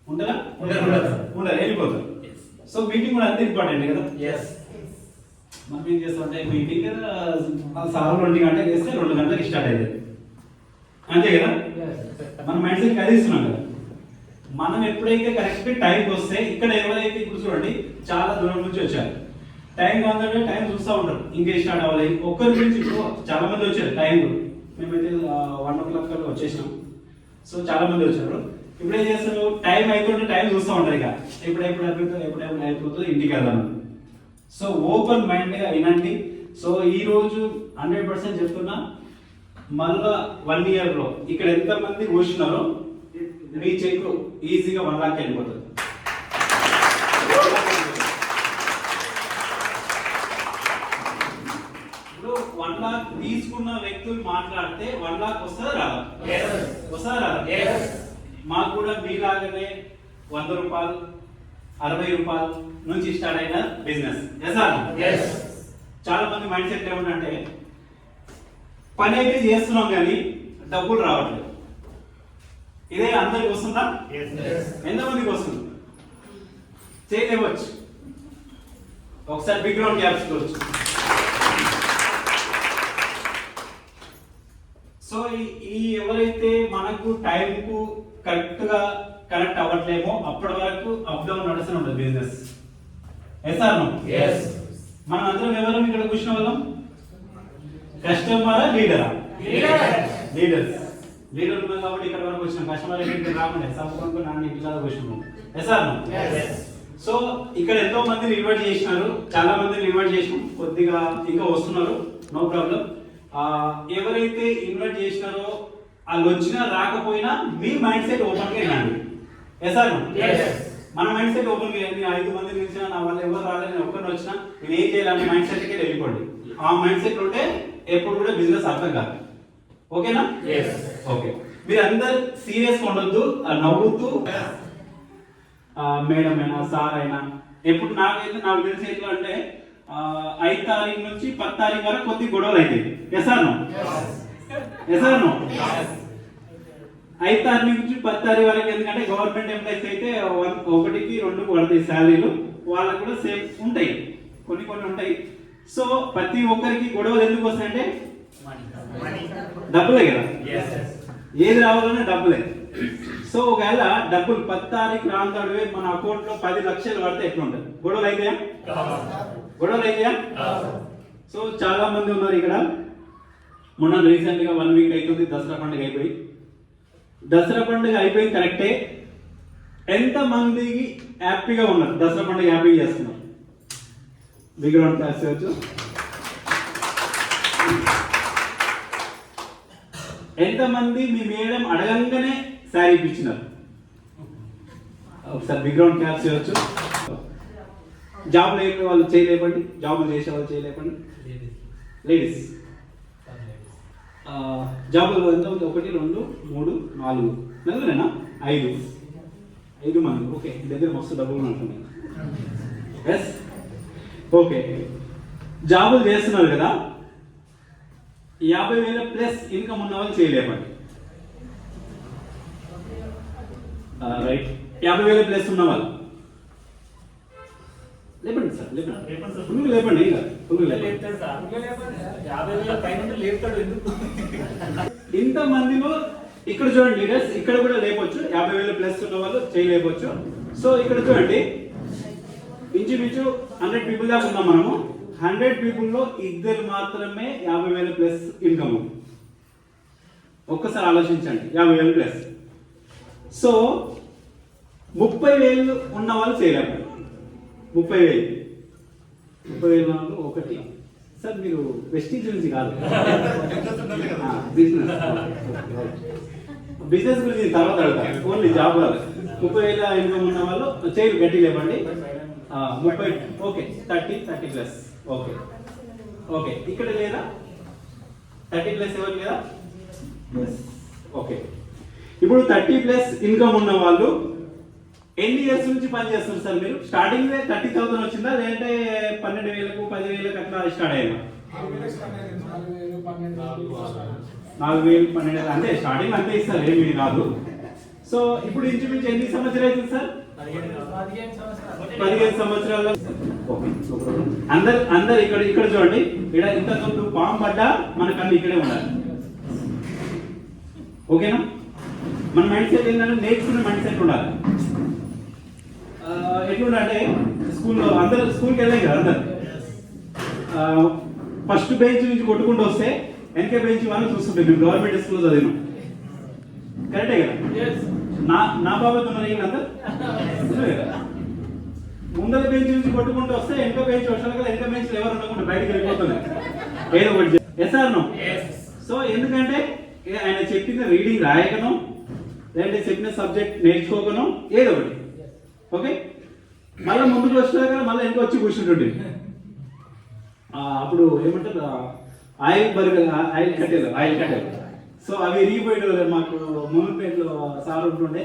ఉంటుందా? ఉండదు, వెళ్ళిపోతారు. సో మీటింగ్ కూడా అంతే ఇంపార్టెంట్ కదా. మనం ఏం చేస్తామంటే మీటింగ్ సార్ 2 గంటలకు చేస్తే 2 గంటలకు స్టార్ట్ అయ్యేది, అంతే కదా. మన మైండ్ సెట్ అది ఇస్తున్నాం కదా. మనం ఎప్పుడైతే కరెక్ట్ టైంకి వస్తే, ఇక్కడ ఎవరైతే ఇప్పుడు చూడండి చాలా దూరం నుంచి వచ్చారు, టైం కాదంటే టైం చూస్తూ ఉంటారు, ఇంకే స్టార్ట్ అవ్వాలి. ఒక్కరి గురించి ఇప్పుడు చాలా మంది వచ్చారు టైం, మేమైతే 1 o'clock కల్లా వచ్చేసినాం. సో చాలా మంది వచ్చారు. ఇప్పుడు ఏం చేస్తారు, టైం అయిపోతే టైం చూస్తూ ఉంటారు, ఇక ఎప్పుడెప్పుడు అయిపోతుంది ఇంటికి వెళ్దాం. సో ఓపెన్ మైండ్గా వినండి. సో ఈ రోజు 100% చెప్తున్నా, మళ్ళా 1 yearలో ఇక్కడ ఎంతమంది కూర్చున్నారో మీ చెక్ ఈజీగా 1 lakh వెళ్ళిపోతుంది. ఇప్పుడు 1 lakh తీసుకున్న వ్యక్తులు మాట్లాడితే 1 lakh వస్తుందా రాదా? వస్తుందా రాదా? మాకు కూడా మీలాగానే 100 రూపాయలు 60 రూపాయల నుంచి స్టార్ట్ అయిన బిజినెస్. చాలా మంది మైండ్ సెట్ ఏమంటే పని అయితే చేస్తున్నాం కానీ డబ్బులు రావట్లేదు. ఇదే అందరికి వస్తుందా? ఎంతమందికి వస్తుంది? చేయలేవచ్చు. ఒకసారి బిగ్ గ్రౌండ్ క్యాప్స్ చూడొచ్చు. సో ఈ ఎవరైతే మనకు టైంకు కరెక్ట్గా కనెక్ట్ అవ్వట్లేమో అప్పటి వరకు అప్ డౌన్ నడుస్తూనే ఉంటుంది బిజినెస్. మనం అందరం ఎవరు ఇక్కడ కూర్చున్న వాళ్ళం? కస్టమరా లీడరా? లీడర్ ఉన్నారు కాబట్టి ఇక్కడ వరకు వచ్చినాం. కస్టమర్ ఏంటంటే రాకుండా సంపూర్ణ నాన్న ఇట్లా కూర్చున్నాం. సో ఇక్కడ ఎంతో మందిని ఇన్వైట్ చేసినారు, చాలా మందిని ఇన్వైట్ చేసినాం, కొద్దిగా ఇంకా వస్తున్నారు, నో ప్రాబ్లం. ఎవరైతే ఇన్వైట్ చేసినారో వాళ్ళు వచ్చినా రాకపోయినా మీ మైండ్ సెట్ ఓపెన్ గా వినండి. మన మైండ్ సెట్ ఓపెన్ గా 5 మందిని పిలిచినా నా వాళ్ళు ఎవరు రాలేదు, నేను ఒక్కరిని వచ్చినా నేను ఏం చేయాలని మైండ్ సెట్ కి వెళ్ళిపోండి. ఆ మైండ్ సెట్ ఉంటే ఎప్పుడు కూడా బిజినెస్ అర్థం కాదు. ఓకేనా? ఓకే. మీరు అందరు సీరియస్ గా ఉండొద్దు, నవ్వుతూ మేడం అయినా సార్ అయినా. ఎప్పుడు నాకు తెలిసి ఎట్లా అంటే 5 తారీఖు నుంచి 10 తారీఖు వరకు కొద్ది గొడవలు అవుతాయి. Yes or no? 5 తారీఖు నుంచి 10 తారీఖు వరకు, ఎందుకంటే గవర్నమెంట్ ఎంప్లాయీస్ అయితే 1కి 2కి పడతాయి శాలరీలు, వాళ్ళకు కూడా సేమ్ ఉంటాయి, కొన్ని ఉంటాయి. సో ప్రతి ఒక్కరికి గొడవలు ఎందుకు వస్తాయంటే డబ్బులే కదా, ఏది రావాలన్నా డబ్బులే. సో ఒకవేళ డబ్బులు 10 తారీఖు రాంతాడు మన అకౌంట్ లో 10 లక్షలు పడితే ఎట్లుంటుంది? గొడవలు అయితాయా? సో చాలా మంది ఉన్నారు ఇక్కడ. మొన్న రీసెంట్ గా 1 వీక్ అవుతుంది దసరా పండుగ అయిపోయి. దసరా పండుగ అయిపోయింది కరెక్టే. ఎంత మందికి హ్యాపీగా ఉన్నారు? దసరా పండుగ హ్యాపీగా చేస్తున్నారు? బిగ్ రౌండ్ క్లాస్ చేయొచ్చు. ఎంతమంది మీ మేడం అడగంగానే శారీ ఇప్పించినారు? ఒకసారి బిగ్ రౌండ్ క్లాస్ చేయొచ్చు. జాబ్ లేని వాళ్ళు చేయలేపండి, జాబులు చేసే వాళ్ళు చేయలేపండి. లేడీస్ జాబులు ఎంత ఉంది? 1 2 3 4 నలుగురేనా? 5 మంది. ఓకే, దగ్గర మస్తు డబ్బులు ఉంటున్నాయి. Yes, okay. జాబులు చేస్తున్నారు కదా, 50,000 ప్లస్ ఇన్కమ్ ఉన్న వాళ్ళు చేయలేపండి. రైట్, 50,000 ప్లస్ ఉన్న వాళ్ళు లేపండి సార్, లేపండి. ఇంత మందిలో ఇక్కడ చూడండి లీడర్స్, ఇక్కడ కూడా లేపొచ్చు. 50,000 ప్లస్ ఉన్న వాళ్ళు చేయలేపొచ్చు. సో ఇక్కడ చూడండి, ఇంచుమించు 100 పీపుల్ దాకా ఉన్నాం మనము. 100 పీపుల్లో 2 మాత్రమే 50,000 ప్లస్ ఇన్కమ్. ఒక్కసారి ఆలోచించండి, 50,000 ప్లస్. సో 30,000 ఉన్న వాళ్ళు చేయలేరు. 30,000 వాళ్ళు ఒకటి. సార్ మీరు వెస్టింగ్ గురించి కాదు, బిజినెస్ గురించి తర్వాత అడుగుతారు, ఓన్లీ జాబ్ కాదు. 30,000 ఇన్కమ్ ఉన్న వాళ్ళు చేయరు, గట్టి లేపండి. 30, ఓకే. 30 ప్లస్. ఓకే, ఇక్కడ లేదా? 30 ప్లస్ ఎవరు లేదా? ఓకే. ఇప్పుడు 30 ప్లస్ ఇన్కమ్ ఉన్న వాళ్ళు ఎన్ని ఇయర్స్ నుంచి పని చేస్తారు సార్ మీరు? స్టార్టింగ్ 30,000 వచ్చిందా, లేదంటే 12,000కు 10,000కు అట్లా స్టార్ట్ అయ్యిందా? 4,000 12,000 అంటే స్టార్టింగ్ అంతే ఇస్తారు, ఏమి కాదు. సో ఇప్పుడు ఇంచుమించు ఎన్ని సంవత్సరాలు అవుతుంది సార్? 15 సంవత్సరాల. ఓకే, అందరు ఇక్కడ చూడండి. ఇక్కడ ఇంత ముందు పాము పడ్డా మన కన్ను ఇక్కడే ఉండాలి. ఓకేనా? మన మైండ్ సెట్ ఏంటంటే నేర్చుకునే మైండ్ సెట్ ఉండాలి. ఎట్లుంటే స్కూల్లో అందరూ స్కూల్కి వెళ్ళాం కదా అందరు. ఫస్ట్ బెంచ్ నుంచి కొట్టుకుంటూ వస్తే వెనక బెంచ్ వాళ్ళు చూస్తుంటారు. మేము గవర్నమెంట్ స్కూల్లో చదివినాం, కరెక్టే కదా? నా బాబాయ్ ఉన్నారు అందరు. ముందర బెంచ్ నుంచి కొట్టుకుంటూ వస్తే వెనక బెంచ్ వచ్చారు కదా, వెనక బెంచ్ ఎవరు ఉండకుండా బయటకు వెళ్ళిపోతుంది ఏదో ఒకటి. Yes or no? సో ఎందుకంటే ఆయన చెప్పిన రీడింగ్ రాయకను, లేదంటే చెప్పిన సబ్జెక్ట్ నేర్చుకోకను, ఏదో ఒకటి. ఓకే, మళ్ళీ ముందుకు వచ్చినా కదా మళ్ళీ వెనక వచ్చి కూర్చుంటుండే. అప్పుడు ఏమంటారు, ఆయిల్ కట్టెలు. సో అవి ఎరిగిపోయేటోళ్ళు. మాకు మూలపేటలో సార్ ఉంటుండే,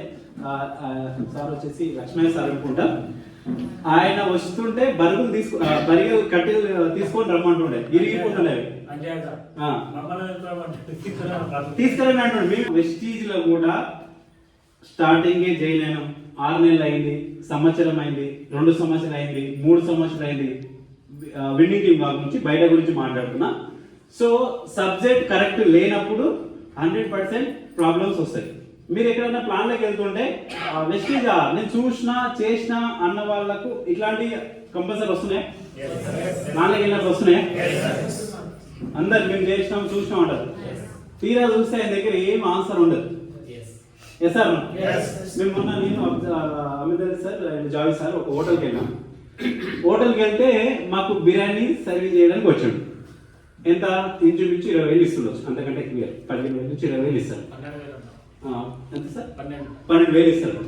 సార్ వచ్చేసి లక్ష్మయ్య సార్ అనుకుంటా. ఆయన వస్తుంటే బరిగలు కట్టెలు తీసుకొని రమ్మంటుండే, ఇరిగిపోతుండే అవి తీసుకురండి అంటుండే. మేము వెస్టీజ్ లో కూడా స్టార్టింగే జాయిన్ అయినాం. 6 నెలలు అయింది, సంవత్సరం అయింది, 2 సంవత్సరాలు అయింది, 3 సంవత్సరాలు అయింది. విన్నింగ్ టీమ్ భాగం నుంచి బయట గురించి మాట్లాడుతున్నా. సో సబ్జెక్ట్ కరెక్ట్ లేనప్పుడు 100% ప్రాబ్లమ్స్ వస్తాయి. మీరు ఎక్కడైనా ప్లాన్లోకి వెళ్తుంటే వెస్టీజా నేను చూసినా చేసినా అన్న వాళ్ళకు ఇట్లాంటి కంపల్సరీ వస్తున్నాయి. ప్లాన్లోకి వెళ్ళినప్పుడు వస్తున్నాయి. అందరు మేము చేసినాం చూసినాం అంటారు. తీరా చూస్తే ఆయన దగ్గర ఏం ఆన్సర్ ఉండదు. Yes sir? మేము మొన్న నేను అమిత్ సార్ జావి సార్ ఒక హోటల్కి వెళ్ళాం. హోటల్కి వెళ్తే మాకు బిర్యానీ సర్వీస్ చేయడానికి వచ్చాడు. ఎంత? ఇంచుమించు 20,000 ఇస్తుండొచ్చు, అంతకంటే క్లియర్. 15,000 నుంచి 20,000 ఇస్తారు. ఎంత సార్? 12,000 ఇస్తారు.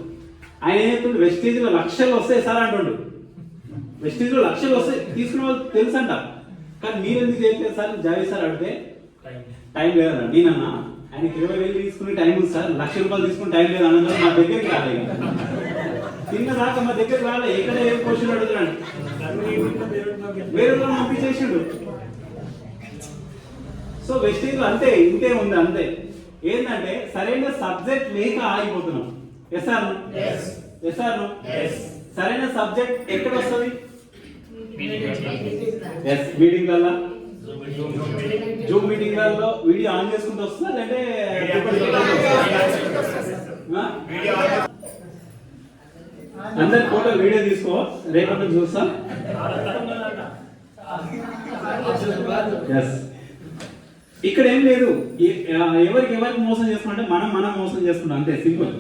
ఆయన ఏం చెప్తుండే, వెస్టీజ్లో లక్షలు వస్తాయి సార్ అంటుండు. వెస్టీజ్లో లక్షలు వస్తాయి తీసుకునే వాళ్ళు తెలుసు అంట. కానీ మీరు ఎందుకు చేయట్లేదు సార్? జావీ సార్ అడిగితే టైం లేదన్నా. నేనన్నా ఆయనకి 20,000 తీసుకునే టైం ఉంది సార్, ₹1,00,000 తీసుకునే టైం లేదు అన్నది మా దగ్గరికి రాలేదు. తిన్నదాకా మా దగ్గరికి రాలే. ఎక్కడ ఏం క్వశ్చన్ అడుగుతున్నాడు, వేరే పంపించేసిండు. సో వెస్టీజ్ అంతే, ఇంతే ఉంది అంతే. ఏంటంటే సరైన సబ్జెక్ట్ లేక ఆగిపోతున్నాం. Yes or no? Yes or no? సరైన సబ్జెక్ట్ ఎక్కడ వస్తుంది? మీటింగ్లలో, జూమ్ మీటింగ్లలో వీడియో ఆన్ చేసుకుంటూ వస్తుందా, లేదంటే అందరి ఫోటో వీడియో తీసుకో, రేపటి చూస్తా. ఇక్కడ ఏం లేదు, ఎవరికి మోసం చేసుకుంటే మనం మోసం చేసుకుంటాం అంతే, సింపుల్.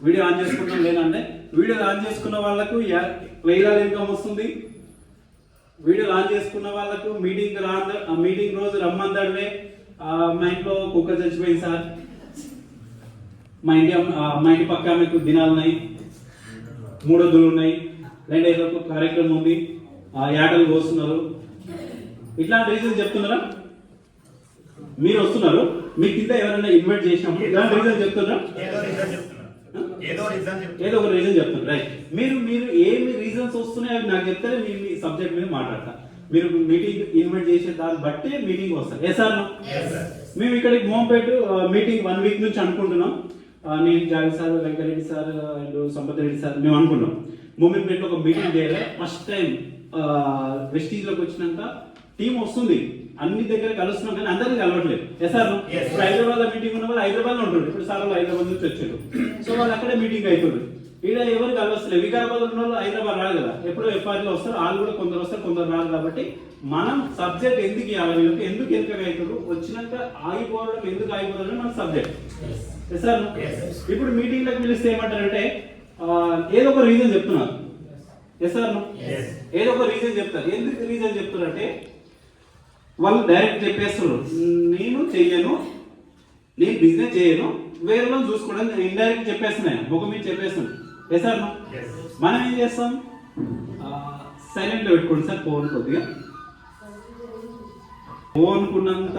వీడియో ఆన్ చేసుకుంటాం. లేదంటే వీడియో ఆన్ చేసుకున్న వాళ్ళకు 1,000 ఇన్కమ్ వస్తుంది. వీడియో ఆన్ చేసుకున్న వాళ్ళకు మీటింగ్ రోజు రమ్మందడే మా ఇంట్లో కుక్క చచ్చిపోయింది సార్, మా ఇంటి పక్క ఆమెకు దినాలు ఉన్నాయి, 3 వద్దులు ఉన్నాయి, లేదా ఏదో ఒక కార్యక్రమం ఉంది, యాటలు కోస్తున్నారు, ఇట్లాంటి రీజన్ చెప్తున్నారా? మీరు వస్తున్నారు, మీ కింద ఎవరైనా ఇన్వైట్ చేసినప్పుడు ఇలాంటి రీజన్ చెప్తున్నారా? ఏదో ఒక రీజన్ చెప్తున్నారు, రైట్. మీరు ఏమి రీజన్స్ వస్తున్నాయో అవి నాకు చెప్తారే మీ సబ్జెక్ట్ మీద మాట్లాడతా. మీరు మీటింగ్ ఇన్వైట్ చేసే దాన్ని బట్టి మీటింగ్ వస్తారు. Yes or no? మేము ఇక్కడికి మోంపేట మీటింగ్ 1 వీక్ నుంచి అనుకుంటున్నాం. నేను Javi sir, Venkareddy sir and Sampath Reddy sir మేము అనుకున్నాం మూమెంట్పేటలో ఒక మీటింగ్ చేయాలి. ఫస్ట్ టైం వెస్టీజ్లోకి వచ్చినాక టీం వస్తుంది, అన్ని దగ్గర కలుస్తున్నాం కానీ అందరినీ కలవట్లేదు. Yes or no? ఇప్పుడు హైదరాబాద్ లో మీటింగ్ ఉన్న వాళ్ళు హైదరాబాద్ లో ఉంటుంది. ఇప్పుడు సార్ హైదరాబాద్ నుంచి వచ్చారు, సో వాళ్ళు అక్కడే మీటింగ్ అవుతుంది. ఇక్కడ ఎవరు కలవస్తలేదు. వికారాబాద్ ఉన్న వాళ్ళు హైదరాబాద్ రాదు కదా, ఎప్పుడు ఎఫ్ఆర్లో వస్తారు, వాళ్ళు కూడా కొందరు వస్తారు కొందరు రాదు. కాబట్టి మనం సబ్జెక్ట్ ఎందుకు ఇవ్వాలి, వీళ్ళకి ఎందుకు వెనుక అవుతారు, వచ్చినాక ఆగిపోవడం ఎందుకు ఆగిపోవడం మన సబ్జెక్ట్. Yes or no? ఇప్పుడు మీటింగ్లకు పిలిస్తే ఏమంటారంటే ఏదో ఒక రీజన్ చెప్తున్నారు. Yes or no? ఏదో ఒక రీజన్ చెప్తారు. ఎందుకు రీజన్ చెప్తారంటే వాళ్ళు డైరెక్ట్ చెప్పేస్తున్నారు, నేను చెయ్యను, నేను బిజినెస్ చేయను, వేరే వాళ్ళు చూసుకోవడం ఇండైరెక్ట్ చెప్పేస్తున్నాను, ముఖం మీద చెప్పేస్తున్నాను. Yes or no? మనం ఏం చేస్తాం, సైలెంట్లో పెట్టుకోండి సార్ ఫోన్. కొద్దిగా ఫోన్కున్నంత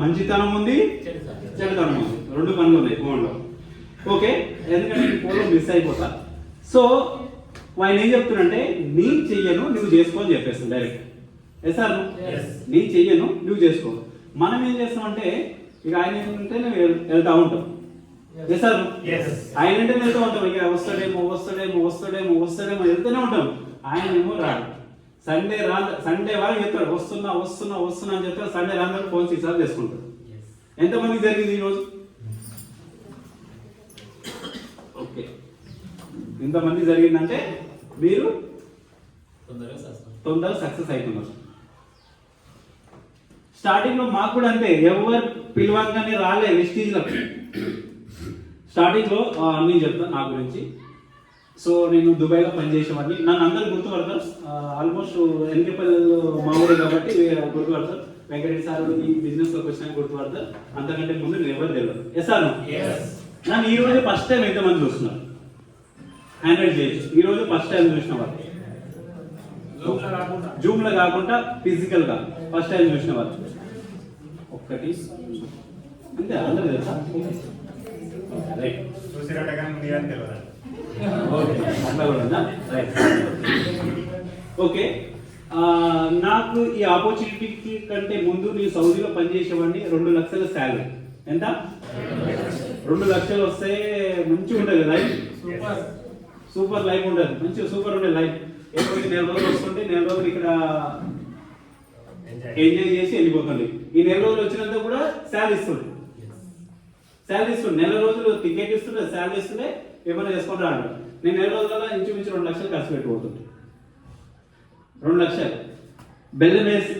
మంచితనం ఉంది, చెడుతనం ఉంది, 2 పనులు ఉన్నాయి ఫోన్లో. ఓకే, ఎందుకంటే ఫోన్లో మిస్ అయిపోతా. సో ఆయన ఏం చెప్తున్నారంటే నేను చెయ్యను, నువ్వు చేసుకో అని చెప్పేస్తాను డైరెక్ట్. Yes or no? నేను చెయ్యను, నువ్వు చేసుకో. మనం ఏం చేస్తామంటే ఇక ఆయన ఏంటంటే నువ్వు వెళ్తా ఉంటాం, సార్ ఆయన అంటే వెళ్తూ ఉంటాం, ఇక వస్తాడేమో వెళ్తూనే ఉంటాం. ఆయన ఏమో రాడు. సండే వారం చెప్తాడు వస్తున్నా అని చెప్తాడు. సండే రాగానే ఫోన్ స్విచ్ ఆఫ్ చేసుకుంటాడు. ఎంతమందికి జరిగింది ఈరోజు? ఓకే, ఇంతమంది జరిగిందంటే మీరు తొందరగా సక్సెస్ అవుతున్నారు. స్టార్టింగ్ లో మాకు కూడా అంతే, ఎవరు పిలవంగానే రాలే వెస్టీజ్లో. స్టార్టింగ్ లో నేను చెప్తాను నా గురించి. సో నేను దుబాయ్లో పనిచేసేవాడిని. నన్ను అందరూ గుర్తుపడతారు, ఆల్మోస్ట్ ఎన్కేపల్లిలో మా ఊరే కాబట్టి గుర్తుపడతారు. వెంకటేష్ సార్ ఈ బిజినెస్ లోకి వచ్చినా గుర్తుపడతారు. అంతకంటే ముందు నేను ఎవరు తెలియదు. ఎస్ సార్, నన్ను ఈ రోజు ఫస్ట్ టైం ఎంతమంది చూస్తున్నారు? హ్యాండ్రైడ్ చేయొచ్చు. ఈ రోజు ఫస్ట్ టైం చూసిన వాళ్ళు, జూమ్ లో కాకుండా ఫిజికల్ గా ఫస్ట్ టైం చూసిన వాళ్ళు ఒక్కటి అంతే. అందరూ తెలుసా? ఓకే, నాకు ఈ ఆపర్చునిటీ కంటే ముందు నేను సౌదీలో పనిచేసేవాడిని. 2 లక్షల శాలరీ. ఎంత? 2 లక్షలు వస్తే మంచిగా ఉంటుంది లైఫ్. సూపర్ లైఫ్ ఉంటుంది, మంచిగా సూపర్ ఉంటుంది లైఫ్. ఎప్పటికి 4 రోజులు వస్తుంటే 4 రోజులు ఇక్కడ ఎంజాయ్ చేసి వెళ్ళిపోతుంది. ఈ 4 రోజులు వచ్చినంత కూడా శాలరీ ఇస్తుంది. నెల రోజులు టికెట్ ఇస్తుంటే శాలరీ ఇస్తుంటే ఏమైనా చేసుకుంటా అంటారు. నేను 4 రోజులలో ఇంచుమించు 2 లక్షలు ఖర్చు పెట్టిపోతుంది. 2 లక్షలు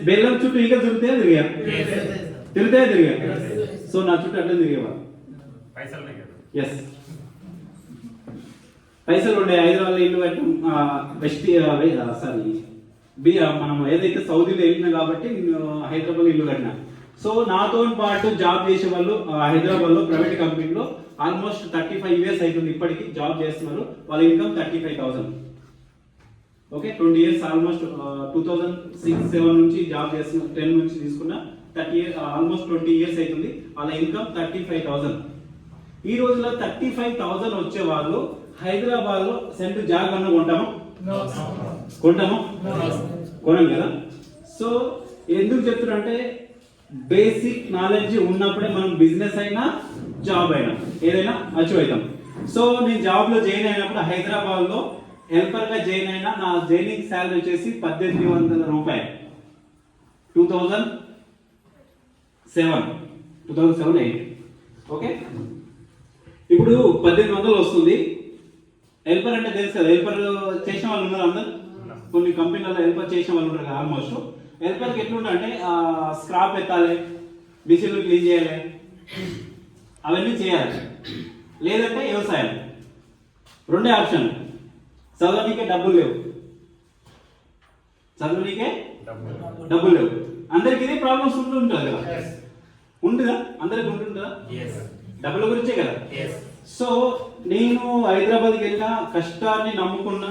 బెల్లం చుట్టూ ఇంకా తిరిగా. సో నా చుట్టూ అట్లా తిరిగేవాళ్ళు. ఎస్, పైసలు ఉండే. హైదరాబాద్ ఇల్లు కట్టి మనం ఏదైతే సౌదీలో వెళ్ళినా కాబట్టి హైదరాబాద్ ఇల్లు కట్టినా. సో నాతో పాటు జాబ్ చేసే వాళ్ళు హైదరాబాద్ లో ప్రైవేట్ కంపెనీలో ఆల్మోస్ట్ 35 years అవుతుంది ఇప్పటికి జాబ్ చేస్తున్నారు. వాళ్ళ ఇన్కమ్ 35,000. ఓకే, 20 years ఆల్మోస్ట్ 2006-7 నుంచి జాబ్ చేస్తున్న, 10 నుంచి తీసుకున్న 30 years ఆల్మోస్ట్ 20 years అవుతుంది. వాళ్ళ ఇన్కమ్ 35,000. ఈ రోజులో 35,000 వచ్చే వాళ్ళు హైదరాబాద్ లో సెంటు జాగ్ అన్న కొంటాము కొనం కదా. సో ఎందుకు చెప్తున్నారంటే బేసిక్ నాలెడ్జ్ ఉన్నప్పుడే మనం బిజినెస్ అయినా జాబ్ అయినా ఏదైనా అచీవ్ అవుతాం. సో నేను జాబ్ లో జాయిన్ అయినప్పుడు హైదరాబాద్ లో హెల్పర్ గా జాయిన్ అయినా. నా జాయినింగ్ శాలరీ వచ్చేసి 1,800 రూపాయలు. 2007-8. ఓకే, ఇప్పుడు 1,800 వస్తుంది. హెల్పర్ అంటే తెలుసు కదా, హెల్పర్ చేసిన వాళ్ళు ఉన్నారు అందరు. కొన్ని కంపెనీలలో హెల్పర్ చేసిన వాళ్ళు ఉంటారు కదా. ఆల్మోస్ట్ హెల్పర్కి ఎట్లుంటా అంటే స్క్రాప్ ఎత్తాలి, మిషన్లు క్లీన్ చేయాలి, అవన్నీ చేయాలి. లేదంటే వ్యవసాయం. 2 ఆప్షన్. చదవనీకే డబ్బులు లేవు. అందరికి ఇదే ప్రాబ్లమ్స్ ఉంటుంటుంది కదా. ఉంటుందా? అందరికి ఉంటుందా? డబ్బుల గురించే కదా. సో నేను హైదరాబాద్కి వెళ్ళిన, కష్టాన్ని నమ్ముకున్నా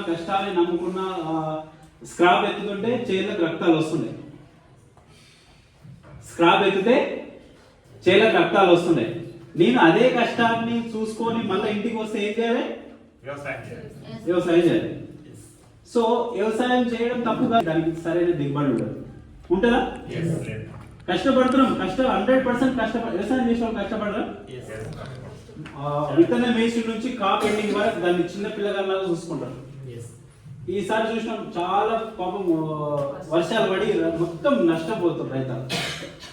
స్క్రాప్ ఎత్తుతుంటే చేతులకు రక్తాలు వస్తుండే. నేను అదే కష్టాన్ని చూసుకొని మళ్ళీ ఇంటికి వస్తే ఏం చేయాలి? వ్యవసాయం చేయాలి. సో వ్యవసాయం చేయడం తప్పు కాదు, దానికి సరైన దిగుబడి ఉంటుందా? కష్టపడుతున్నాం, 100% వ్యవసాయం చేసే వాళ్ళు కష్టపడరా? విత్తనం వేసి నుంచి కాప్ ఎండింగ్ వరకు దాన్ని చిన్న పిల్లగాళ్ళగా చూసుకుంటారు. ఈసారి చూసినాం చాలా పాపం వర్షాలు పడి మొత్తం నష్టపోతుంది రైతులు.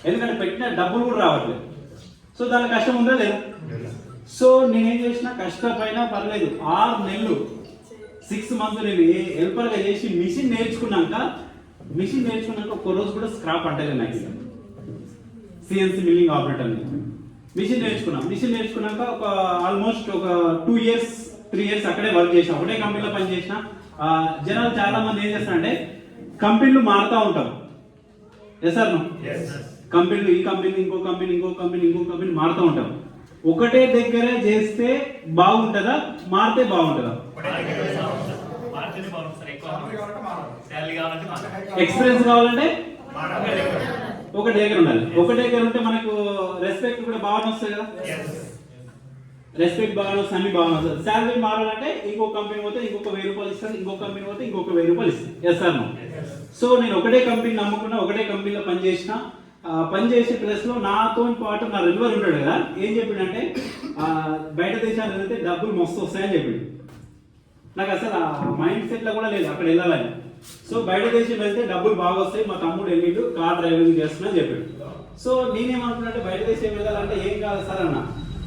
ఎందుకంటే పెట్టిన డబ్బులు కూడా రావట్లేదు. సో దాని కష్టం ఉందా లేదా? సో నేనేం చేసిన, కష్టపైనా పర్లేదు 6 నెలలు 6 months నేను హెల్పర్గా చేసి మిషన్ నేర్చుకున్నాక ఒక్క రోజు కూడా స్క్రాప్ అంటలేదు నాకు. సిఎన్సి మిల్లింగ్ ఆపరేటర్ మిషన్ నేర్చుకున్నాక ఒక ఆల్మోస్ట్ ఒక 2 years 3 years అక్కడే వర్క్ చేసిన. ఒకటే కంపెనీలో పని చేసిన. జనాలు చాలా మంది ఏం చేస్తారంటే కంపెనీలు మారుతూ ఉంటాం. ఎస్ సార్, కంపెనీలు ఈ కంపెనీ ఇంకో కంపెనీ మారుతూ ఉంటాం. ఒకటే దగ్గర చేస్తే బాగుంటుందా, మారితే బాగుంటుందా? ఎక్స్పీరియన్స్ కావాలంటే ఒక దగ్గర ఉండాలి. ఒక దగ్గర ఉంటే మనకు రెస్పెక్ట్ కూడా బాగా వస్తుంది కదా. రెస్పెక్ట్ బాగా వస్తుంది, అన్ని బాగా వస్తుంది. శాలరీ మారాలంటే ఇంకో కంపెనీ పోతే ఇంకొక 1000 రూపాయలు ఇస్తుంది, ఇంకో కంపెనీ పోతే ఇంకొక 1000 రూపాయలు ఇస్తుంది. Yes sir. సో నేను ఒకటే కంపెనీ నమ్ముకున్నా, ఒకటే కంపెనీలో పనిచేసిన. పని చేసే ప్లేస్లో నాతో పాటు నా రెగ్యులర్ ఉంటాడు కదా, ఏం చెప్పిండంటే బయట దేశాలు వెళ్తే డబ్బులు మస్తు వస్తాయని చెప్పిండు. నాకు అసలు ఆ మైండ్ సెట్లో కూడా లేదు అక్కడ వెళ్ళాలని. సో బయట దేశం వెళ్తే డబ్బులు బాగా వస్తాయి, మా తమ్ముడు వెళ్ళిండు కార్ డ్రైవింగ్ చేస్తున్నా అని చెప్పాడు. సో నేనేమనుకున్నాంటే బయట దేశం వెళ్ళాలంటే ఏం కాదు సార్ అన్న,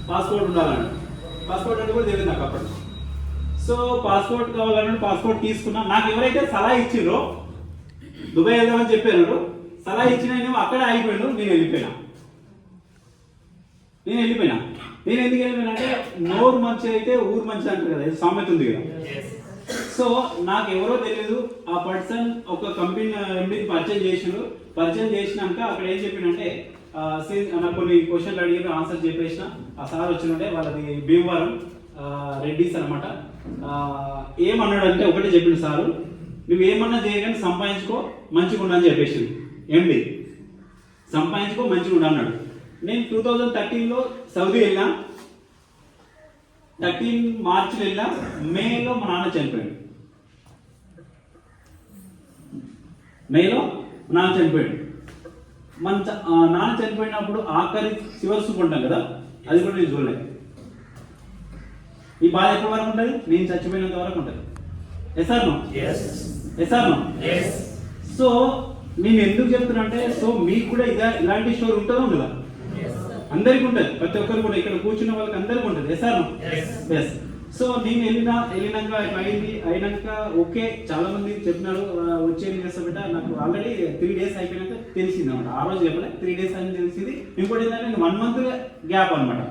పాస్పోర్ట్ ఉండాలన్నాడు. పాస్పోర్ట్ అంటే కూడా తెలియదు నాకు అప్పటి. సో పాస్పోర్ట్ కావాలన్నాడు, పాస్పోర్ట్ తీసుకున్నా. నాకు ఎవరైతే సలహా ఇచ్చిండ్రో దుబాయ్ వెళ్దామని చెప్పారు, సలహా ఇచ్చిన అక్కడే ఆగిపోయాడు. నేను వెళ్ళిపోయినా. నేను ఎందుకు వెళ్ళిపోయినా అంటే నోరు మంచి అయితే ఊరు మంచి అంటారు కదా, సామెత ఉంది కదా. సో నాకు ఎవరో తెలియదు, ఆ పర్సన్ ఒక కంపెనీ ఎండికి పరిచయం చేసినాక అక్కడ ఏం చెప్పినంటే నాకు కొన్ని క్వశ్చన్లు అడిగి ఆన్సర్ చెప్పేసిన. ఆ సార్ వచ్చినంటే వాళ్ళది భీమవరం రెడ్డిస్ అనమాట. ఏమన్నాడంటే ఒకటే చెప్పిండు సారు, నువ్వు ఏమన్నా చేయగానే సంపాదించుకో మంచిగా ఉండని చెప్పేసి ఎండి, సంపాదించుకో మంచిగా ఉండు అన్నాడు. నేను 2013లో సౌదీ వెళ్ళా, 13 మార్చిలో వెళ్ళా, మేలో మా నాన్న చనిపోయాడు. మన నాన్న చనిపోయినప్పుడు ఆఖరి చివరి సూపు ఉంటాం కదా, అది కూడా నేను చూడలేదు. ఈ బాధ ఎప్పటి వరకు ఉంటుంది? నేను చచ్చిపోయినంత వరకు ఉంటుంది. ఎస్ఆర్నో. సో నేను ఎందుకు చెప్తున్నా అంటే, సో మీకు కూడా ఇలాంటి స్టోరీ ఉంటుందో ఉండదా? అందరికి ఉంటుంది, ప్రతి ఒక్కరు కూడా ఇక్కడ కూర్చున్న వాళ్ళకి అందరికి ఉంటుంది. ఎస్. సో నేను వెళ్ళినాక అయినాక ఓకే, చాలా మంది చెప్పినారు వచ్చేది చేస్తా బిడ్డ. నాకు ఆల్రెడీ 3 days అయిపోయినాక తెలిసింది అనమాట. ఆ రోజు చెప్పలే, 3 days అని తెలిసింది. ఇంకోటి ఏంటంటే 1 month గ్యాప్ అనమాట.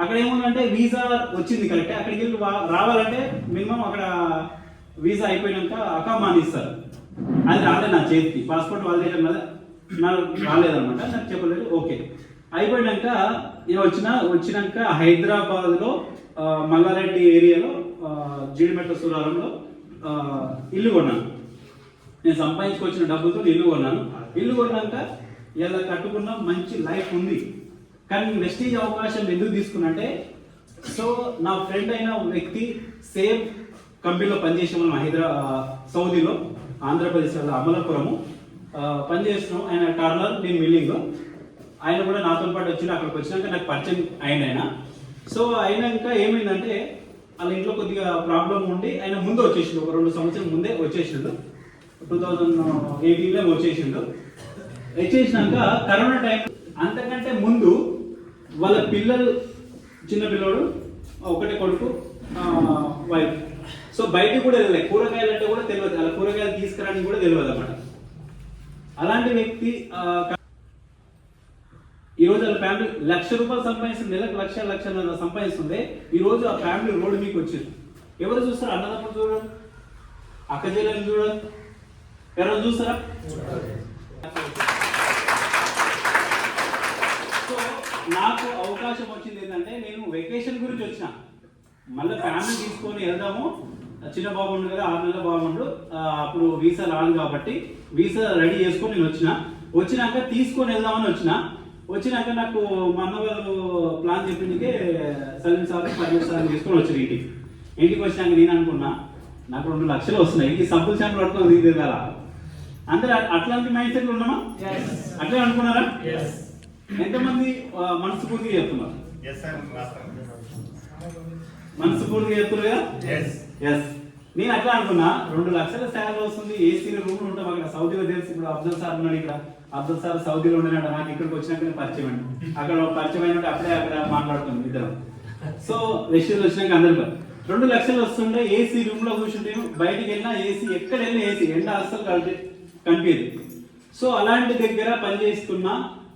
అక్కడ ఏముందంటే వీసా వచ్చింది కరెక్టే, అక్కడికి వెళ్ళి రావాలంటే మినిమం అక్కడ వీసా అయిపోయినాక అకామాని ఇస్తారు. అది రాలేదు నా చేతికి, పాస్పోర్ట్ వాళ్ళ దగ్గర నాకు రాలేదన్నమాట, నాకు చెప్పలేదు. ఓకే అయిపోయినాక నేను వచ్చినాక హైదరాబాద్లో మల్లారెడ్డి ఏరియాలో జీడిమెట్ట సూరారంలో ఇల్లు కొన్నాను. నేను సంపాదించుకొచ్చిన డబ్బులతో ఇల్లు కొన్నాక ఇలా కట్టుకున్న మంచి లైఫ్ ఉంది. కానీ వెస్టీజ్ అవకాశం ఎందుకు తీసుకున్నంటే, సో నా ఫ్రెండ్ అయిన వ్యక్తి సేమ్ కంపెనీలో పనిచేసే వాళ్ళం సౌదీలో, ఆంధ్రప్రదేశ్లో అమలాపురము పనిచేస్తున్నాం. ఆయన టర్నర్, నేను మిల్లింగ్. ఆయన కూడా నాతో పాటు వచ్చిండు. అక్కడికి వచ్చినాక నాకు పరిచయం ఆయన. సో అయినాక ఏమైందంటే వాళ్ళ ఇంట్లో కొద్దిగా ప్రాబ్లం ఉండి ఆయన ముందు వచ్చేసిండు, ఒక 2 సంవత్సరాల ముందే వచ్చేసిండు. 2018లో వచ్చేసినాక కరోనా టైం, అంతకంటే ముందు వాళ్ళ పిల్లలు, చిన్న పిల్లోడు, ఒకటే కొడుకు, వైఫ్. సో బయటకు కూడా వెళ్ళలేదు, కూరగాయలు అంటే కూడా తెలియదు, అలా కూరగాయలు తీసుకురాని కూడా తెలియదు అన్నమాట. అలాంటి వ్యక్తి ఈ రోజు వాళ్ళ ఫ్యామిలీ ₹1,00,000 సంపాదిస్తుంది, నెలకు లక్షన్నర సంపాదిస్తుంది. ఈ రోజు ఆ ఫ్యామిలీ రోడ్డు మీకు వచ్చింది. ఎవరు చూస్తారు? అన్నదమ్ముడు చూడరు, అక్క చెల్లెలు చూడరు, ఎవరు చూస్తారా? సో నాకు అవకాశం వచ్చింది ఏంటంటే, నేను వెకేషన్ గురించి వచ్చిన, మళ్ళీ ఫ్యామిలీ తీసుకొని వెళ్దాము. చిన్న బాబు ఉండు కదా, 6 నెలల బాబు ఉండు, అప్పుడు వీసా రాదు కాబట్టి వీసా రెడీ చేసుకొని నేను వచ్చినాక తీసుకొని వెళ్దామని వచ్చినాక నాకు మా అన్నవాళ్ళు ప్లాన్ చెప్పిందికే సలీం సార్, పర్వేజ్ సార్ తీసుకొని వచ్చారు ఇంటికి వచ్చినాక నేను అనుకున్నా నాకు 2 లక్షలు వస్తున్నాయి, ఈ సబ్బులు శాంపుల్ పట్టుకొని దిగుతుంది కదా. అందరూ అట్లాంటి మైండ్ సెట్లు ఉన్నామా? అట్లే అనుకున్నారా? ఎంతమంది మనస్ఫూర్తిగా చెప్తున్నారు? మనస్ఫూర్తిగా చెప్తున్నారు కదా? ఎస్. నేను అట్లా అనుకున్నా, 2 లక్షల శాలరీ వస్తుంది, ఏసీ రూమ్లు ఉంటాం అక్కడ సౌదీలో. తెలుసు, ఇప్పుడు అబ్దుల్ సార్ ఉన్నాడు ఇక్కడ, అబ్దుల్ సార్ సౌదీలో ఉండేనట. నాకు ఇక్కడికి వచ్చినాక పరిచయం అండి, అక్కడ పరిచయం అయినట్టు అక్కడ మాట్లాడుతున్నాం ఇద్దరం. సో వెస్టర్న్ వచ్చినాక అందరికీ 2 లక్షలు వస్తుంటే ఏసీ రూమ్ లో కూర్చుంటే, బయటికి వెళ్ళినా ఏసీ, ఎక్కడ వెళ్ళినా ఏసీ, ఎండ అస్సలు కనిపించదు. సో అలాంటి దగ్గర పనిచేస్తున్న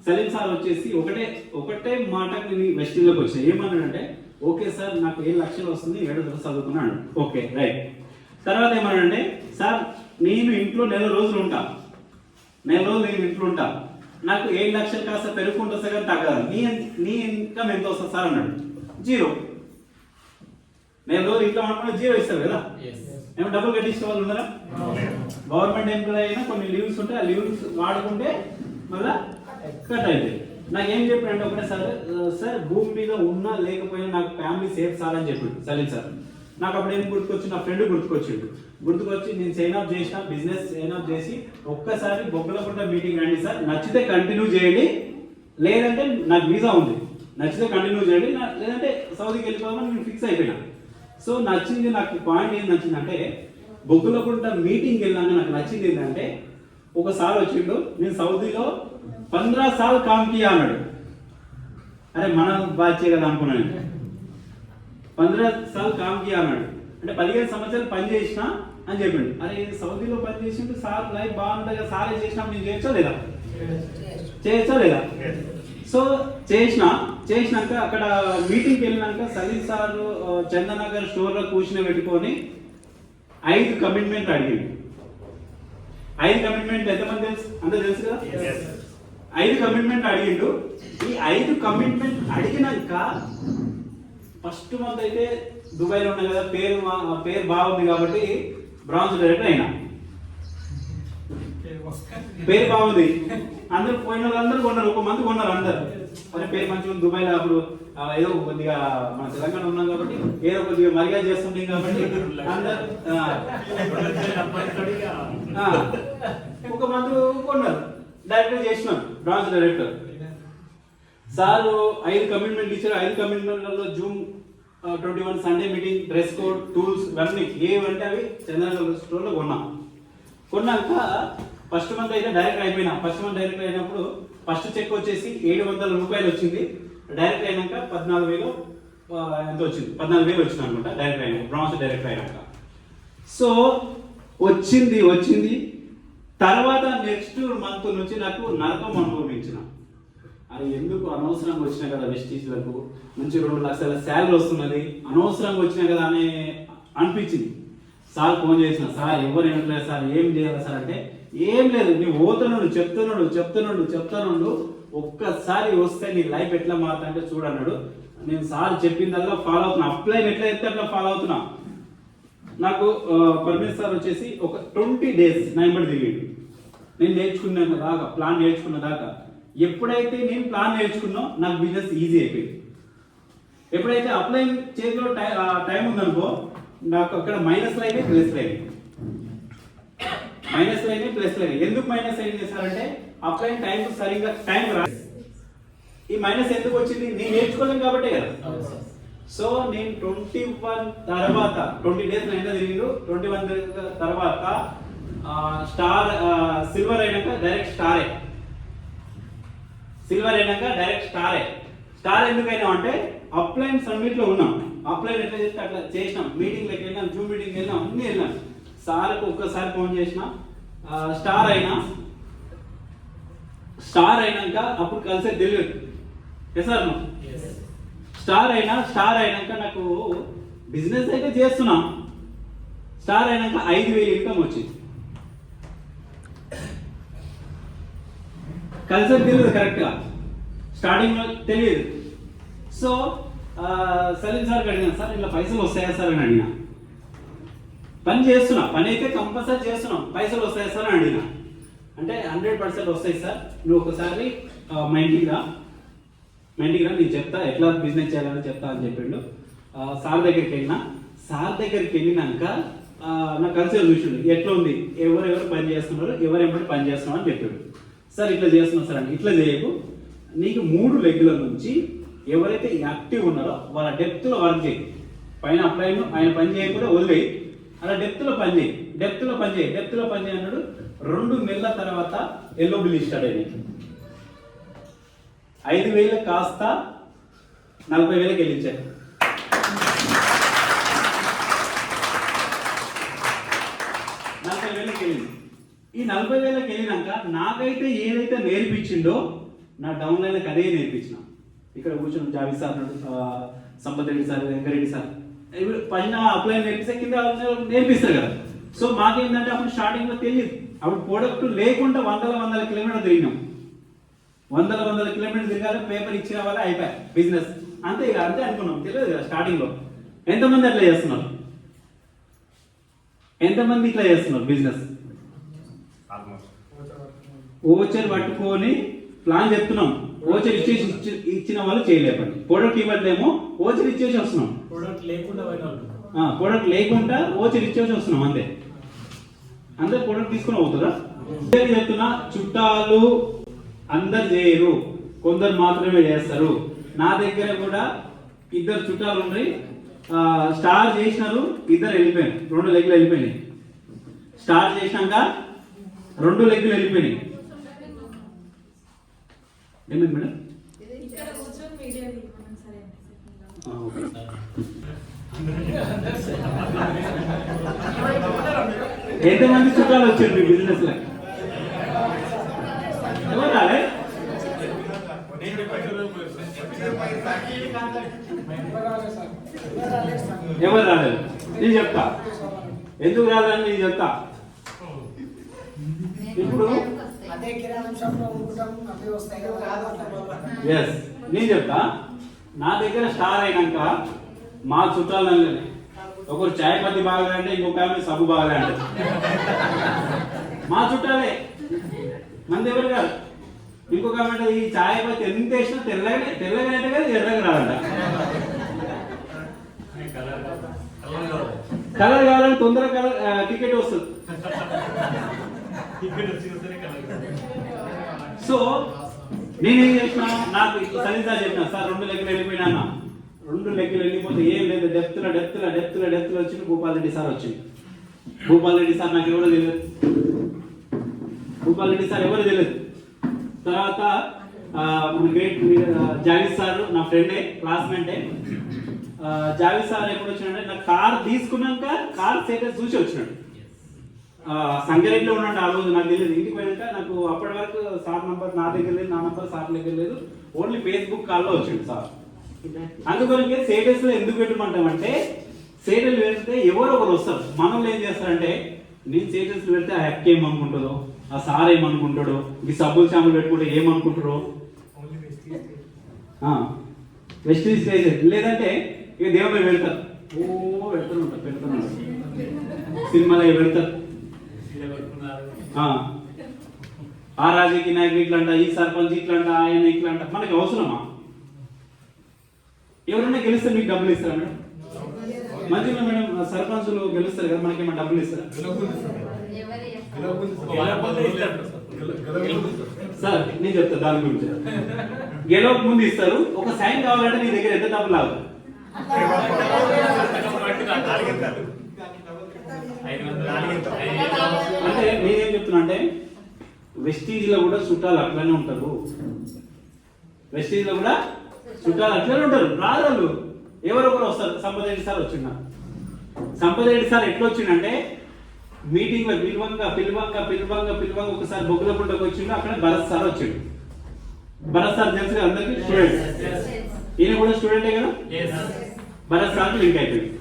సలీం సార్ వచ్చేసి ఒకటే మాటకు నేను వెస్టర్న్లోకి వచ్చాను. ఏమన్నాడంటే, ఓకే సార్ నాకు 7 లక్షలు వస్తుంది, 7 తరగతి చదువుకున్నాను. Okay right. తర్వాత ఏమన్నాడంటే, సార్ నేను ఇంట్లో 4 రోజులు ఉంటా, నేను ఇంట్లో ఉంటా, నాకు 7 లక్షలు కాస్త పెరుగుకుంటూ వస్తే కానీ తగ్గదు. నీ ఇన్కమ్ ఎంత వస్తుంది సార్ అన్నాడు. 0. 4 రోజులు ఇంట్లో అనుకుంటే 0 ఇస్తారు కదా. ఏమో డబ్బులు కట్టించే వాళ్ళు ఉన్నారా? గవర్నమెంట్ ఎంప్లాయీ అయినా కొన్ని లీవ్స్ ఉంటాయి, ఆ లీవ్స్ వాడుకుంటే మళ్ళీ కట్ అవుతాయి. నాకేం చెప్పాడంటే ఒకటే సార్ భూమి మీద ఉన్నా లేకపోయినా నాకు ఫ్యామిలీ సేఫ్ సార్ అని చెప్పాడు సలీం సార్. నాకు అప్పుడు ఏం గుర్తుకొచ్చి నా ఫ్రెండ్ గుర్తుకొచ్చి నేను సైన్ అప్ చేసిన బిజినెస్ సైన్ అప్ చేసి ఒక్కసారి బొగ్గలకుంట మీటింగ్ రండి సార్, నచ్చితే కంటిన్యూ చేయండి, లేదంటే నాకు వీసా ఉంది, నచ్చితే కంటిన్యూ చేయండి, లేదంటే సౌదీకి వెళ్ళిపోదామని నేను ఫిక్స్ అయిపోయినా. సో నచ్చింది, నాకు పాయింట్ ఏం నచ్చిందంటే బొగ్గులకుంట మీటింగ్ వెళ్ళాక నాకు నచ్చింది ఏంటంటే ఒకసారి వచ్చిండు, నేను సౌదీలో 15 సార్లు కామ్ కియా అన్నాడు. అరే మన బాధ్యే కదా అనుకున్నాను. 15 సార్లు కామ్ కియా అన్నాడు అంటే 15 సంవత్సరాలు పని చేసిన అని చెప్పిండు. అరే సౌదీలో పని చేసిండు సార్, లైఫ్ బాగుంటుంది కదా, సారే చేసినప్పుడు నేను చేయొచ్చా లేదా? సో చేసినాక అక్కడ మీటింగ్కి వెళ్ళినాక సలీం సార్ చందనగర్ స్టోర్లో కూర్చుని పెట్టుకొని 5 కమిట్మెంట్ అడిగిండు. 5 కమిట్మెంట్ ఎంతమంది తెలుసు? అంతా తెలుసు కదా. 5 కమిట్మెంట్ అడిగిండు. ఈ 5 కమిట్మెంట్ అడిగినాక ఫస్ట్ మంత్ అయితే దుబాయ్లో ఉన్నా కదా, పేరు బాగుంది కాబట్టి బ్రాంచ్ డైరెక్టర్ అయినా. పేరు బాగుంది, అందరు పోయిన వాళ్ళందరూ కొన్నారు, ఒక మంత్ కొన్నారు అందరు. అరే పేరు మంచిగా ఉంది దుబాయ్లో, అప్పుడు ఏదో కొద్దిగా మన తెలంగాణ ఉన్నాం కాబట్టి ఏదో కొద్దిగా మర్యాద చేస్తుంటాం కాబట్టి అందరు ఒక మంత్ కొన్నారు, డైరెక్టర్ చేసినాం బ్రాంచ్ డైరెక్టర్. సార్ 5 కమిట్మెంట్ ఇచ్చారు. 5 కమిట్మెంట్లలో zoom 21 Sunday meeting, dress code, tools ఇవన్నీ ఏవంటే అవి చంద్రనగర్ స్టోర్లో కొన్నాక ఫస్ట్ మంత్ అయితే డైరెక్ట్ అయిపోయినా. ఫస్ట్ మంత్ డైరెక్ట్ అయినప్పుడు ఫస్ట్ చెక్ వచ్చేసి 700 రూపాయలు వచ్చింది. డైరెక్ట్ అయినాక 14,000 ఎంత వచ్చింది, 14,000 వచ్చింది అనుకుంటా డైరెక్ట్ అయినా, బ్రాంచ్ డైరెక్ట్ అయినాక. సో వచ్చింది. తర్వాత నెక్స్ట్ మంత్ నుంచి నాకు నరకం అనుభవించిన. అది ఎందుకు అనవసరంగా వచ్చినా కదా, వెస్టీజ్లకు మంచి 2 లక్షల శాలరీ వస్తున్నది, అనవసరంగా వచ్చినా కదా అని అనిపించింది. సార్ ఫోన్ చేసిన, సార్ ఎవరు ఏమట్లేదు సార్, ఏం చేయాలి సార్ అంటే, ఏం లేదు నువ్వు పోతున్నాడు చెప్తున్నాడు ఒక్కసారి వస్తే నీ లైఫ్ ఎట్లా మారుతుంటే చూడన్నాడు. నేను సార్ చెప్పిందల్లా ఫాలో అవుతున్నా, అప్లైన్ ఎట్లా అయితే అట్లా ఫాలో అవుతున్నా. నాకు పరమేశ్వర్ సార్ వచ్చేసి ఒక 20 days నా ఇంబడి తిరిగిండు. నేను ప్లాన్ నేర్చుకున్న దాకా ఎప్పుడైతే నేను ప్లాన్ నేర్చుకున్నా నాకు బిజినెస్ ఈజీ అయిపోయింది. ఎప్పుడైతే అప్లైన్ చేతిలో టైం ఉందనుకో, నాకు అక్కడ మైనస్ లైన్ ప్లస్ లైన్. ఎందుకు మైనస్ లైన్ చేశారంటే అప్లైన్ టైం సరిగ్గా రా. ఈ మైనస్ ఎందుకు వచ్చింది, నేను నేర్చుకోలేను కాబట్టే కదా. సో నేను 21 తర్వాత 20 days నైనా తిరిగిండు. 21 తర్వాత స్టార్ సిల్వర్ అయినాక డైరెక్ట్ స్టారే. స్టార్ ఎందుకైనా అంటే అప్లైన్ సబ్మిట్ లో ఉన్నాం. అప్లైన్ ఎట్లా చేస్తే అట్లా చేసినాం. మీటింగ్లకు వెళ్ళినాం, జూమ్ మీటింగ్ వెళ్ళినాం, అన్ని వెళ్ళినాం. సార్కి ఒక్కసారి ఫోన్ చేసిన, స్టార్ అయినాక అప్పుడు కలిసే తెలియదు సార్. స్టార్ అయినాక నాకు బిజినెస్ అయితే చేస్తున్నాం. స్టార్ అయినాక 5,000 ఇన్కమ్ వచ్చింది. కలిసే తెలియదు కరెక్ట్గా, స్టార్టింగ్లో తెలియదు. సో సలీం సార్కి అడిగినా, సార్ ఇట్లా పైసలు వస్తాయా సార్ అని అడిగినా. పని అయితే కంపల్సరీ చేస్తున్నాం, పైసలు వస్తాయా సార్ అని అడిగినా. అంటే 100% వస్తాయి సార్, నువ్వు ఒకసారి మా ఇంటికి రా, నేను చెప్తా ఎట్లా బిజినెస్ చేయాలని చెప్తా అని చెప్పిండు. సార్ దగ్గరికి వెళ్ళినాక నాకు కలిసి చూసిండు, ఎట్లా ఉంది, ఎవరెవరు పని చేస్తున్నారు, ఎవరెవరు పని చేస్తున్నారు అని చెప్పాడు. సార్ ఇట్లా చేస్తున్నాం సార్ అంటే, ఇట్లా చేయకు, నీకు 3 లెగ్ల నుంచి ఎవరైతే యాక్టివ్ ఉన్నారో వాళ్ళ డెప్త్లో వర్క్ చేయి. పైన అప్లైన్ ఆయన పని చేయకుండా వదిలేయి, అలా డెప్త్లో పని చేయి అన్నాడు. 2 నెలల తర్వాత ఎల్లో బిల్ స్టార్ట్ అయింది. 5,000 కాస్త 40,000కి వెళ్ళించారు. ఈ 40,000కి వెళ్ళినాక నాకైతే ఏదైతే నేర్పించిండో నా డౌన్ లైన్కి అదే నేర్పించిన. ఇక్కడ కూర్చొని Javed sir, Sampath Reddy sir, Venkareddy sir పైన అప్లైన్ నేర్పిస్తే కింద నేర్పిస్తారు కదా. సో మాకేంటంటే అప్పుడు స్టార్టింగ్లో తెలియదు, అప్పుడు ప్రోడక్ట్ లేకుండా 100 కిలోమీటర్లు తిరిగినాం. 100 కిలోమీటర్లు తిరగాలి, పేపర్ ఇచ్చిన వాళ్ళ అయిపోయాయి బిజినెస్. అంతే అనుకున్నాం, తెలియదు కదా స్టార్టింగ్లో. ఎంతమంది అట్లా చేస్తున్నారు, ఎంతమంది ఇట్లా చేస్తున్నారు బిజినెస్? ఓచర్ పట్టుకొని ప్లాన్ చెప్తున్నాం, ఓచర్ ఇచ్చిన వాళ్ళు చేయలేపండి. ప్రోడక్ట్ ఇవ్వట్లేమో, ఓచర్ ఇచ్చేసి వస్తున్నాం. ప్రోడక్ట్ లేకుండా ప్రోడక్ట్ లేకుండా ఓచర్ ఇచ్చేసి వస్తున్నాం అంతే. అందరు ప్రోడక్ట్ తీసుకుని అవుతుందా? చెప్తున్నా, చుట్టాలు అందరు చేయరు, కొందరు మాత్రమే చేస్తారు. నా దగ్గర కూడా ఇద్దరు చుట్టాలు ఉన్నాయి, స్టార్ చేసినారు, ఇద్దరు వెళ్ళిపోయారు, 2 లెగ్లు వెళ్ళిపోయినాయి. స్టార్ చేసినాక 2 లెగ్లు వెళ్ళిపోయినాయి. ఏమైంది మేడం? ఎంతమంది చుట్టాలు వచ్చారు మీ బిజినెస్ లో? ఎవరు రాలే? ఎవరు రాలేదు? నేను చెప్తా ఎందుకు రాదని, నేను చెప్తా. ఇప్పుడు ఎస్, నేను చెప్తా. నా దగ్గర స్టార్ అయినాక మా చుట్టాలు ఒకరు చాయ్ పత్తి బాగా అంటే ఇంకొక ఆమె సబ్బు బాగా అంటే మా చుట్టాలే, మంది ఎవరు కాదు. ఇంకొక ఆమె ఈ చాయ్ పత్తి ఎంత వేసినా తెల్లగా అంటే కదా ఎర్రగా రాదంట. కలర్ కావాలని తొందరగా కలర్ టికెట్ వస్తుంది. సో నేనేం చేసిన, నాకు సరిగ్గా చెప్పిన సార్ 2 లెక్కలు వెళ్ళిపోయినా. 2 లెక్కలు వెళ్ళిపోతే ఏం లేదు, డెప్త్లో వచ్చింది. భూపాల్ రెడ్డి సార్ వచ్చింది. భూపాల్ రెడ్డి సార్ నాకు ఎవరో తెలియదు. భూపాల్ రెడ్డి సార్ ఎవరో తెలియదు. తర్వాత గ్రేట్ జావీద్ సార్ నా ఫ్రెండే, క్లాస్మేటే. జావీద్ సార్ ఎప్పుడు వచ్చినాడంటే, నాకు కార్ తీసుకున్నాక కార్ స్టేటస్ చూసి వచ్చినాడు. సంగారెడ్డిలో ఉన్నాడు ఆ రోజు, నాకు తెలియదు. ఇంటికి పోయాక నాకు అప్పటి వరకు సార్ నంబర్ నా దగ్గర లేదు, నా నంబర్ సార్ దగ్గర లేదు. ఓన్లీ ఫేస్బుక్ కాల్లో వచ్చింది సార్. అందుకొరకే స్టేటస్ లో ఎందుకు పెట్టమంటామంటే, స్టేటస్ పెడితే ఎవరో ఒకరు వస్తారు. మనల్ని ఏం చేస్తారంటే, నేను స్టేటస్ పెడితే ఆ హెక్ ఏమనుకుంటుందో, ఆ సార్ ఏమనుకుంటాడో, ఈ సబ్బులు చాములు పెట్టుకుంటే ఏమనుకుంటారో, వెస్టిజ్ స్టేజ్. లేదంటే ఇక దేవుడు పెడతారు, పెడుతున్నారు సినిమాలో పెడతారు. ఆ రాజకీయ నాయకులు ఇట్లంట, ఈ సర్పంచ్ ఇట్లంట, ఆయన ఇట్లంట. మనకి అవసరమా? ఎవరైనా గెలిస్తే మీకు డబ్బులు ఇస్తారా మేడం? మంచిగా మేడం, సర్పంచులు గెలుస్తారు కదా, మనకి ఏమైనా డబ్బులు ఇస్తారా సార్? నేను చెప్తా దాని గురించి. గెలవక ముందు ఇస్తారు. ఒక సైన్ కావాలంటే నీ దగ్గర ఎంత డబ్బులు లాగు? అంటే నేనేం చెప్తున్నా అంటే, వెస్టీజ్ లో కూడా చుట్టాలు అట్లనే ఉంటారు. వెస్టీజ్ లో కూడా చుట్టాలు అట్లనే ఉంటారు. రాళ్ళు ఎవరొకరు వస్తారు. సంపద రెడ్డి సార్ వచ్చిండ. సంపద రెడ్డి సార్ ఎట్లా వచ్చిండంటే, మీటింగ్ లో పిలవంగా ఒకసారి బొగ్గులపుంటకు వచ్చిండు. అక్కడ భరత్ సార్ వచ్చిండు. భరత్ సార్ తెలుసు అందరికి, స్టూడెంట్. ఈయన కూడా స్టూడెంటే కదా. భరత్ సార్ లింక్ అయిపోయింది.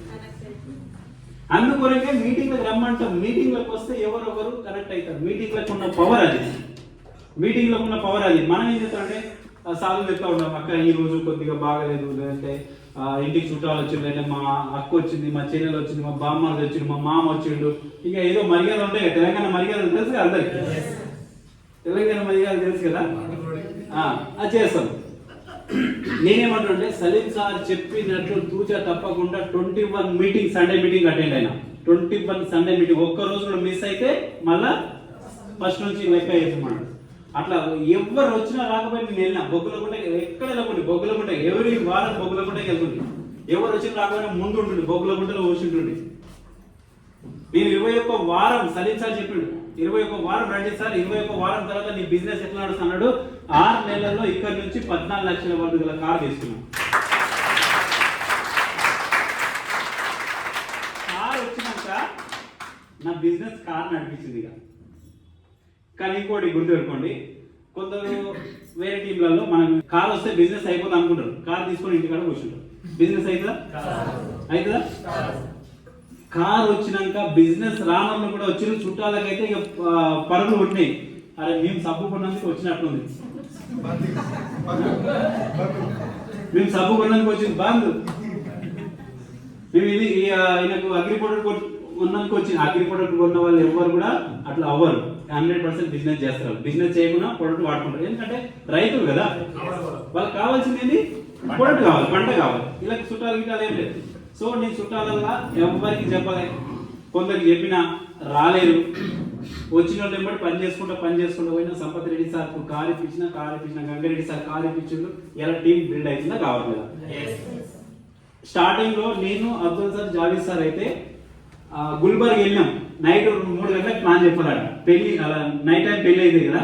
అందుకొరకే మీటింగ్ లకు రమ్మంటాం. మీటింగ్ లకు వస్తే ఎవరొకరు కనెక్ట్ అవుతారు. మీటింగ్ లకు ఉన్న పవర్ అది. మనం ఏం చేస్తామంటే, సార్లు చెప్తా ఉంటాం, అక్క ఈ రోజు కొద్దిగా బాగలేదు, లేదంటే ఇంటికి చుట్టాలు వచ్చిండు, అంటే మా అక్క వచ్చింది, మా చెల్లెలు వచ్చింది, మా బామ్మది వచ్చిండు, మా మామ వచ్చిండు. ఇక ఏదో మర్యాద ఉంటాయి. తెలంగాణ మర్యాద తెలుసు కదా అందరికి. తెలంగాణ మర్యాద తెలుసు కదా, అది చేస్తాం. నేనేమంటుంటే, సలీం సార్ చెప్పినట్లు తూచా తప్పకుండా 21 మీటింగ్, సండే మీటింగ్ అటెండ్ అయినా. 21 సండే మీటింగ్. ఒక్క రోజు మిస్ అయితే మళ్ళా ఫస్ట్ నుంచి లెక్క వేసుకున్నాడు. అట్లా ఎవరు వచ్చినా రాకపోయి నేను వెళ్ళినా బొగ్గులకుంట, ఎక్కడ వెళ్ళకుండా బొగ్గులకుంట, ఎవరి వారం బొగ్గులకుంటకి వెళ్తుంది. ఎవరు వచ్చినా రాకపోయినా ముందు ఉంటుంది, బొగ్గులకుంటలో కూర్చుంటుండే. నేను 21 వారం సలీం సార్ చెప్పిండు, 21 వారం రండి సార్, 21 వారం తర్వాత నీ బిజినెస్ ఎట్లా నడుస్తున్నాడు. 6 నెలల్లో ఇక్కడ నుంచి 14 లక్షల వరకు గల కార్ తీసుకున్నాం. కార్ వచ్చినాక నా బిజినెస్ కార్ నడిపించింది. ఇక కానీ ఇంకోటి గుర్తుపెట్టుకోండి, కొందరు వేరే టీంలలో మనం కార్ వస్తే బిజినెస్ అయిపోతుంది అనుకుంటారు. కార్ తీసుకొని ఇంటికాడ కూర్చుంటారు. బిజినెస్ అవుతుందా? కార్ వచ్చినాక బిజినెస్ రానప్పుడు కూడా వచ్చిన చుట్టాలకైతే ఇక పరుగులు ఉంటున్నాయి. అరే మేము సబ్బు కొన్నందుకు వచ్చినట్టుంది, మేము సబ్బు కొన్నందుకు వచ్చింది బంద్, మేము ఇది ఈయనకు అగ్రి ప్రొడక్ట్ కొన్నందుకు వచ్చింది. అగ్రి ప్రొడక్ట్ కొన్న వాళ్ళు ఎవరు కూడా అట్లా అవ్వరు. 100% బిజినెస్ చేస్తారు. బిజినెస్ చేయకుండా ప్రొడక్ట్ వాడుకుంటారు. ఎందుకంటే రైతులు కదా, వాళ్ళకి కావాల్సింది ఏంటి? ప్రొడక్ట్ కావాలి, పంట కావాలి. ఇలా చుట్టాలు గిట్టాలు ఏం లేదు. సో నీ చుట్టాలల్లా ఎవరికి చెప్పలే, కొందరికి చెప్పినా రాలేరు. వచ్చిన వాళ్ళు ఏమంటే పని చేసుకుంటూ పోయినా సంపత్ రెడ్డి సార్ కారు ఇప్పించిన గంగారెడ్డి సార్ కారు ఇప్పించిండు. ఇలా టీం బిల్డ్ అవుతుందా కావట్లేదా? స్టార్టింగ్ లో నేను అబ్దుల్ సార్ జావీద్ సార్ అయితే గుల్బర్గ్ వెళ్ళినాం. నైట్ 3 గంటలకు ప్లాన్ చెప్పాలట. పెళ్లి అలా నైట్ టైం పెళ్లి అయింది కదా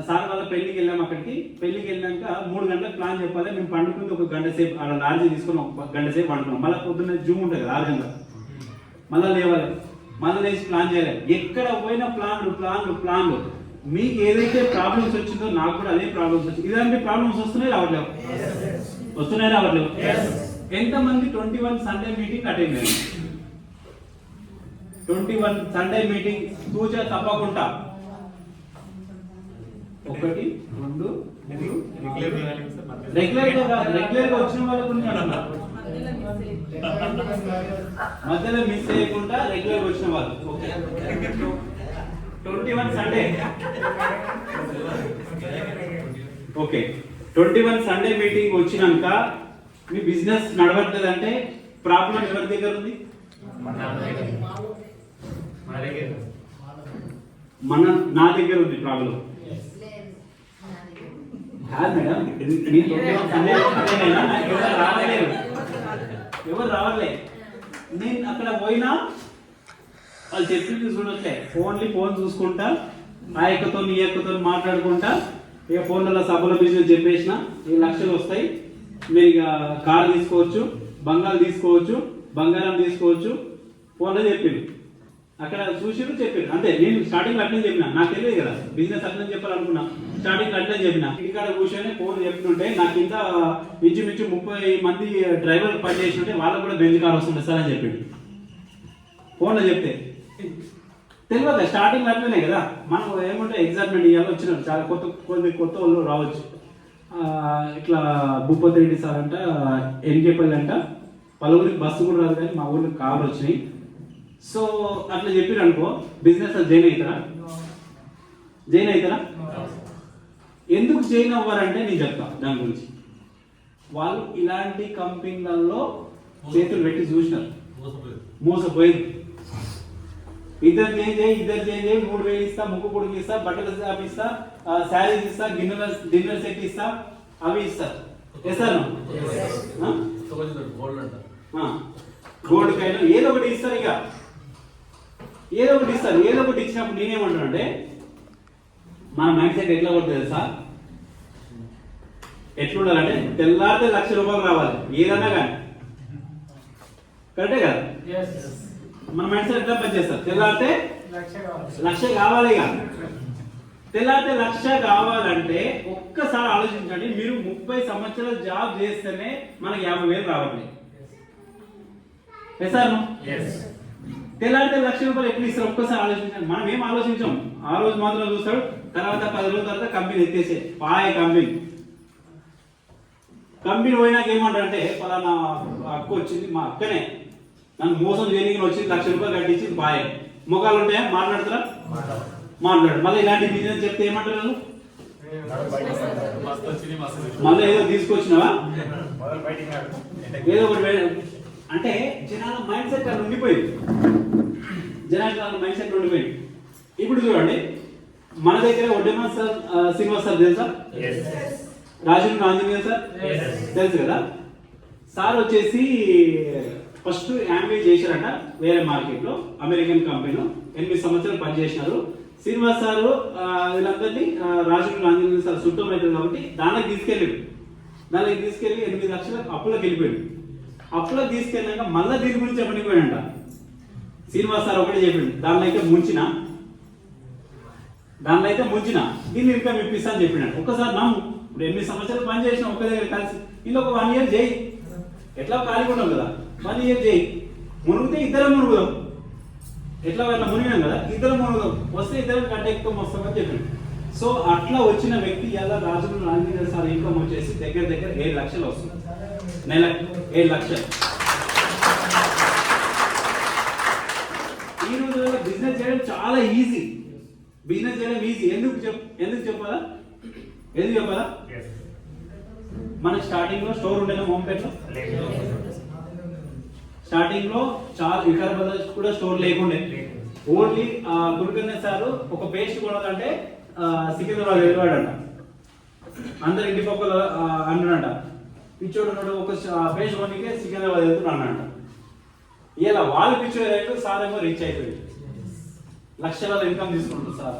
సార్ వాళ్ళ పెళ్లికి వెళ్ళాం. అక్కడికి పెళ్లికి వెళ్ళాక 3 గంటలకు ప్లాన్ చెప్పాలి. మేము పండుకుంది ఒక గంట సేపు అలా లాడ్జీ తీసుకుని ఒక గంట సేపు పండుకున్నాం. మళ్ళీ పొద్దున్న జూమ్ ఉంటుంది కదా 6 గంటలకు, మళ్ళీ లేవాలి, మళ్ళీ లేచి ప్లాన్ చేయాలి. ఎక్కడ పోయినా ప్లాన్లు. మీకు ఏదైతే ప్రాబ్లమ్స్ వచ్చిందో నాకు కూడా అదే ప్రాబ్లమ్స్ వచ్చింది. ఇలాంటి ప్రాబ్లమ్స్ వస్తున్నాయి రావట్లేవు? ఎంతమంది 21 సండే మీటింగ్ అటెండ్ అయ్యారు? 21 సండే మీటింగ్ తూచా తప్పకుండా 1 2 3 రెగ్యులర్ గా వచ్చిన వాళ్ళకు మధ్యలో మిస్ చేయకుండా రెగ్యులర్ వచ్చిన వాళ్ళు 21 సండే. ఓకే, 21 సండే మీటింగ్ వచ్చినాక మీ బిజినెస్ నడవట్లేదంటే ప్రాబ్లం ఎవరి దగ్గర ఉంది? నా దగ్గర ఉంది ప్రాబ్లం. కాదు మేడం, ఎవరు రావట్లే. నేను అక్కడ పోయినా వాళ్ళు చెప్పింది చూడట్లే. ఫోన్ చూసుకుంటా ఆ ఎక్కతో ఈ ఎక్కతో మాట్లాడుకుంటా ఇక ఫోన్లలో సభల బిజినెస్ చెప్పేసిన 7 లక్షలు వస్తాయి, మీరు ఇక కారు తీసుకోవచ్చు, బంగారం తీసుకోవచ్చు ఫోన్లో చెప్పింది. అక్కడ చూసిరు చెప్పారు అంతే. నేను స్టార్టింగ్ అట్లనే చెప్పిన, నాకు తెలియదు కదా బిజినెస్ అట్లనే చెప్పాలనుకున్నా. స్టార్టింగ్ అట్లనే చెప్పిన. ఇక్కడ కూర్చొని ఫోన్ చెప్తుంటే నాకు ఇంత ఇంచుమించు 30 మంది డ్రైవర్లు పని చేస్తుంటే వాళ్ళకు కూడా బెంజ్ కార్ వస్తుండే సార్ అని చెప్పిండు. ఫోన్లో చెప్తే తెలియదు. స్టార్టింగ్ అట్లనే కదా మనం ఏమంటే ఎగ్జైట్మెంట్ ఇవ్వాలి. వచ్చినారు చాలా కొత్త వాళ్ళు రావచ్చు. ఇట్లా భూపతి రెడ్డి సార్ అంట, ఎన్కేపల్లి అంట, పలువురికి బస్సు కూడా రాదు కానీ మా ఊరికి కార్లు వచ్చినాయి. సో అట్లా చెప్పారు అనుకో, బిజినెస్ జాయిన్ అవుతారా? ఎందుకు జాయిన్ అవ్వారంటే నేను చెప్తా దాని గురించి. వాళ్ళు ఇలాంటి కంపెనీలలో చేతులు పెట్టి చూసినారు, మోసపోయింది. ఇద్దరు చేంజ్ 3000 ఇస్తా, ముక్కు పొడికి ఇస్తా, బట్టల షాప్ ఇస్తా, శారీస్ ఇస్తా, డిన్నర్ సెట్ ఇస్తా, అవి ఇస్తారు. ఇస్తాను గోల్డ్ కైనా ఏదో ఒకటి ఇస్తారు. ఇక ఏదో ఒకటి ఇచ్చినప్పుడు నేనేమంటాను అంటే మన మైండ్ సెట్ ఎట్లా కొడుతుంది తెలుసా? ఎట్లుండాలంటే తెల్లారితే 1,00,000 రూపాయలు రావాలి ఏదన్నా కానీ. కరెక్టే కదా? మన మైండ్ సెట్ ఎట్లా పనిచేస్తారు? తెల్లారితే 1,00,000 కావాలి. ఇక తెల్లారితే 1,00,000 కావాలంటే ఒక్కసారి ఆలోచించండి. మీరు 30 సంవత్సరాలు జాబ్ చేస్తేనే మనకి 50,000 రావట్లేదు. తెల్లారితే 1,00,000 రూపాయలు ఎట్లా ఇస్తారు? ఒక్కసారి ఆలోచించండి. మనం ఏం ఆలోచించాం? ఆ రోజు మాత్రం చూస్తాడు, తర్వాత 10 రోజుల తర్వాత కంపెనీ ఎత్తేసే కంపెనీ పోయినాక ఏమంటారంటే పలానా అక్క వచ్చింది, మా అక్కనే నన్ను మోసం చేయడానికి వచ్చింది, 1,00,000 రూపాయలు కట్టించింది, బాయ్. మొఖాలు ఉంటాయా? మాట్లాడతారా? మాట్లాడు. మళ్ళీ ఇలాంటి బిజినెస్ చెప్తే ఏమంటారు? మళ్ళీ ఏదో తీసుకొచ్చినావా, ఏదో ఒకటి అంటే జనాల మైండ్ సెట్ అలా ఉండిపోయింది. ఇప్పుడు చూడండి, మన దగ్గర ఒడ్డెమా సార్ శ్రీనివాస్ సార్ తెలుసా? రాజేంద్ర ఆంజనేయ సార్ తెలుసు కదా? సార్ వచ్చేసి ఫస్ట్ యాంబే చేశారట వేరే మార్కెట్లో, అమెరికన్ కంపెనీ. 8 సంవత్సరాలు పనిచేసినారు. శ్రీనివాస్ సార్ వీళ్ళందరినీ రాజేంద్ర ఆంజనేయ సార్ చుట్టం అవుతుంది కాబట్టి దానికి తీసుకెళ్ళి 8 లక్షల అప్పులకు వెళ్ళిపోయాడు. అప్పులకు తీసుకెళ్ళాక మళ్ళీ దీని గురించి చెప్పనిపోయాడంట. శ్రీనివాస్ సార్ ఒకటే చెప్పిండు, దానిలో అయితే ముంచిన దీన్ని ఇన్కమ్ ఇప్పిస్తా అని చెప్పినాడు. ఒక్కసారి నమ్ము. ఇప్పుడు 8 సంవత్సరాలు పని చేసిన ఒక్క దగ్గర కలిసి ఇలా ఒక 1 ఇయర్ చేయి. ఎట్లా ఖాళీగా ఉన్నాం కదా, 1 ఇయర్ చేయి. మునిగితే ఇద్దరం మునుగుదాం. ఎట్లా అట్లా మునిగాం కదా, ఇద్దరం మునుగుదాం. వస్తే ఇద్దరం కట్టెక్కుతాం వస్తామని చెప్పిండు. సో అట్లా వచ్చిన వ్యక్తి ఇలా రాజులు ఆంజనేయ సార్ ఇన్కమ్ వచ్చేసి దగ్గర 7 లక్షలు వస్తుంది. నెలకు 7 లక్షలు. ఈ రోజుల్లో బిజినెస్ చేయడం చాలా ఈజీ. ఎందుకు చెప్పాలా? మన స్టార్టింగ్ లో స్టోర్ ఉండేనా? హోంపేటలో స్టార్టింగ్ లో చాలా వికారాబాద్ కూడా స్టోర్ లేకుండే. ఓన్లీ గురుకర్ణ సార్ ఒక పేస్ట్ కొనాలంటే సికింద్రాబాద్ వెళ్ళాడంట. అందరు ఇంటి పక్కల అన్నాడంట, పిచ్చోడు ఒక పేస్ట్ కొనికే సికింద్రాబాద్ వెళ్తున్నాడు అన్నట. ఇలా వాళ్ళు పిచ్చోడు సార్ ఏమో రీచ్ అవుతుంది, లక్షల ఇన్కమ్ తీసుకుంటారు సార్.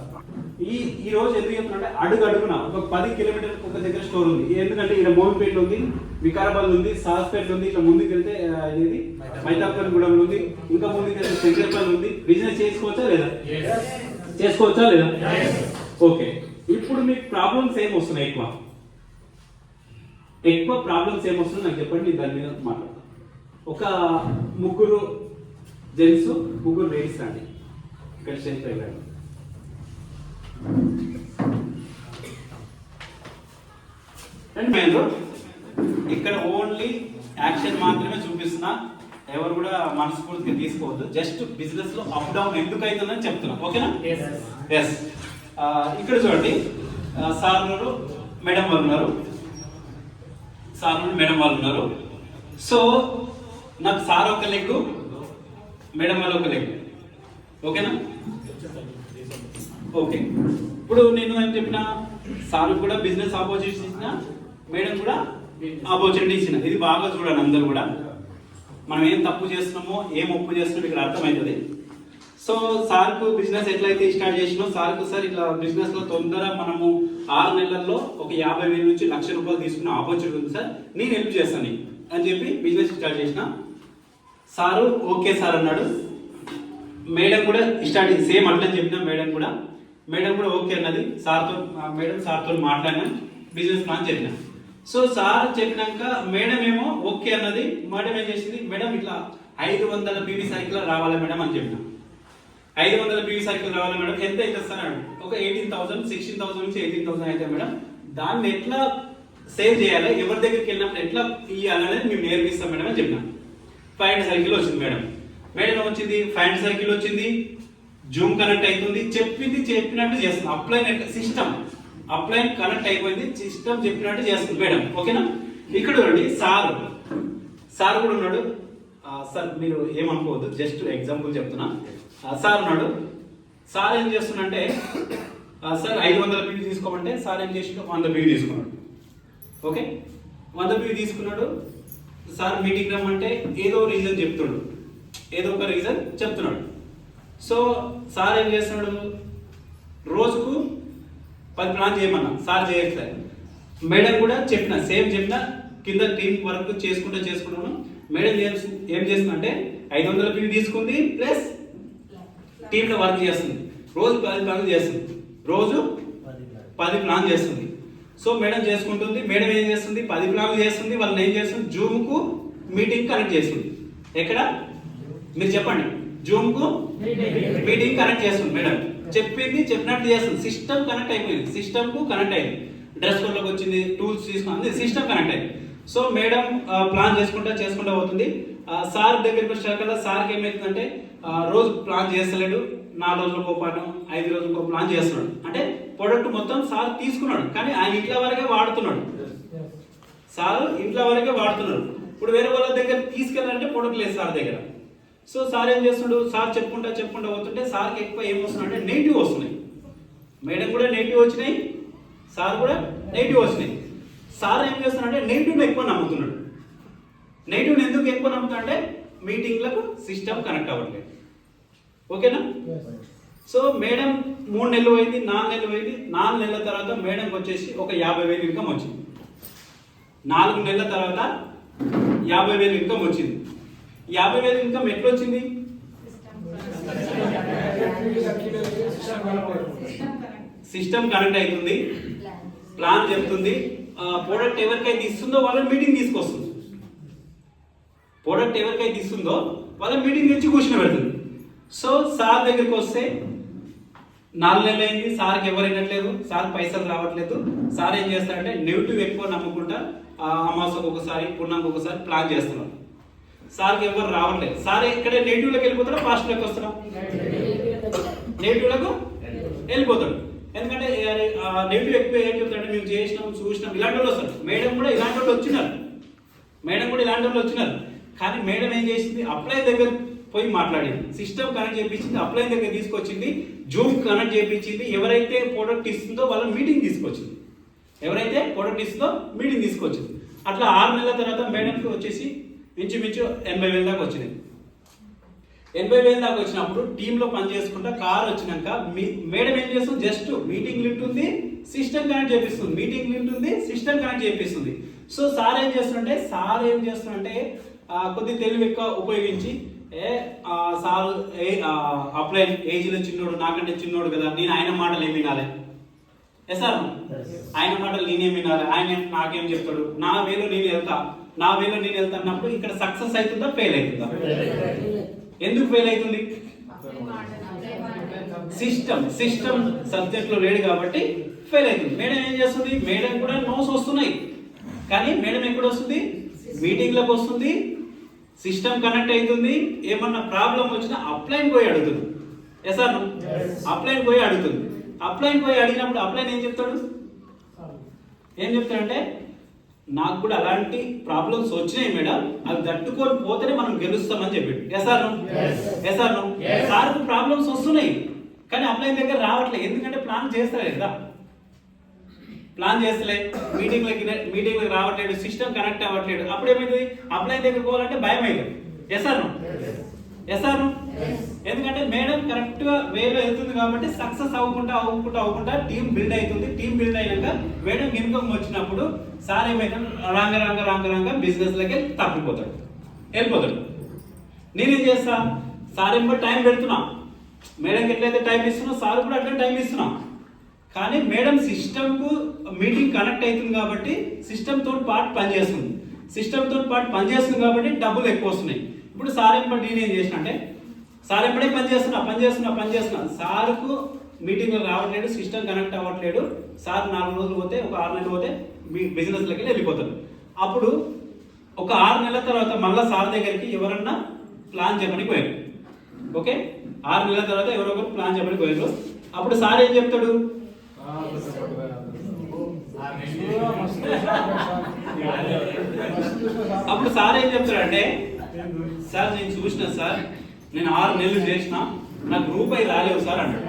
ఈ రోజు ఎందుకు చెప్తున్నా అంటే అడుగున ఒక 10 కిలోమీటర్ ఒక దగ్గర స్టోర్ ఉంది. ఎందుకంటే ఇక్కడ మోహన్పేట ఉంది, వికారాబాద్ ఉంది, సాస్పేట ఉంది. ఇట్లా ముందుకు వెళ్తే ఇది మైతాపూర్గూడెం ఉంది, ఇంకా ముందుకు వెళ్తే శంకరపల్లి ఉంది. బిజినెస్ చేసుకోవచ్చా లేదా? చేసుకోవచ్చా లేదా? ఓకే. ఇప్పుడు మీకు ప్రాబ్లమ్స్ ఏం వస్తున్నాయి? ఎక్కువ ప్రాబ్లమ్స్ ఏం వస్తున్నాయి నాకు చెప్పండి, దాని మీద మాట్లాడతాం. ఒక 3 జెంట్స్ 3 లేడీస్ అండి ఇక్కడ స్టేజ్ పై వెళ్ళారు. ఇక్కడ ఓన్లీ యాక్షన్ మాత్రమే చూపిస్తున్నా, ఎవరు కూడా మనస్ఫూర్తిగా తీసుకోవద్దు. జస్ట్ బిజినెస్ లో అప్ డౌన్ ఎందుకు అవుతుందని చెప్తున్నా, ఓకేనా? ఎస్. ఇక్కడ చూడండి, సార్ ఉన్నారు, మేడం వాళ్ళు ఉన్నారు, సార్ మేడం వాళ్ళు ఉన్నారు. సో నాకు సార్ ఒక లెగ్, మేడం వాళ్ళు ఒక లెగ్, ఓకేనా? ఓకే. ఇప్పుడు నేను ఏం చెప్పిన, సార్ కూడా బిజినెస్ ఆపర్చునిటీ ఇచ్చిన, మేడం కూడా ఆపర్చునిటీ ఇచ్చిన. ఇది బాగా చూడండి అందరు కూడా, మనం ఏం తప్పు చేస్తున్నామో ఏం ఒప్పు చేస్తున్నామో ఇక్కడ అర్థమవుతుంది. సో సార్కు బిజినెస్ ఎట్లయితే స్టార్ట్ చేసినో, సార్కు సార్ ఇట్లా బిజినెస్ లో తొందర మనము 6 నెలల్లో ఒక 50,000 నుంచి 1,00,000 రూపాయలు తీసుకున్న ఆపర్చునిటీ ఉంది సార్, నేను హెల్ప్ చేస్తాను అని చెప్పి బిజినెస్ స్టార్ట్ చేసిన. సారు ఓకే సార్ అన్నాడు. మేడం కూడా స్టార్ట్ సేమ్ అట్లా చెప్పిన, మేడం కూడా ఓకే అన్నది. సార్తో మాట్లాడినా, బిజినెస్ ప్లాన్ చెప్పిన. సో సార్ చెప్పినాక మేడం ఏమో ఓకే అన్నది. మేడం ఏం చేసింది, మేడం ఇట్లా 500 పీవీ సైకిల్ రావాలి మేడం అని చెప్పిన. 500 పీవీ సైకిల్ రావాలి మేడం, ఎంత అయితే సార్? ఒక 18,000, 16,000 నుంచి 18,000 అయితే మేడం, దాన్ని ఎట్లా సేవ్ చేయాలి, ఎవరి దగ్గరికి వెళ్ళినప్పుడు ఎట్లా ఇవ్వాలనేది మేము నేర్పిస్తాం మేడం అని చెప్పిన. 500 సైకిల్ వచ్చింది మేడం. వచ్చింది 500 సైకిల్ వచ్చింది, జూమ్ కనెక్ట్ అవుతుంది, చెప్పినట్టు చేస్తుంది. అప్లైన్ కనెక్ట్ అయిపోయింది, సిస్టమ్ చెప్పినట్టు చేస్తుంది మేడం, ఓకేనా? ఇక్కడ చూడండి, సార్ కూడా ఉన్నాడు. సార్ మీరు ఏమనుకోవద్దు, జస్ట్ ఎగ్జాంపుల్ చెప్తున్నా. సార్ ఉన్నాడు. సార్ ఏం చేస్తున్నంటే, సార్ 500 పీవీ తీసుకోమంటే సార్ ఏం చేసిండు, 100 పీవీ తీసుకున్నాడు. ఓకే, 100 పీవీ తీసుకున్నాడు. సార్ మీటింగ్ రమ్మంటే ఏదో ఒక రీజన్ చెప్తున్నాడు. సో సార్ ఏం చేస్తున్నాడు, రోజుకు 10 ప్లాన్ చేయమన్నా, సార్ చేయట్లేదు. మేడం కూడా సేమ్ చెప్పిన, కింద టీం వర్క్ చేసుకుంటున్నాను. మేడం ఏం చేస్తుందంటే 500 పీవీ తీసుకుంది, ప్లస్ టీంలో వర్క్ చేస్తుంది. రోజు 10 ప్లాన్ చేస్తుంది, రోజు 10 ప్లాన్ చేస్తుంది. సో మేడం చేసుకుంటుంది. మేడం ఏం చేస్తుంది, 10 ప్లాన్లు చేస్తుంది. వాళ్ళని ఏం చేస్తుంది, జూమ్కు మీటింగ్ కనెక్ట్ చేస్తుంది. ఎక్కడ మీరు చెప్పండి, జూమ్కు మీటింగ్ కనెక్ట్ చేస్తుంది. మేడం చెప్పినట్టు చేస్తుంది. సిస్టమ్ కనెక్ట్ అయిపోయింది, సిస్టమ్కు కనెక్ట్ అయింది. డ్రెస్ కోడ్లోకి వచ్చింది, టూల్స్ తీసుకుంది, సిస్టమ్ కనెక్ట్ అయింది. సో మేడం ప్లాన్ చేసుకుంటా పోతుంది. సార్ దగ్గరికి వచ్చాక సార్కి ఏమవుతుందంటే, రోజు ప్లాన్ చేస్తలేడు, 4 రోజులకు ప్లాన్, 5 రోజులకు ప్లాన్ చేస్తున్నాడు. అంటే ప్రొడక్ట్ మొత్తం సార్ తీసుకున్నాడు, కానీ ఆయన ఇంట్లో వరకే వాడుతున్నాడు. ఇప్పుడు వేరే వాళ్ళ దగ్గర తీసుకెళ్ళాలంటే ప్రొడక్ట్ లేదు సార్ దగ్గర. సో సార్ ఏం చేస్తున్నాడు, సార్ చెప్పుకుంటా పోతుంటే సార్కి ఎక్కువ ఏం వస్తున్నాయంటే నెగిటివ్ వస్తున్నాయి. మేడం కూడా నెగిటివ్ వచ్చినాయి, సార్ కూడా నెగిటివ్ వచ్చినాయి. సార్ ఏం చేస్తున్నాడంటే నెగిటివ్ని ఎక్కువ నమ్ముతున్నాడు. నెగిటివ్ని ఎందుకు ఎక్కువ నమ్ముతాడంటే మీటింగ్లకు సిస్టమ్ కనెక్ట్ అవ్వట్లేదు, ఓకేనా? సో మేడం 3 నెలలు అయింది, 4 నెలలు అయింది. 4 నెలల తర్వాత మేడంకి వచ్చేసి ఒక 50,000 ఇన్కమ్ వచ్చింది. 4 నెలల తర్వాత 50,000 ఇన్కమ్ వచ్చింది. 50,000 ఇన్కమ్ ఎట్లా వచ్చింది? సిస్టమ్ కనెక్ట్ అవుతుంది, ప్లాన్ చెప్తుంది, ప్రోడక్ట్ ఎవరికైతే ఇస్తుందో వాళ్ళని మీటింగ్ తీసుకొస్తుంది. ప్రోడక్ట్ ఎవరికైతే ఇస్తుందో వాళ్ళ మీటింగ్ తెచ్చి కూర్చుని పెడుతుంది. సో సార్ దగ్గరికి వస్తే 4 నెలలు అయింది, సార్కి ఎవరు వినట్లేదు, సార్ పైసలు రావట్లేదు. సార్ ఏం చేస్తారంటే నెగిటివ్ ఎక్కువ నమ్ముకుంటా అమాసకు ఒకసారి, పుణ్యానికి ఒకసారి ప్లాన్ చేస్తున్నాడు. సార్కి ఎవరు రావట్లేదు. సార్ ఇక్కడ నెగిటివ్లోకి వెళ్ళిపోతాడా, పాజిటివ్లోకి వస్తాడా? నెగిటివ్లకు వెళ్ళిపోతాడు. ఎందుకంటే నెగిటివ్ ఎక్కువ ఏం చెప్తాడంటే, మేము చేసినాం, చూసినాం, ఇలాంటి వాళ్ళు వస్తారు. మేడం కూడా ఇలాంటి వాళ్ళు వచ్చినారు. కానీ మేడం ఏం చేసింది, అప్లై దగ్గర పోయి మాట్లాడింది, సిస్టమ్ కనెక్ట్ చేయించింది, అప్లై దగ్గర తీసుకొచ్చింది, జూమ్ కనెక్ట్ చేయించింది, ఎవరైతే ప్రోడక్ట్ ఇస్తుందో వాళ్ళ మీటింగ్ తీసుకొచ్చింది, ఎవరైతే ప్రోడక్ట్ ఇస్తుందో మీటింగ్ తీసుకొచ్చింది. అట్లా 6 నెలల తర్వాత మేడంకి వచ్చేసి ఇంచుమించు 80,000 దాకా వచ్చింది. 80,000 దాకా వచ్చినప్పుడు టీంలో పని చేసుకుంటా కార్ వచ్చినాక మేడం ఏం చేస్తుంది, జస్ట్ మీటింగ్ వింటుంది, సిస్టమ్ కనెక్ట్ చేపిస్తుంది, మీటింగ్ వింటుంది, సిస్టమ్ కనెక్ట్ చేపిస్తుంది. సో సార్ ఏం చేస్తుంటే కొద్ది తెలివి ఎక్కువ ఉపయోగించి సార్ అప్లై ఏజ్లో చిన్నోడు, నాకంటే చిన్నోడు కదా, నేను ఆయన మాటలు ఏమి వినాలి, సార్ ఆయన మాటలు నేనేం వినాలి, ఆయన నాకేం చెప్తాడు, నా వేలో నేను వెళ్తా అన్నప్పుడు ఇక్కడ సక్సెస్ అవుతుందా ఫెయిల్ అవుతుందా? ఎందుకు ఫెయిల్ అవుతుంది? సిస్టమ్ సబ్జెక్ట్ లో లేడు కాబట్టి ఫెయిల్ అవుతుంది. మేడం ఏం చేస్తుంది, మేడం కూడా నోట్స్ వస్తున్నాయి, కానీ మేడం ఎక్కడ వస్తుంది, మీటింగ్ లకు వస్తుంది, సిస్టమ్ కనెక్ట్ అవుతుంది, ఏమన్నా ప్రాబ్లం వచ్చినా అప్లైన్ పోయి అడుగుతుంది. సార్ అప్లైన్ పోయి అడిగినప్పుడు అప్లైన్ ఏం చెప్తాడంటే నాకు కూడా అలాంటి ప్రాబ్లమ్స్ వచ్చినాయి మేడం, అవి తట్టుకొని పోతేనే మనం గెలుస్తామని చెప్పాడు. సార్కు ప్రాబ్లమ్స్ వస్తున్నాయి కానీ అప్లైన్ దగ్గర రావట్లేదు, ఎందుకంటే ప్లాన్ చేస్తలేదు కదా, మీటింగ్లకి రావట్లేదు, సిస్టమ్ కనెక్ట్ అవ్వట్లేదు. అప్పుడు ఏమైంది, అప్లైన్ దగ్గర పోవాలంటే భయం అవుతుంది. ఎందుకంటే మేడం కరెక్ట్ గా వేలో వెళ్తుంది కాబట్టి సక్సెస్ అవ్వకుండా టీం బిల్డ్ అవుతుంది. టీం బిల్డ్ అయినాక మేడం ఇన్కమ్ వచ్చినప్పుడు సార్ ఏమైతే రాంగ బిజినెస్ లకి వెళ్ళిపోతాడు. నేనేం చేస్తా, సార్ ఏమో టైం పెడుతున్నా, మేడంకి ఎట్లయితే టైం ఇస్తున్నా సార్ కూడా అట్లా టైం ఇస్తున్నా, కానీ మేడం సిస్టమ్ కు మీటింగ్ కనెక్ట్ అవుతుంది కాబట్టి సిస్టమ్ తోటి పాటు పనిచేస్తుంది కాబట్టి డబ్బులు ఎక్కువ వస్తున్నాయి. ఇప్పుడు సార్ ఎంబడి నేనేం చేసిన అంటే సార్ ఎంబడే పనిచేస్తున్నా సార్కు మీటింగ్ రావట్లేదు, సిస్టమ్ కనెక్ట్ అవ్వట్లేదు, సార్ 4 రోజులు పోతే, ఒక 6 నెలలు పోతే మీ బిజినెస్లకి వెళ్ళిపోతారు. అప్పుడు ఒక 6 నెలల తర్వాత మళ్ళీ సార్ దగ్గరికి ఎవరన్నా ప్లాన్ చెప్పని పోయారు. ఓకే, 6 నెలల తర్వాత ఎవరొకరు ప్లాన్ చెప్పని పోయారు. అప్పుడు సార్ ఏం చెప్తాడు, అంటే సార్ నేను చూసిన సార్, నేను 6 నెలలు చేసిన, నాకు రూపాయి రాలేవు సార్ అంటాడు.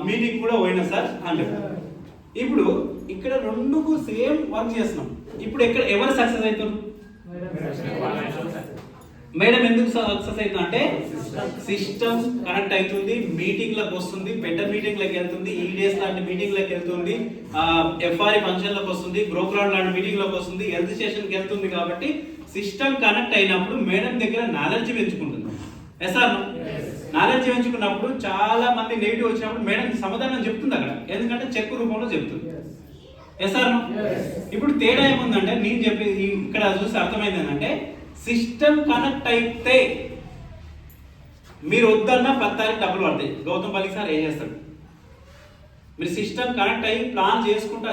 మీటింగ్ కూడా పోయినా సార్ అంటాడు. ఇప్పుడు ఇక్కడ రెండుకు సేమ్ వర్క్ చేస్తున్నాం. ఇప్పుడు ఎవరు సక్సెస్ అవుతారు? మేడం ఎందుకు సక్సెస్ అవుతుంది అంటే సిస్టమ్ కనెక్ట్ అవుతుంది, మీటింగ్లకు వస్తుంది, పెద్ద మీటింగ్లకు వెళ్తుంది, ఈడిఎస్ లాంటి మీటింగ్లకు వెళ్తుంది, ఎఫ్ఆర్ఈ ఫంక్షన్లకు వస్తుంది, గ్రోగ్రౌండ్ లాంటి మీటింగ్లకు వస్తుంది, హెల్త్ స్టేషన్కి వెళ్తుంది. కాబట్టి సిస్టమ్ కనెక్ట్ అయినప్పుడు మేడం దగ్గర నాలెడ్జ్ పెంచుకుంటుంది. నాలెడ్జ్ పెంచుకున్నప్పుడు చాలా మంది నెగిటివ్ వచ్చినప్పుడు మేడం సమాధానం చెప్తుంది అక్కడ, ఎందుకంటే చెక్ రూపంలో చెప్తుంది. ఇప్పుడు తేడా ఏముందంటే నేను చెప్పి ఇక్కడ చూసి అర్థమైంది ఏంటంటే సిస్టమ్ కనెక్ట్ అయితే మీరు వద్దన్నా 10 తారీఖు డబ్బులు పడతాయి. గౌతమ్ పల్లి సార్ ఏం చేస్తాడు, మీరు సిస్టమ్ కనెక్ట్ అయ్యి ప్లాన్ చేసుకుంటా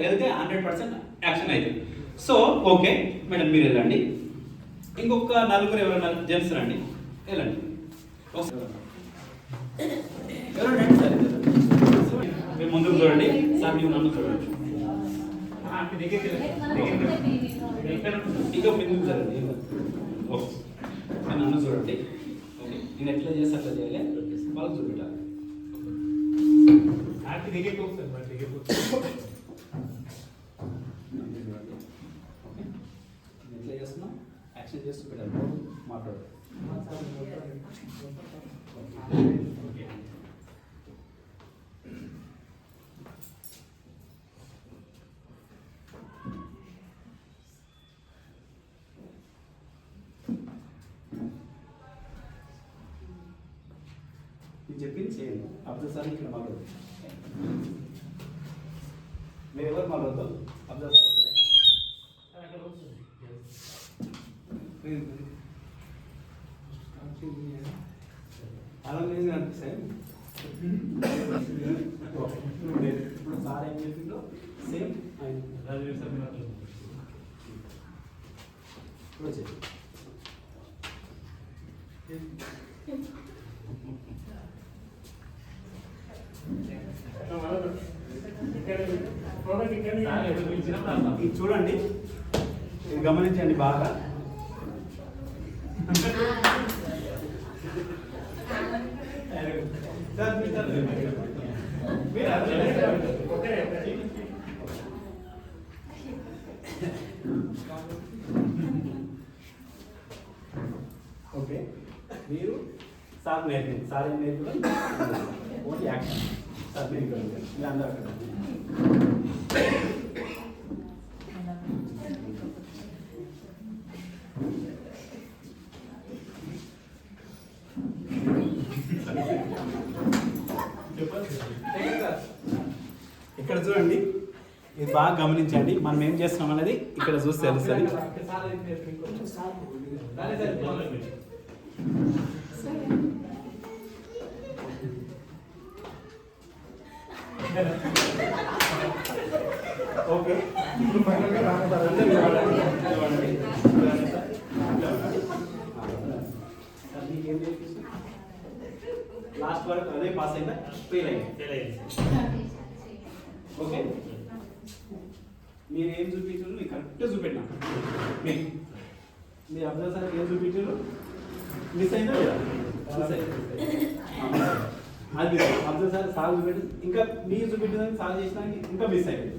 వెళ్తే 100% యాక్షన్ అవుతుంది. సో ఓకే మేడం మీరు వెళ్ళండి, ఇంకొక 4 ఎవరైనా జెంట్స్ రండి, వెళ్ళండి. ఎవరండి సార్, మీరు ముందుకు చూడండి సార్, ನೀವು నన్ను చూడండి, ఇంకా ముందుకు జరగండి, నన్ను చూడండి. ఓకే, నేను ఎట్లా చేస్తే అట్లా చేయాలి, వాళ్ళకి చూపెట్టాలి. ఎట్లా చేస్తున్నా యాక్షన్ చేస్తూ పెట్టాలి, మాట్లాడు. చెప్పింది చేయండి. అబ్దుల్ సార్ ఇక్కడ మాట్లాడు, మీరు ఎవరు మాట్లాడతారు? అబ్దుల్ సార్ ఒకరే అలా లేదు అనిపిస్తాయి. ఇప్పుడు సార్ ఏం చెప్పిందో సేమ్ చూడండి. ఇది గమనించండి బాగా. ఓకే, మీరు సార్ నేర్పింది. సార్ ఏం నేర్పింది? Only action. సార్ నేర్పింది. ఇలా అందరూ అక్కడ. ఇక్కడ చూడండి, ఇది బాగా గమనించండి. మనం ఏం చేస్తున్నాం అనేది ఇక్కడ చూసి తెలుస్తుంది. ఓకే, లాస్ట్ వరకు అదే పాస్ అయిందా? ఫెయిల్ అయింది. ఓకే, మీరు ఏం చూపించారు? మీరు కరెక్ట్ చూపెట్టినా. మీరు అబ్జర్వ్ సార్ ఏం చూపించారు? మిస్ అయిందా లేదా? అది అబ్జర్వ్ సార్ సాల్వ్ చూపెట్టి ఇంకా మీరు చూపించడానికి సాల్వ్ చేసినానికి ఇంకా మిస్ అయింది.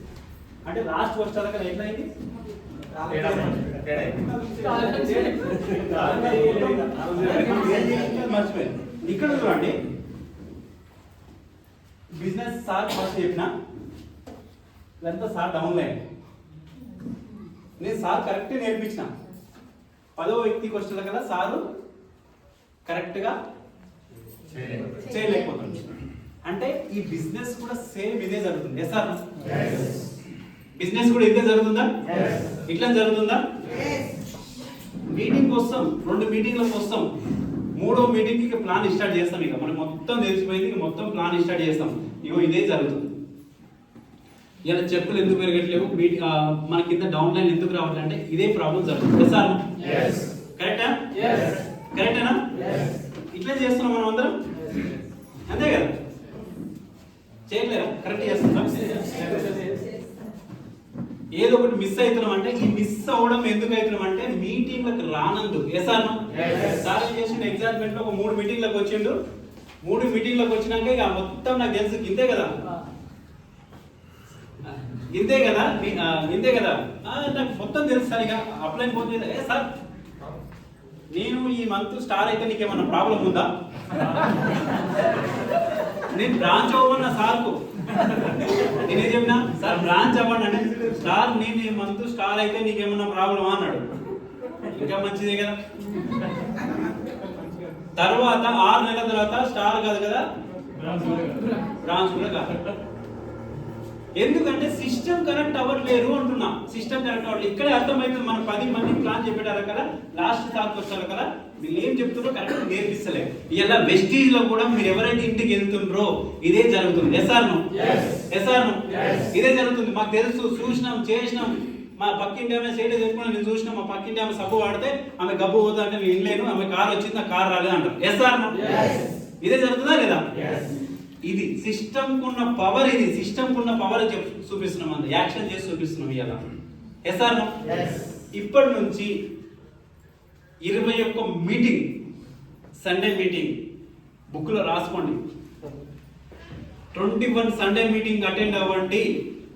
అంటే లాస్ట్ వర్స్ట్ అలా ఎట్లా అయింది? మర్చిపోయింది. ఇక్కడ చూడండి, బిజినెస్ సార్ ఫస్ట్ చెప్పిన ఇదంతా సార్ డౌన్ లైన్. నేను సార్ కరెక్ట్ నేర్పించిన 10వ వ్యక్తికి వచ్చిన కదా సారు కరెక్ట్గా చేయలేకపోతుంది. అంటే ఈ బిజినెస్ కూడా సేమ్ ఇదే జరుగుతుంది. ఎస్ సార్, బిజినెస్ కూడా ఇదే జరుగుతుందా? ఇట్లా జరుగుతుందా? మీటింగ్ వస్తాం, 2 మీటింగ్లకు వస్తాం, 3వ మీటింగ్కి ప్లాన్ స్టార్ట్ చేస్తాం. ఇక మనకు మొత్తం తెలిసిపోయింది, ఇక మొత్తం ప్లాన్ స్టార్ట్ చేస్తాం. ఇగో ఇదే జరుగుతుంది. ఇలా చెప్పులు ఎందుకు పెరగట్లేవు, మన కింద డౌన్ లైన్ ఎందుకు రావట్లేదు అంటే ఇదే ప్రాబ్లం జరుగుతుంది. సార్ కరెక్టా? కరెక్టేనా? ఇట్లా చేస్తున్నాం మనం అందరం, అంతే కదా? చేయలేరా? కరెక్ట్ చేస్తున్నాం. ఏదో ఒకటి మిస్ అవుతున్నాం అంటే ఈ మిస్ అవ్వడం ఎందుకు అవుతున్నాం అంటే మీటింగ్లకు రానందు. సార్ సార్ ఏం చేసిండు? ఎగ్జామ్మెంట్ లో ఒక 3 మీటింగ్లకు వచ్చిండు. 3 మీటింగ్లకు వచ్చినాక ఇక మొత్తం నాకు తెలుసు ఇంతే కదా, ఇంతే కదా, ఇంతే కదా, నాకు మొత్తం తెలుసు సార్. ఇక అప్లైన్ ఫోన్ చేస్తే సార్ నేను ఈ మంత్ స్టార్ అయితే నీకేమన్నా ప్రాబ్లం ఉందా? నేను బ్రాంచ్ అవ్వమన్నా సార్కు నేనేం చెప్పినా, సార్ బ్రాంచ్ అవ్వండి అంటే స్టార్ నేను ఈ మంత్ స్టార్ అయితే నీకేమన్నా ప్రాబ్లమా అన్నాడు. ఇంకా మంచిదే కదా. తర్వాత 6 నెలల తర్వాత స్టార్ కాదు కదా, బ్రాంచ్ కూడా కాదు. ఎందుకంటే సిస్టమ్ కరెక్ట్ అవ్వట్లేదు అంటున్నా. సిస్టమ్ కరెక్ట్ అవ్వట్లేదు. ఇక్కడే అర్థమవుతుంది. మనం 10 మందికి ప్లాన్ చెప్పారు కదా, లాస్ట్ సార్కి వచ్చారు కదా, మీరు ఏం చెప్తున్నారో కరెక్ట్ నేర్పిస్తలేదు. ఇలా వెస్టీజ్ లో కూడా మీరు ఎవరైతే ఇంటికి వెళ్తుండ్రో ఇదే జరుగుతుంది. ఎస్ఆర్ను ఇదే జరుగుతుంది. మాకు తెలుసు, చూసినాం, చేసినాం. మా పక్కింటి ఆమె సైడ్ చెప్పుకున్నా, నేను చూసినా. మా పక్కింటి ఆమె సబ్బు వాడితే ఆమె గబ్బు పోతా అంటే నేను వినలేను, ఆమె కారు వచ్చింది, ఆ కారు రాలేదు అంటారు. ఎస్ఆర్ను ఇదే జరుగుతుందా లేదా? ఇది సిస్టమ్ కున్న పవర్. ఇది సిస్టమ్ కున్న పవర్ చూపిస్తున్నాం, అంత యాక్షన్ చేసి చూపిస్తున్నాం ఇలా. ఎస్ఆర్ను ఇప్పటి నుంచి 21 మీటింగ్, సండే మీటింగ్ బుక్లో రాసుకోండి. 21 సండే మీటింగ్ అటెండ్ అవ్వండి.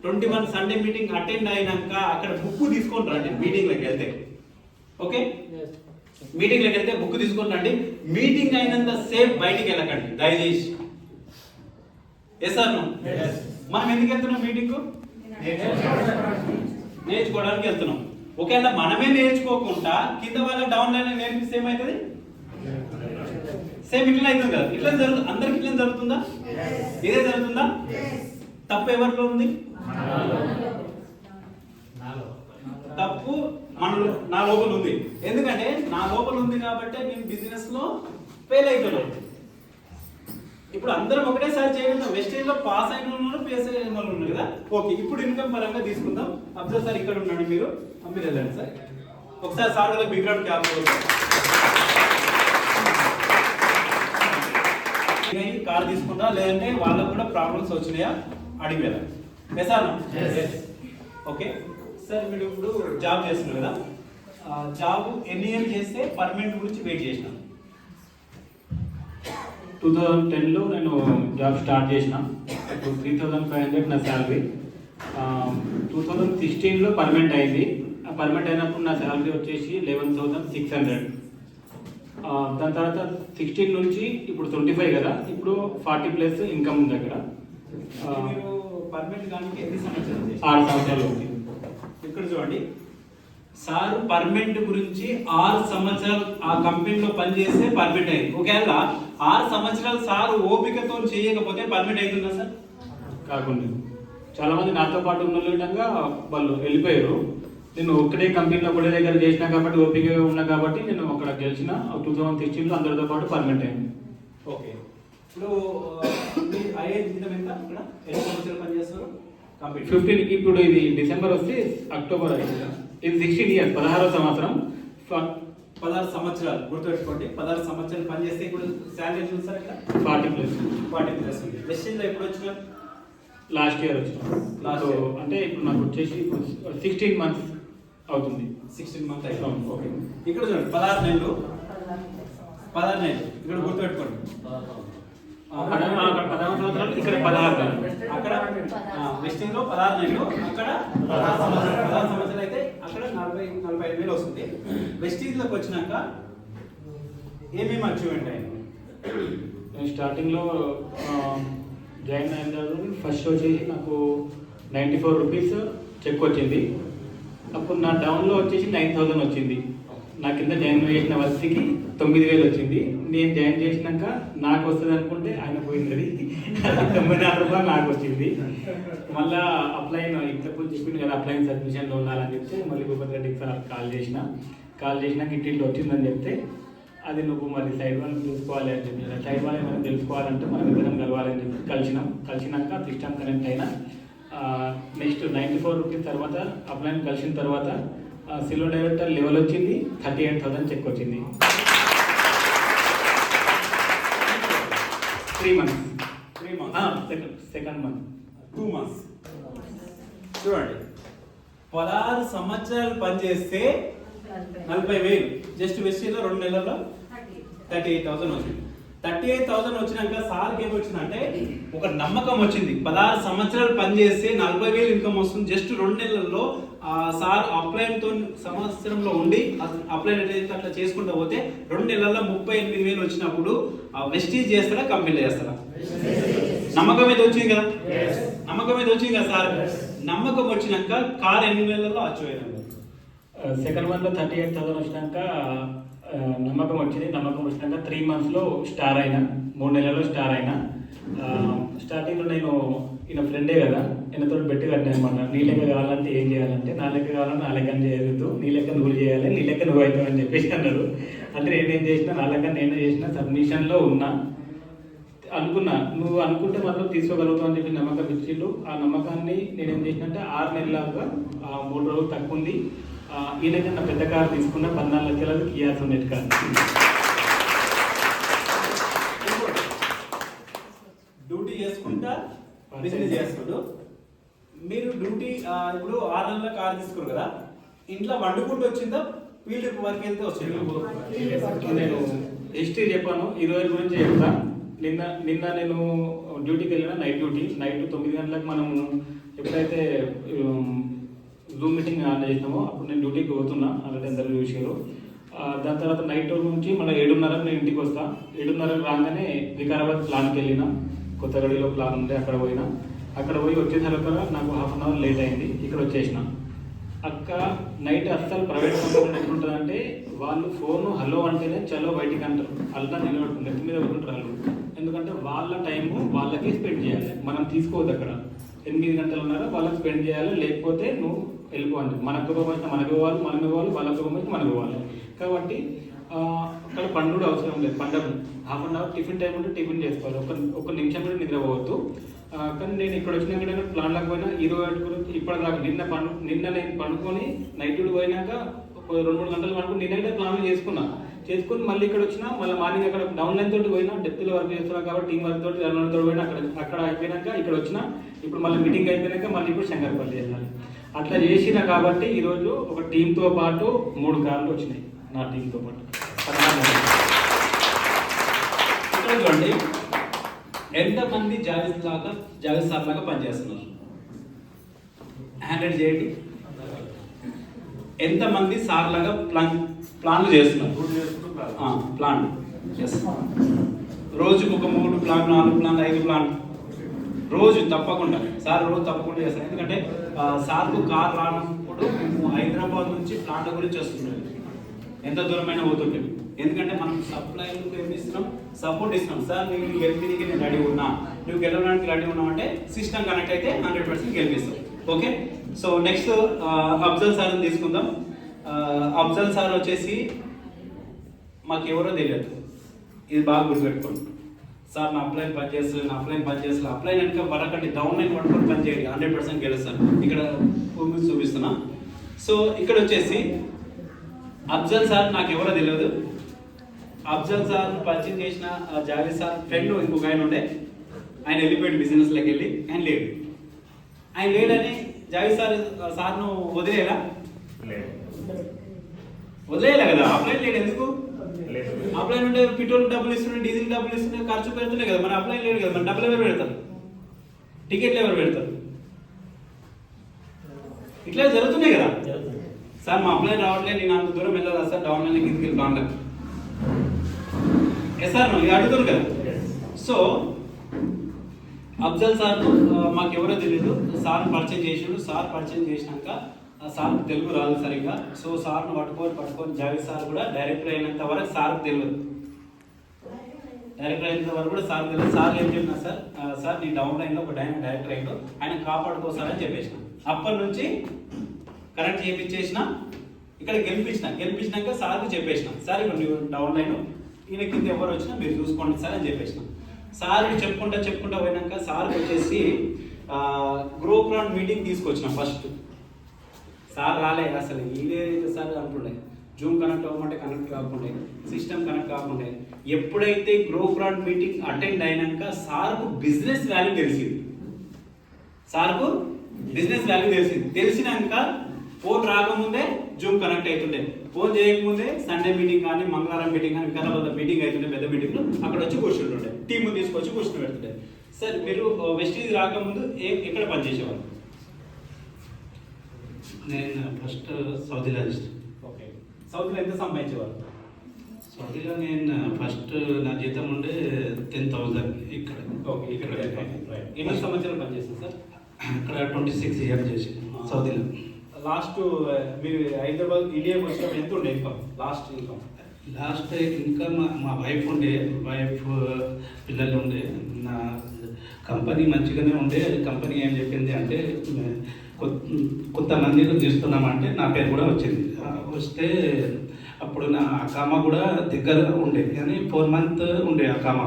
21 సండే మీటింగ్ అటెండ్ అయినాక అక్కడ బుక్ తీసుకొని రండి. మీటింగ్లోకి వెళ్తే ఓకే, మీటింగ్లోకి వెళ్తే బుక్ తీసుకొని రండి. మీటింగ్ అయినంత సేపు బయటికి వెళ్ళకండి దయచేసి. ఎస్ఆర్ను మనం ఎందుకు వెళ్తున్నాం మీటింగ్కు? నేర్చుకోవడానికి వెళ్తున్నాం. ఒకవేళ మనమే నేర్చుకోకుండా కింద వాళ్ళ డౌన్ లైన్ నేర్పిస్తే ఏమవుతుంది? సేమ్ ఇట్లా అవుతుంది కదా. ఇట్లా జరుగుతుంది, అందరికి ఇట్లా జరుగుతుందా? ఇదే జరుగుతుందా? తప్పు ఎవరిలో ఉంది? తప్పు నా లోపల ఉంది. ఎందుకంటే నా లోపల ఉంది కాబట్టి నేను బిజినెస్ లో ఫెయిల్ అవుతున్నాను. ఇప్పుడు అందరం ఒకటేసారి చేయగలుగుతాం. వెస్టేజ్ లో పాస్ అయిన వాళ్ళు, పేస్ అయిన వాళ్ళు ఉన్నారు కదా. ఓకే, ఇప్పుడు ఇన్కమ్ పరంగా తీసుకుందాం. అబ్జర్వ్ సార్ ఇక్కడ ఉన్నాడు, మీరు వెళ్ళండి సార్. ఒకసారి సార్ కదా బిగ్రౌండ్ క్యాప్ కార్ తీసుకుంటా, లేదంటే వాళ్ళకు కూడా ప్రాబ్లమ్స్ వచ్చినాయా అడిగారా? సార్ ఓకే, సార్ మీరు ఇప్పుడు జాబ్ చేస్తున్నారు కదా, జాబ్ ఎన్ని ఇయర్ చేస్తే పర్మనెంట్ గురించి వెయిట్ చేసినాం? 2010లో నేను జాబ్ స్టార్ట్ చేసిన. ఇప్పుడు 3500 నా శాలరీ. 2016లో పర్మనెంట్ అయింది. ఆ పర్మనెంట్ అయినప్పుడు నా శాలరీ వచ్చేసి 11,600. దాని తర్వాత 16 నుంచి ఇప్పుడు 25 కదా, ఇప్పుడు 40+ ఇన్కమ్ ఉంది అక్కడ. మీరు పర్మనెంట్ కానీ ఎన్ని సంవత్సరాలు? 6 సంవత్సరాలు ఉంది. ఇక్కడ చూడండి, సార్ పర్మనెంట్ గురించి 6 సంవత్సరాలు ఆ కంపెనీలో పనిచేస్తే పర్మనెంట్ అయింది. ఒకవేళ 6 సంవత్సరాలు సార్ ఓపికతో చేయకపోతే పర్మనెంట్ అవుతుందా సార్? కాకుండా చాలా మంది నాతో పాటు ఉన్న విధంగా వాళ్ళు వెళ్ళిపోయారు. నేను ఒక్కటే కంపెనీలో ఒకటే దగ్గర చేసినా కాబట్టి ఓపిక ఉన్నా కాబట్టి నేను అక్కడ గెలిచిన. 2016లో అందరితో పాటు పర్మనెంట్ అయింది. ఓకే, ఇప్పుడు మీ అయ్యే జీతం ఎంత? ఇక్కడ ఎన్ని సంవత్సరాలు పనిచేస్తారు? 15. ఇప్పుడు ఇది డిసెంబర్ వస్తే అక్టోబర్ అయింది. ఇది 16 ఇయర్స్, 16వ సంవత్సరం. 16 సంవత్సరాలు గుర్తుపెట్టుకోండి. 16 సంవత్సరాలు పనిచేస్తే ఇప్పుడు శాలరీ చూస్తారు ఇక్కడ 40+ ఉంది. వెస్టింగ్లో ఎప్పుడు వచ్చినారు? లాస్ట్ ఇయర్ వచ్చిన. అంటే ఇప్పుడు నాకు వచ్చేసి 16 మంత్స్ అవుతుంది. 16 మంత్ అవుతుంది. ఓకే, ఇక్కడ చూడండి 16 నెలలు. ఇక్కడ గుర్తుపెట్టుకోండి. 16 సంవత్సరాలు, ఇక్కడ 16 నెలలు. అక్కడ వెస్టింగ్ లో 16 నెలలు, అక్కడ 16 సంవత్సరాలు అయితే అక్కడ 40-45 వేలు వస్తుంది. వెస్టింగ్ లోకి వచ్చినాక ఏమేమి అచీవ్మెంట్ అయింది? నేను స్టార్టింగ్లో జాయిన్ అయిన తర్వాత ఫస్ట్ వచ్చేసి నాకు 94 రూపీస్ చెక్ వచ్చింది. అప్పుడు నా డౌన్లో వచ్చేసి 9,000 వచ్చింది. నా కింద జాయిన్ చేసిన వ్యక్తికి 9,000 వచ్చింది. నేను జాయిన్ చేసినాక నాకు వస్తుంది అనుకుంటే ఆయన పోయింది. 94 రూపాయలు నాకు వచ్చింది. మళ్ళీ అప్లైన్ ఇంతకు చెప్పింది కదా, అప్లైన్ సబ్మిషన్లో ఉండాలని చెప్తే మళ్ళీ భూపతి రెడ్డికి సార్ కాల్ చేసినాక ఇట్లా వచ్చిందని చెప్తే, అది నువ్వు మరి సైడ్ వాళ్ళని తెలుసుకోవాలి అని చెప్పి, సైడ్ వాళ్ళు ఏమైనా తెలుసుకోవాలంటే మనం ఇద్దరం కలవాలని చెప్పి కలిసినాక సిస్టమ్ కనెక్ట్ అయినా. నెక్స్ట్ 94 రూపీస్ తర్వాత అప్లైన్ కలిసిన తర్వాత సిల్వర్ డైరెక్టర్ లెవెల్ వచ్చింది. 38,000 చెక్ వచ్చింది. 3 మంత్స్. Second month 2 months. చూడండి, 16 సంవత్సరాలు పనిచేస్తే 40,000. జస్ట్ వెస్టింగ్లో 2 నెలల్లో 38,000 వచ్చింది. 38,000 వచ్చినాక సార్కి ఏమి వచ్చిందంటే ఒక నమ్మకం వచ్చింది. 16 సంవత్సరాలు పనిచేస్తే 40,000 ఇన్కమ్ వస్తుంది. జస్ట్ 2 నెలల్లో సార్ అప్లైన్తో సంవత్సరంలో ఉండి అప్లైన్ అట్లా చేసుకుంటూ పోతే 2 నెలల్లో 38,000 వచ్చినప్పుడు వెస్టీజ్ చేస్తారా, కంపెనీలో చేస్తారా? నమ్మకం మీద వచ్చింది కదా, సార్. నమ్మకం వచ్చినాక కార్ ఎన్ని నెలల్లో అచీవ్ అయినా? సెకండ్ వన్లో 38,000 వచ్చినాక నమ్మకం వచ్చినాక 3 మంత్స్లో స్టార్ అయినా, 3 నెలల్లో స్టార్ అయినా. స్టార్టింగ్లో నేను ఈయన ఫ్రెండే కదా, ఈయనతో బెట్టి కట్టినా అనమాట. నీ లెక్క కావాలంటే ఏం చేయాలంటే, నా లెక్క కావాలంటే నా లెక్క చేయొద్దు, నీ లెక్క నువ్వు చేయాలి, నీ లెక్క నువ్వు అవుతావు అని చెప్పేసి అన్నారు. అంటే నేనేం చేసినా, నా లెక్క నేను చేసిన, సబ్మిషన్లో ఉన్నా. అనుకున్నా నువ్వు అనుకుంటే మాత్రం తీసుకోగలుగుతావు అని చెప్పి నమ్మకం ఇచ్చిండు. ఆ నమ్మకాన్ని నేనేం చేసినంటే 6 నెలలుగా 3 రోజులు తక్కువ ఉంది. ఈయనకన్నా పెద్ద కారు తీసుకున్న 14 లక్షలకు కియా సోనెట్ కార్. డ్యూటీ చేసుకుంటా బిజినెస్ చేసుకుంటూ మీరు డ్యూటీ ఇప్పుడు 6 నెలల కారు తీసుకున్నారు కదా, ఇంట్లో వండుకుంటూ వచ్చిందా, ఫీల్డ్ వర్క్ వెళ్తే వచ్చిందా? నేను హిస్టరీ చెప్పాను, 20 గురించి చెప్తా. నిన్న నేను డ్యూటీకి వెళ్ళిన, నైట్ 9 గంటలకు మనము ఎప్పుడైతే జూమ్ మీటింగ్ ఆన్ చేసినామో అప్పుడు నేను డ్యూటీకి పోతున్నా. ఆల్రెడీ అందరూ చూసారు. దాని తర్వాత నైట్ నుంచి మళ్ళీ 7:30కు నేను ఇంటికి వస్తా. 7:30కు రాగానే వికారాబాద్ ప్లాన్కి వెళ్ళిన, కొత్తగడిలో ప్లాన్ ఉంటే అక్కడ పోయినా. అక్కడ పోయి వచ్చేసరికి నాకు 1/2 అవర్ లేట్ అయింది. ఇక్కడ వచ్చేసిన. నైట్ అస్సలు ప్రైవేట్ కంపెనీలో ఎట్లుంటుందంటే వాళ్ళు ఫోను హలో అంటేనే చలో బయటికి అంటారు. అల్లా నిలబడుతుంది, నెత్తి మీద కొట్టుకుంటారు. ఎందుకంటే వాళ్ళ టైము వాళ్ళకి స్పెండ్ చేయాలి, మనం తీసుకోవద్దు. అక్కడ 8 గంటలు ఉన్నారా వాళ్ళకి స్పెండ్ చేయాలి, లేకపోతే నువ్వు వెళ్ళిపోవాలి. మనకు కోపం వచ్చినా మనకు ఇవ్వాలి, మనకు ఇవ్వాలి, వాళ్ళకు కోపం వచ్చి మనకు ఇవ్వాలి. కాబట్టి అక్కడ పండుగ అవసరం లేదు. పండుగ 1/2 అవర్ టిఫిన్ టైం ఉంటే టిఫిన్ చేసుకోవాలి, ఒక నిమిషం కూడా నిద్రపోవద్దు. కానీ నేను ఇక్కడ వచ్చినాక ప్లాన్ లేకపోయినా 20 గురించి ఇప్పటిదాకా నిన్న నేను పండుకొని నైట్ పోయినాక 2-3 గంటలు పండుకొని నిన్నైతే ప్లాన్ చేసుకుని మళ్ళీ ఇక్కడ వచ్చినా, మళ్ళీ మార్నింగ్ అక్కడ డౌన్ లైన్ తోటి పోయినా, డెప్త్లో వర్క్ చేస్తున్నాం కాబట్టి టీం వర్క్ తోటి రన్ తోటి పోయినా. అక్కడ అయిపోయినాక ఇక్కడ వచ్చినా, ఇప్పుడు మళ్ళీ మీటింగ్ అయిపోయినాక మళ్ళీ ఇప్పుడు శంకర్పల్లి వెళ్ళాలి. అట్లా చేసిన కాబట్టి ఈరోజు ఒక టీంతో పాటు 3 కార్లు వచ్చినాయి నా టీంతో పాటు. ఇక్కడ చూడండి ఎంతమంది జావేద్ సార్ లాగా పనిచేస్తున్నారు, హ్యాండిల్ చేయండి. ఎంతమంది సార్ లాగా ప్లాన్లు చేస్తున్నారు, ప్లాన్ రోజుకు ఒక 3 ప్లాన్ 4 ప్లాన్ 5 ప్లాన్ రోజు తప్పకుండా సార్ రోజు తప్పకుండా చేస్తారు. ఎందుకంటే సార్కు కార్ రానప్పుడు మేము హైదరాబాద్ నుంచి ప్లాంట్ గురించి వస్తున్నాం, ఎంత దూరమైనా పోతుంటాం. ఎందుకంటే మనం సప్లైలకు ఏమి ఇస్తున్నాం, సపోర్ట్ ఇస్తున్నాం. సార్ నువ్వు గెలిపించడానికి నేను రెడీ ఉన్నా, నువ్వు గెలవడానికి రెడీ ఉన్నావు అంటే సిస్టమ్ కనెక్ట్ అయితే 100% గెలిపిస్తాం. ఓకే, సో నెక్స్ట్ అఫ్జల్ సార్ని తీసుకుందాం. అఫ్జల్ సార్ వచ్చేసి మాకు ఎవరో తెలియదు, ఇది బాగా గుర్తుపెట్టుకోండి. సార్ నా అప్లైన్ పనిచేస్తుంది అప్లైన్ వెనుక వరకండి డౌన్ లైన్ పట్టుకొని పని చేయండి, 100% గెలుస్తాను. ఇక్కడ చూపిస్తున్నా. సో ఇక్కడ వచ్చేసి అఫ్జల్ సార్ నాకు ఎవరో తెలియదు. అఫ్జల్ సార్ పరిచయం చేసిన జావేద్ సార్ ఫ్రెండ్ ఇంకొక ఆయన ఉండే, ఆయన వెళ్ళిపోయాడు బిజినెస్లోకి వెళ్ళి. ఆయన లేడని జావేద్ సార్ను వదిలేలా కదా. అప్లైన్ లేడు, ఎందుకు అప్లైన్ ఉంటే పెట్రోల్ డబ్బులు ఇస్తున్నాయి, డీజిల్ డబ్బులు ఇస్తున్నాయి, ఖర్చు పెడుతున్నాయి కదా. మన అప్లైన్ లేడు కదా, మన డబ్బులు ఎవరు పెడతారు, టికెట్లు ఎవరు పెడతారు? ఇట్లా జరుగుతున్నాయి కదా. సార్ మా అప్లైన్ రావట్లేదు, నేను అంత దూరం వెళ్ళాలా సార్, డౌన్ లైన్ కిందకి వెళ్ళి బాగుండదు సార్ ఇది అడుగుతారు కదా. సో అఫ్జల్ సార్ మాకు ఎవరో తెలియదు, సార్ పరిచయం చేసాడు. సార్ పరిచయం చేసినాక సార్ తెలుగు రాదు సరిగ్గా. సో సార్ను పట్టుకొని జావేద్ సార్ కూడా డైరెక్టర్ అయినంత వరకు సార్కు తెలియదు, డైరెక్టర్ అయినంత వరకు కూడా సార్ తెలియదు. సార్ ఏం చెప్పినా సార్ నీ డౌన్ లైన్లో ఒక డైరెక్టర్ అయ్యాడు, ఆయన కాపాడుకోసారని చెప్పేసిన. అప్పటి నుంచి కరెక్ట్ చేయించేసిన, ఇక్కడ గెలిపించినాక సార్కు చెప్పేసిన, సార్ ఇక్కడ నువ్వు డౌన్ లైన్ ఈయన కింద ఎవరు వచ్చినా మీరు చూసుకోండి సార్ అని చెప్పేసిన. సార్కి చెప్పుకుంటా పోయినాక సార్కి వచ్చేసి గ్రూప్ మీటింగ్ తీసుకొచ్చిన. ఫస్ట్ సార్ రాలే, అసలు ఇదే సార్ అంటుండే, జూమ్ కనెక్ట్ అవ్వమంటే కనెక్ట్ కాకుండా, సిస్టమ్ కనెక్ట్ కాకుండా. ఎప్పుడైతే గ్రూప్ మీటింగ్ అటెండ్ అయినాక సార్కు బిజినెస్ వాల్యూ తెలిసింది. తెలిసినాక ఫోన్ రాకముందే జూమ్ కనెక్ట్ అవుతుండే, ఫోన్ చేయకముందే సండే మీటింగ్ కానీ మంగళవారం మీటింగ్ కానీ వికారాబాద్ మీటింగ్ అవుతుండే, పెద్ద మీటింగ్లో అక్కడ వచ్చి కూర్చుంటుండే, టీమ్ తీసుకొచ్చి కూర్చుని పెడుతుండే. సార్ మీరు వెస్టీజ్ రాకముందు ఎక్కడ పనిచేసేవారు? నేను ఫస్ట్ సౌదీలో చేస్తాను. ఓకే, సౌదీలో ఎంత సంపాదించేవారు? సౌదీలో నేను ఫస్ట్ నా జీతం ఉండే 10,000 ఇక్కడ. ఓకే, ఇక్కడ ఎన్ని సంవత్సరాలు పనిచేస్తాను సార్? అక్కడ 26 ఇయర్స్ చేసి సౌదీలో. లాస్ట్ మీరు హైదరాబాద్ ఇండియాకి వచ్చినప్పుడు ఎంత ఉండే ఇన్కమ్? లాస్ట్ ఇంకా మా వైఫ్ పిల్లలు ఉండే. నా కంపెనీ మంచిగానే ఉండే. కంపెనీ ఏం చెప్పింది అంటే కొంతమందిని తీస్తున్నామంటే నా పేరు కూడా వచ్చింది. వస్తే అప్పుడు నా అకామా కూడా దగ్గర ఉండే, కానీ 4 months ఉండే అకామా.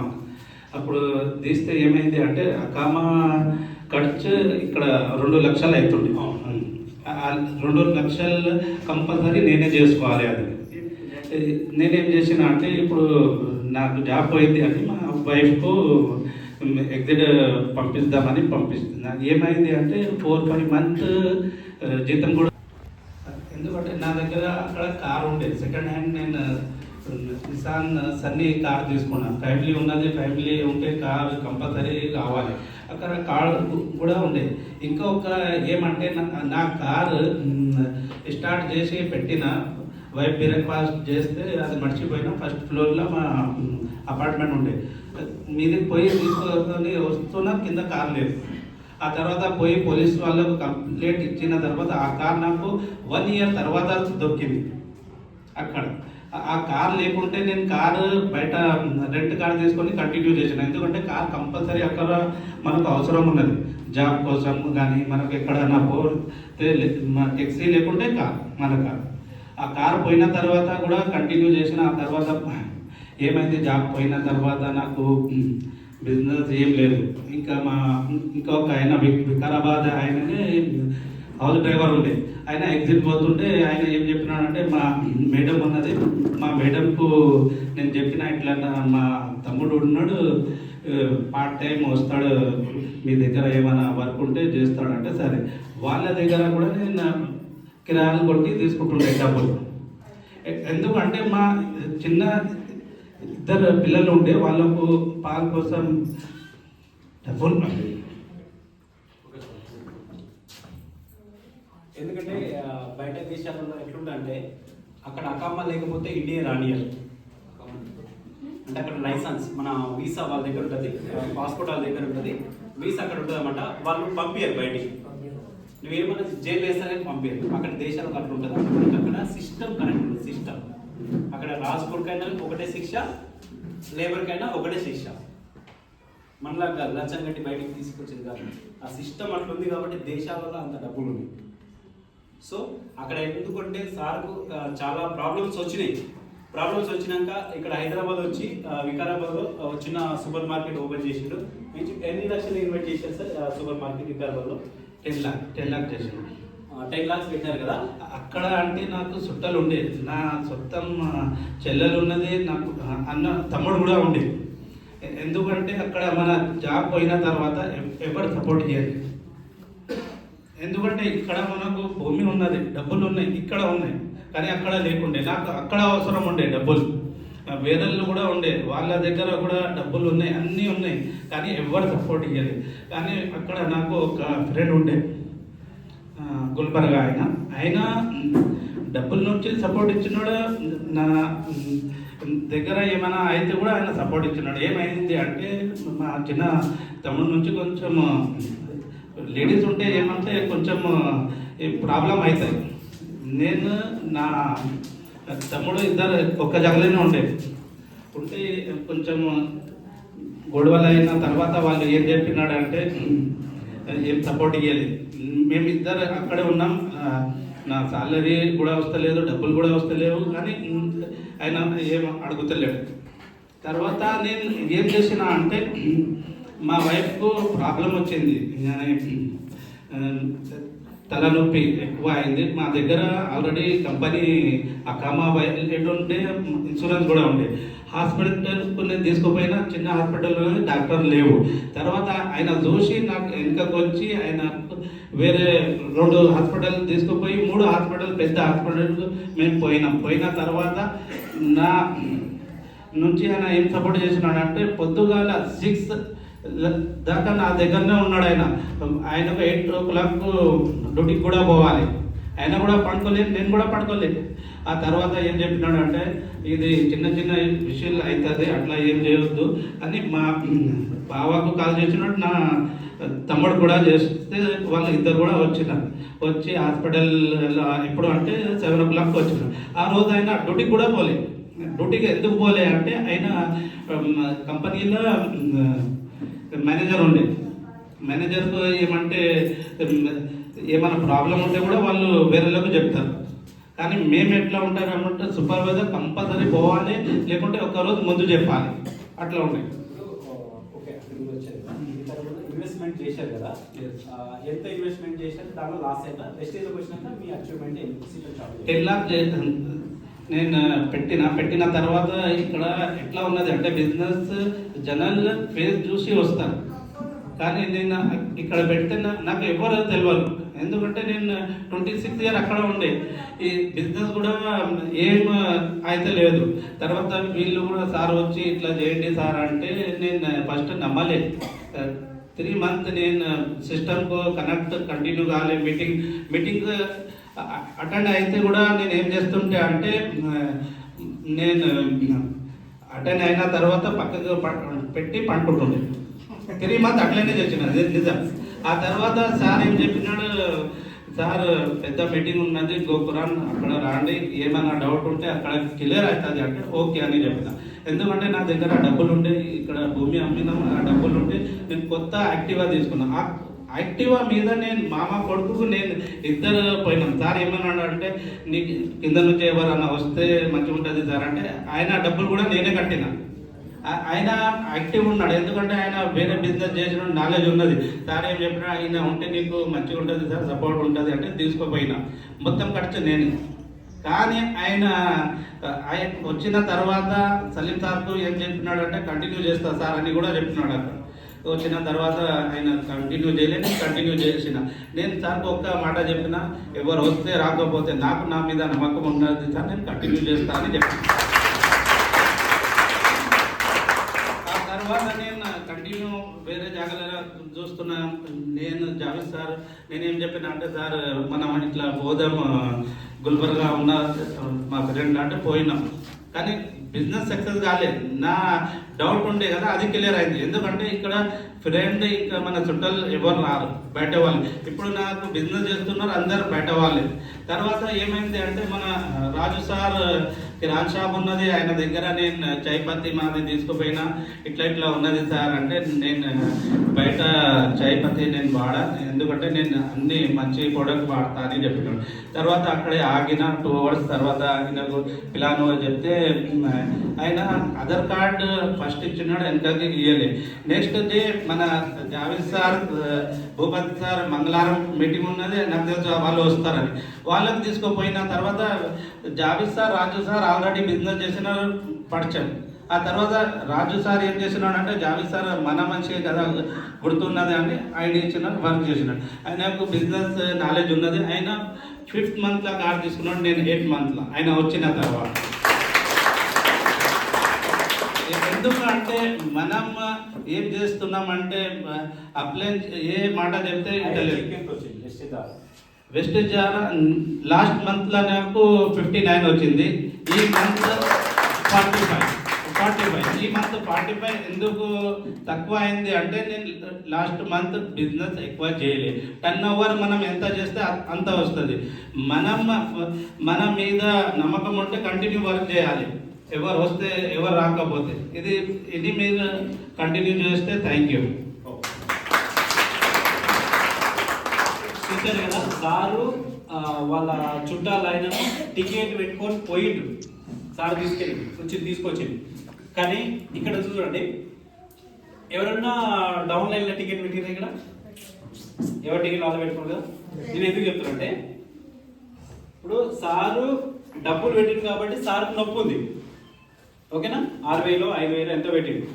అప్పుడు తీస్తే ఏమైంది అంటే అకామా ఖర్చు ఇక్కడ 2 లక్షలు అవుతుంది. 2 లక్షలు కంపల్సరీ నేనే చేసుకోవాలి. అది నేనేం చేసిన అంటే ఇప్పుడు నాకు జాబ్ పోయింది అని మా వైఫ్కు ఎగ్జిట్ పంపిస్తామని పంపిస్తుంది. ఏమైంది అంటే 4-5 months జీతం కూడా, ఎందుకంటే నా దగ్గర అక్కడ కార్ ఉండేది సెకండ్ హ్యాండ్. నేను నిసాన్ సన్నీ కార్ తీసుకున్నాను. ఫ్యామిలీ ఉన్నది, ఫ్యామిలీ ఉంటే కార్ కంపల్సరీ కావాలి. అక్కడ కార్ కూడా ఉండేది. ఇంకొక ఏమంటే నా కారు స్టార్ట్ చేసి పెట్టిన వైఫ్ బ్రేక్ఫాస్ట్ చేస్తే అది మర్చిపోయినా ఫస్ట్ ఫ్లోర్లో మా అపార్ట్మెంట్ ఉండే. మీదకి పోయి తీసుకొని వస్తున్నా కింద కార్ లేదు. ఆ తర్వాత పోయి పోలీస్ వాళ్ళకు కంప్లైంట్ ఇచ్చిన తర్వాత ఆ కార్ నాకు 1 year తర్వాత దొరికింది అక్కడ. ఆ కార్ లేకుంటే నేను కారు బయట రెంట్ కార్ తీసుకొని కంటిన్యూ చేసిన. ఎందుకంటే కార్ కంపల్సరీ అక్కడ మనకు అవసరం ఉన్నది, జాబ్ కోసం కానీ మనకు ఎక్కడైనా పోతే ట్యాక్సీ లేకుంటే కార్ మన కార్. ఆ కార్ పోయిన తర్వాత కూడా కంటిన్యూ చేసిన. ఆ తర్వాత ఏమైంది, జాబ్ పోయిన తర్వాత నాకు బిజినెస్ ఏం లేదు. ఇంకొక ఆయన వికారాబాద్ ఆయననే హౌస్ డ్రైవర్ ఉండే. ఆయన ఎగ్జిట్ పోతుంటే ఆయన ఏం చెప్పినాడంటే, మా మేడం ఉన్నది, మా మేడంకు నేను చెప్పిన ఇట్లా మా తమ్ముడు ఉన్నాడు, పార్ట్ టైం వస్తాడు, మీ దగ్గర ఏమైనా వర్క్ ఉంటే చేస్తాడంటే సరే. వాళ్ళ దగ్గర కూడా నేను కిరాయిలు కొట్టి తీసుకుంటుండే డబ్బులు. ఎందుకంటే మా చిన్న ఇద్దరు పిల్లలు ఉండే, వాళ్ళకు పాల కోసం డబ్బులు. ఎందుకంటే బయట దేశాలలో ఎట్లుందంటే అక్కడ అకామా లేకపోతే ఇండియా రానియరు. అంటే అక్కడ లైసెన్స్ మన వీసా వాళ్ళ దగ్గర ఉంటుంది, పాస్పోర్ట్ వాళ్ళ దగ్గర ఉంటుంది, వీసా అక్కడ ఉంటుంది అన్నమాట. వాళ్ళు పంపించారు బయటికి, నువ్వేమన్నా జైలు వేస్తారని పంపించారు. అక్కడ దేశాలకు అట్లా ఉంటుంది అన్నమాట. అక్కడ సిస్టమ్ కరెక్ట్ ఉంటుంది. సిస్టమ్ అక్కడ రాజుకోడికైనా ఒకటే శిక్ష, లేబర్కైనా ఒకటే శిక్ష. మనలాగా లంచం కట్టి బయటికి తీసుకొచ్చేది కాదు. ఆ సిస్టమ్ అట్లుంది కాబట్టి దేశాలలో అంత డబ్బులు ఉంది. సో అక్కడ ఎందుకంటే సార్కు చాలా ప్రాబ్లమ్స్ వచ్చినాయి. ప్రాబ్లమ్స్ వచ్చినాక ఇక్కడ హైదరాబాద్ వచ్చి వికారాబాద్లో చిన్న సూపర్ మార్కెట్ ఓపెన్ చేసిండు. ఎన్ని లక్షలు ఇన్వెస్ట్ చేశారు సార్ సూపర్ మార్కెట్ వికారాబాద్లో? 10 లాక్ చేసాను. 10 lakhs పెట్టారు కదా. అక్కడ అంటే నాకు చుట్టాలు ఉండే, నా సొంతం చెల్లెలు ఉన్నది, నాకు అన్న తమ్ముడు కూడా ఉండే. ఎందుకంటే అక్కడ మన జాబ్ పోయిన తర్వాత ఎవరు సపోర్ట్ చేయాలి. ఎందుకంటే ఇక్కడ మనకు భూమి ఉన్నది, డబ్బులు ఉన్నాయి, ఇక్కడ ఉన్నాయి, కానీ అక్కడ లేకుండే. నాకు అక్కడ అవసరం ఉండే డబ్బులు. వేరేళ్ళు కూడా ఉండే, వాళ్ళ దగ్గర కూడా డబ్బులు ఉన్నాయి, అన్నీ ఉన్నాయి, కానీ ఎవరు సపోర్ట్ ఇవ్వాలి. కానీ అక్కడ నాకు ఒక ఫ్రెండ్ ఉండే, గుల్బర్గా. ఆయన డబ్బుల నుంచి సపోర్ట్ ఇచ్చినాడు. నా దగ్గర ఏమైనా అయితే కూడా ఆయన సపోర్ట్ ఇచ్చినాడు. ఏమైంది అంటే మా చిన్న తమ్ముడు నుంచి కొంచెం లేడీస్ ఉంటే ఏమంటే కొంచెం ప్రాబ్లం అవుతాయి. నేను నా తమ్ముడు ఇద్దరు ఒక్క జగలోనే ఉంటే కొంచెం గొడవలు అయిన తర్వాత వాళ్ళు ఏం చెప్పినాడంటే ఏం సపోర్ట్ ఇవ్వాలి. మేమిద్దరు అక్కడే ఉన్నాం, నా సాలరీ కూడా వస్తలేదు, డబ్బులు కూడా వస్తలేవు, కానీ ఆయన ఏం అడుగుతలేడు. తర్వాత నేను ఏం చేసిన అంటే మా వైఫ్కు ప్రాబ్లం వచ్చింది, తలనొప్పి ఎక్కువ అయింది. మా దగ్గర ఆల్రెడీ కంపెనీ అకామా వైట్ ఉంటే ఇన్సూరెన్స్ కూడా ఉండే. హాస్పిటల్కు నేను తీసుకుపోయినా చిన్న హాస్పిటల్లో డాక్టర్ లేవు. తర్వాత ఆయన చూసి నాకు వెనుకకు వచ్చి ఆయన వేరే 2 హాస్పిటల్ తీసుకుపోయి 3 హాస్పిటల్ పెద్ద హాస్పిటల్కు మేము పోయిన తర్వాత నా నుంచి ఆయన ఏం సపోర్ట్ చేసినాడంటే పొద్దుగాల 6 దాకా నా దగ్గరనే ఉన్నాడు. ఆయనకు 8 o'clock డ్యూటీకి కూడా పోవాలి. ఆయన కూడా పడుకోలేదు, నేను కూడా పడుకోలేదు. ఆ తర్వాత ఏం చెప్పినాడు అంటే ఇది చిన్న చిన్న విషయాలు అవుతుంది, అట్లా ఏం చేయొద్దు అని మా బావకు కాల్ చేసినట్టు నా తమ్ముడు కూడా చేస్తే వాళ్ళు ఇద్దరు కూడా వచ్చి హాస్పిటల్ ఎప్పుడు అంటే 7 o'clock వచ్చినారు. ఆ రోజు ఆయన డ్యూటీకి కూడా పోలే. డ్యూటీకి ఎందుకు పోలే అంటే ఆయన కంపెనీలో మేనేజర్ ఉండే. మేనేజర్కు ఏమంటే ఏమైనా ప్రాబ్లం ఉంటే కూడా వాళ్ళు వేరేలోకి చెప్తారు. కానీ మేము ఎట్లా ఉంటారంటే సూపర్వైజర్ కంపల్సరీ పోవాలి, లేకుంటే ఒక్కరోజు ముందు చెప్పాలి, అట్లా ఉన్నాయి. ఓకే, ఇన్వెస్ట్మెంట్ చేశారు కదా, ఎంత ఇన్వెస్ట్మెంట్ చేశారు, దానిలో లాస్ అయినా వెస్టేజ్కి వచ్చినాక మీ అచీవ్మెంట్ 10 lakh నేను పెట్టిన తర్వాత ఇక్కడ ఎట్లా ఉన్నది అంటే బిజినెస్ జనాలు ఫేస్ చూసి వస్తారు. కానీ నేను ఇక్కడ పెడితే నాకు ఎవరు తెలియదు. ఎందుకంటే నేను 26 years అక్కడ ఉండే, ఈ బిజినెస్ కూడా ఏం అయితే లేదు. తర్వాత వీళ్ళు కూడా సార్ వచ్చి ఇట్లా చేయండి సార్ అంటే నేను ఫస్ట్ నమ్మలేదు. 3 months నేను సిస్టమ్కు కంటిన్యూ కాలే. మీటింగ్ అటెండ్ అయితే కూడా నేను ఏం చేస్తుంటే అంటే నేను అటెండ్ అయిన తర్వాత పక్కకు పెట్టి పండుకుంటుండే. 3 months అట్లనే చేసిన నిజం. ఆ తర్వాత సార్ ఏం చెప్పినాడు, సార్ పెద్ద మీటింగ్ ఉన్నది గోపురాన్, అక్కడ రాండి, ఏమైనా డౌట్ ఉంటే అక్కడ క్లియర్ అవుతుంది అంటే ఓకే అని చెప్పిన. ఎందుకంటే నా దగ్గర డబ్బులు ఉండే, ఇక్కడ భూమి అమ్మినాం, ఆ డబ్బులు ఉంటే నేను కొత్త యాక్టివా తీసుకున్నాను. ఆ యాక్టివా మీద నేను మామ కొడుకు నేను ఇద్దరు పోయినాం. సార్ ఏమన్నాడు అంటే నీకు కింద నుంచి ఎవరన్నా వస్తే మంచిగా ఉంటుంది సార్ అంటే ఆయన డబ్బులు కూడా నేనే కట్టినా. ఆయన యాక్టివ్ ఉన్నాడు, ఎందుకంటే ఆయన వేరే బిజినెస్ చేసిన నాలెడ్జ్ ఉన్నది. సార్ ఏం చెప్పినా ఆయన ఉంటే నీకు మంచిగా ఉంటుంది సార్, సపోర్ట్ ఉంటుంది అంటే తీసుకోపోయినా, మొత్తం ఖర్చు నేను. కానీ ఆయన వచ్చిన తర్వాత సలీం సార్కు ఏం చెప్పినాడు అంటే కంటిన్యూ చేస్తా సార్ అని కూడా చెప్పినాడు. అక్కడ వచ్చిన తర్వాత ఆయన కంటిన్యూ చేయలేదు, కంటిన్యూ చేసిన. నేను సార్కి ఒక్క మాట చెప్పిన, ఎవరు వస్తే రాకపోతే నాకు నా మీద నమ్మకం ఉన్నది సార్, నేను కంటిన్యూ చేస్తా అని చెప్పిన. ఆ తర్వాత నేను కంటిన్యూ వేరే జాగాలో చూస్తున్నా. నేను జావేద్ సార్ నేనేం చెప్పిన అంటే సార్ మనం ఇట్లా పోదాం గుల్బర్గా ఉన్న మా ఫ్రెండ్ అంటే పోయినాం, కానీ బిజినెస్ సక్సెస్ కాలేదు. నా డౌట్ ఉండే కదా, అది క్లియర్ అయింది. ఎందుకంటే ఇక్కడ ఫ్రెండ్ ఇంకా మన చుట్టాలు ఎవరు రారు, బయట వాళ్ళు. ఇప్పుడు నాకు బిజినెస్ చేస్తున్నారు అందరు బయట వాళ్ళే. తర్వాత ఏమైంది అంటే మన రాజు సార్ కిరాణ్ షాప్ ఉన్నది, ఆయన దగ్గర నేను చాయ్ పత్తి మాది తీసుకుపోయినా. ఇట్లా ఉన్నది సార్ అంటే నేను బయట చాయ్ పత్తి నేను వాడా, ఎందుకంటే నేను అన్ని మంచి ప్రోడక్ట్ వాడతా అని చెప్పినాడు. తర్వాత అక్కడే ఆగిన 2 hours తర్వాత ఆయనకు పిలాను చెప్తే ఆయన ఆధార్ కార్డు ఫస్ట్ ఇచ్చినాడు, వెనకకి ఇయ్యలే. నెక్స్ట్ డే మన జావేద్ సార్ భూపతి సార్ మంగళవారం మీటింగ్ ఉన్నది, నాకు తెలుసు వాళ్ళు వస్తారని. వాళ్ళకి తీసుకుపోయిన తర్వాత జావేద్ సార్ రాజు సార్ ఆల్రెడీ బిజినెస్ చేసిన పరిచయం. ఆ తర్వాత రాజు సార్ ఏం చేసినాడు అంటే జావేద్ సార్ మన మనిషి కదా గుర్తున్నది అని ఐడియా ఇచ్చినాడు, వర్క్ చేసినాడు. ఆయనకు బిజినెస్ నాలెడ్జ్ ఉన్నది. ఆయన 5th monthలో కార్డు తీసుకున్నాడు, నేను 8th monthలో ఆయన వచ్చిన తర్వాత. ఎందుకంటే మనం ఏం చేస్తున్నామంటే అప్లై ఏ మాట చెప్తే వెస్టేజ్ లాస్ట్ మంత్లో నాకు 59 వచ్చింది, ఈ మంత్ 45. ఈ మంత్ 45 ఎందుకు తక్కువ అయింది అంటే నేను లాస్ట్ మంత్ బిజినెస్ ఎక్కువ చేయలేదు. టర్నోవర్ మనం ఎంత చేస్తే అంత వస్తుంది. మన మీద నమ్మకం ఉంటే కంటిన్యూ వర్క్ చేయాలి, ఎవరు వస్తే ఎవరు రాకపోతే. ఇది మీరు కంటిన్యూ చేస్తే థ్యాంక్ యూ. చూశారు కదా, సారు వాళ్ళ చుట్టాలు ఆయనను టికెట్ పెట్టుకొని పోయిండు, సార్ తీసుకొచ్చింది. కానీ ఇక్కడ చూడండి, ఎవరన్నా డౌన్ లైన్లో టికెట్ పెట్టిన ఇక్కడ ఎవరు టికెట్ వాళ్ళు పెట్టుకోరు కదా. నేను ఎందుకు చెప్తానంటే, ఇప్పుడు సారు డబ్బులు పెట్టింది కాబట్టి సార్కు నొప్పి ఉంది, ఓకేనా. 6,000 5,000 ఎంతో పెట్టింది.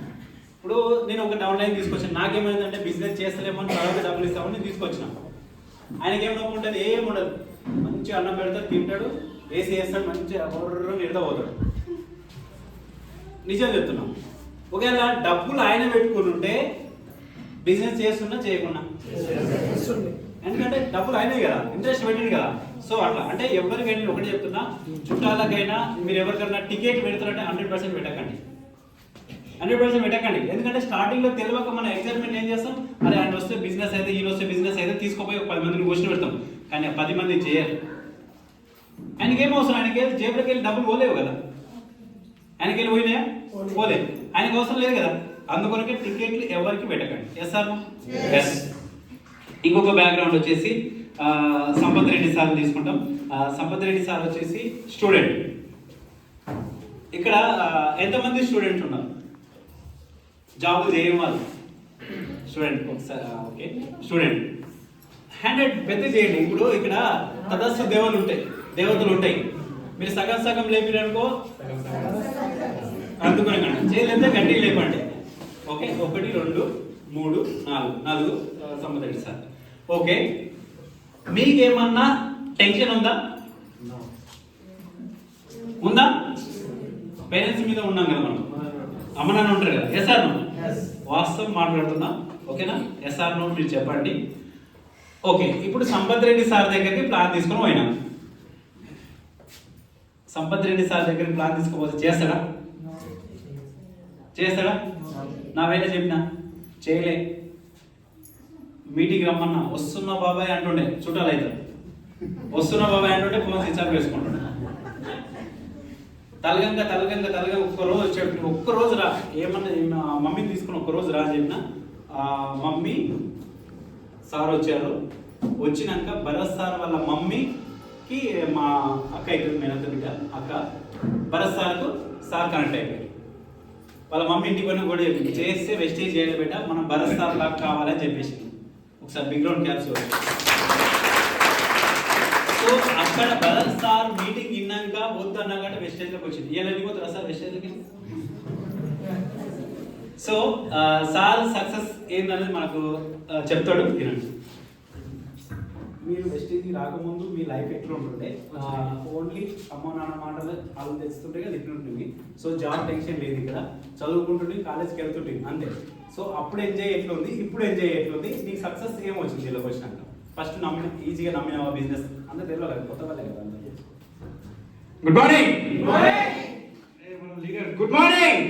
ఇప్పుడు నేను ఒక డౌన్ లైన్ తీసుకొచ్చాను, నాకేమైందంటే బిజినెస్ చేస్తలేమో అని తర్వాత డబ్బులు ఇస్తామని నేను తీసుకొచ్చిన. ఆయనకి ఏం నొప్పి ఉంటుంది, ఏం ఉండదు, మంచిగా అన్నం పెడతాడు, తింటాడు, వేసి వేస్తాడు, మంచిగా నిడదపోతాడు. నిజం చెప్తున్నాం. ఒకవేళ డబ్బులు ఆయన పెట్టుకుని ఉంటే బిజినెస్ చేస్తున్నా చేయకున్నా, ఎందుకంటే డబ్బులు అయినాయి కదా, ఇంట్రెస్ట్ పెట్టింది కదా. సో అట్లా అంటే ఎవరికైనా ఒకటి చెప్తున్నా, చుట్టాలకైనా మీరు ఎవరికైనా టికెట్ పెడతారంటే 100% పెట్టకండి, 100% పెట్టకండి. ఎందుకంటే స్టార్టింగ్లో తెలియక మన ఎగ్జైట్మెంట్ ఏం చేస్తాం, అరే ఆయన వస్తే బిజినెస్ అయితే, ఈయన వస్తే బిజినెస్ అయితే తీసుకుపోయి 10 మందిని క్వశ్చన్ పెడతాం. కానీ ఆ 10 మంది చేయరు. ఆయనకి ఏం అవసరం, ఆయనకి జేబులోకి వెళ్ళి డబ్బులు పోలేవు కదా, ఆయనకి వెళ్ళి పోయినాయా పోలేదు, ఆయనకు అవసరం లేదు కదా. అందుకొరకే టికెట్లు ఎవరికి పెట్టకండి. Yes sir, yes. ఇంకొక బ్యాక్గ్రౌండ్ వచ్చేసి సంపత్ రెడ్డి సార్ తీసుకుంటాం. సంపత్ రెడ్డి సార్ వచ్చేసి స్టూడెంట్. ఇక్కడ ఎంతమంది స్టూడెంట్స్ ఉన్నారు, జాబులు చేయని వాళ్ళు స్టూడెంట్? ఒకసారి ఓకే, స్టూడెంట్ 100 పెద్ద చేయండి. ఇప్పుడు ఇక్కడ తదస్సు దేవతలు ఉంటాయి, మీరు సగం సగం లేపిరనుకో అందుకునే చేయలేస్తే గట్టిగా లేపండి. Okay, 1 2 3 4 Sampath Reddy sir. Okay, మీకేమన్నా టెన్షన్ ఉందా? పేరెంట్స్ మీద ఉన్నాం కదా మనం, అమ్మ నాన్న ఉంటారు కదా. ఎస్ఆర్ నో వాస్తవం మాట్లాడుతున్నా, ఓకేనా. ఎస్ఆర్ నో మీరు చెప్పండి. ఓకే, ఇప్పుడు సంపత్ రెడ్డి సార్ దగ్గరికి ప్లాన్ తీసుకొని పోయినా. సంపత్ రెడ్డి సార్ దగ్గరికి ప్లాన్ తీసుకోపోతే చేస్తాడా? నా వేళ చెప్పినా చేయలే. మీటింగ్ రమ్మన్నా వస్తున్నా బాబాయ్ అంటుండే, చుట్టాలు అయితే వస్తున్నా బాబాయ్ అంటుండే ఫోన్ స్విచ్ ఆఫ్ వేసుకుంటుండే. తలగంగా ఒక్కరోజు వచ్చాడు, ఒక్కరోజు రా ఏమన్నా మమ్మీని తీసుకుని ఒక్కరోజు రా చెప్పిన. మమ్మీ సార్ వచ్చారు. వచ్చినాక భరత్ సార్ వాళ్ళ మమ్మీకి మా అక్క అయితే మేనత్త బిడ్డ అక్క, భరత్ సార్కు సార్ కనెక్ట్ అయిపోయారు. వాళ్ళ మమ్మీ ఇంటికి పోయినా కూడా చెప్పింది చేస్తే వెస్టేజ్ చేయాలి బెట మనం భరత్ సార్ లాగా కావాలని చెప్పేసి ఒకసారి బ్యాక్గ్రౌండ్ క్యాప్స్. సో అక్కడ భరత్ సార్ మీటింగ్ విన్నాక వద్దన్నా కానీ వెస్టేజ్లోకి వచ్చింది. ఇలా వెళ్ళిపోతారా సార్ వెస్టేజ్కి? సో సార్ సక్సెస్ ఏందనేది మనకు చెప్తాడు, వినండి. మీరు వెస్టేజ్కి రాకముందు మీ లైఫ్ ఎట్లా ఉంటుండే? ఓన్లీ అమ్మ నాన్న మాటలు వాళ్ళు తెస్తుంటే కదా ఎట్లా ఉంటుంది. సో జాబ్ టెన్షన్ లేదు, ఇక్కడ చదువుకుంటుంటే కాలేజ్కి వెళ్తుంటే అంతే. సో అప్పుడు ఎంజాయ్ ఎట్లుంది, ఇప్పుడు ఎంజాయ్ ఎట్లుంది, నీకు సక్సెస్ ఏమొచ్చింది ఇలా వచ్చినాక? ఫస్ట్ నమ్మిన ఈజీగా నమ్మిన బిజినెస్ అందరూ తెలియదు, కొత్త వాళ్ళే కదా. Good morning. Good morning.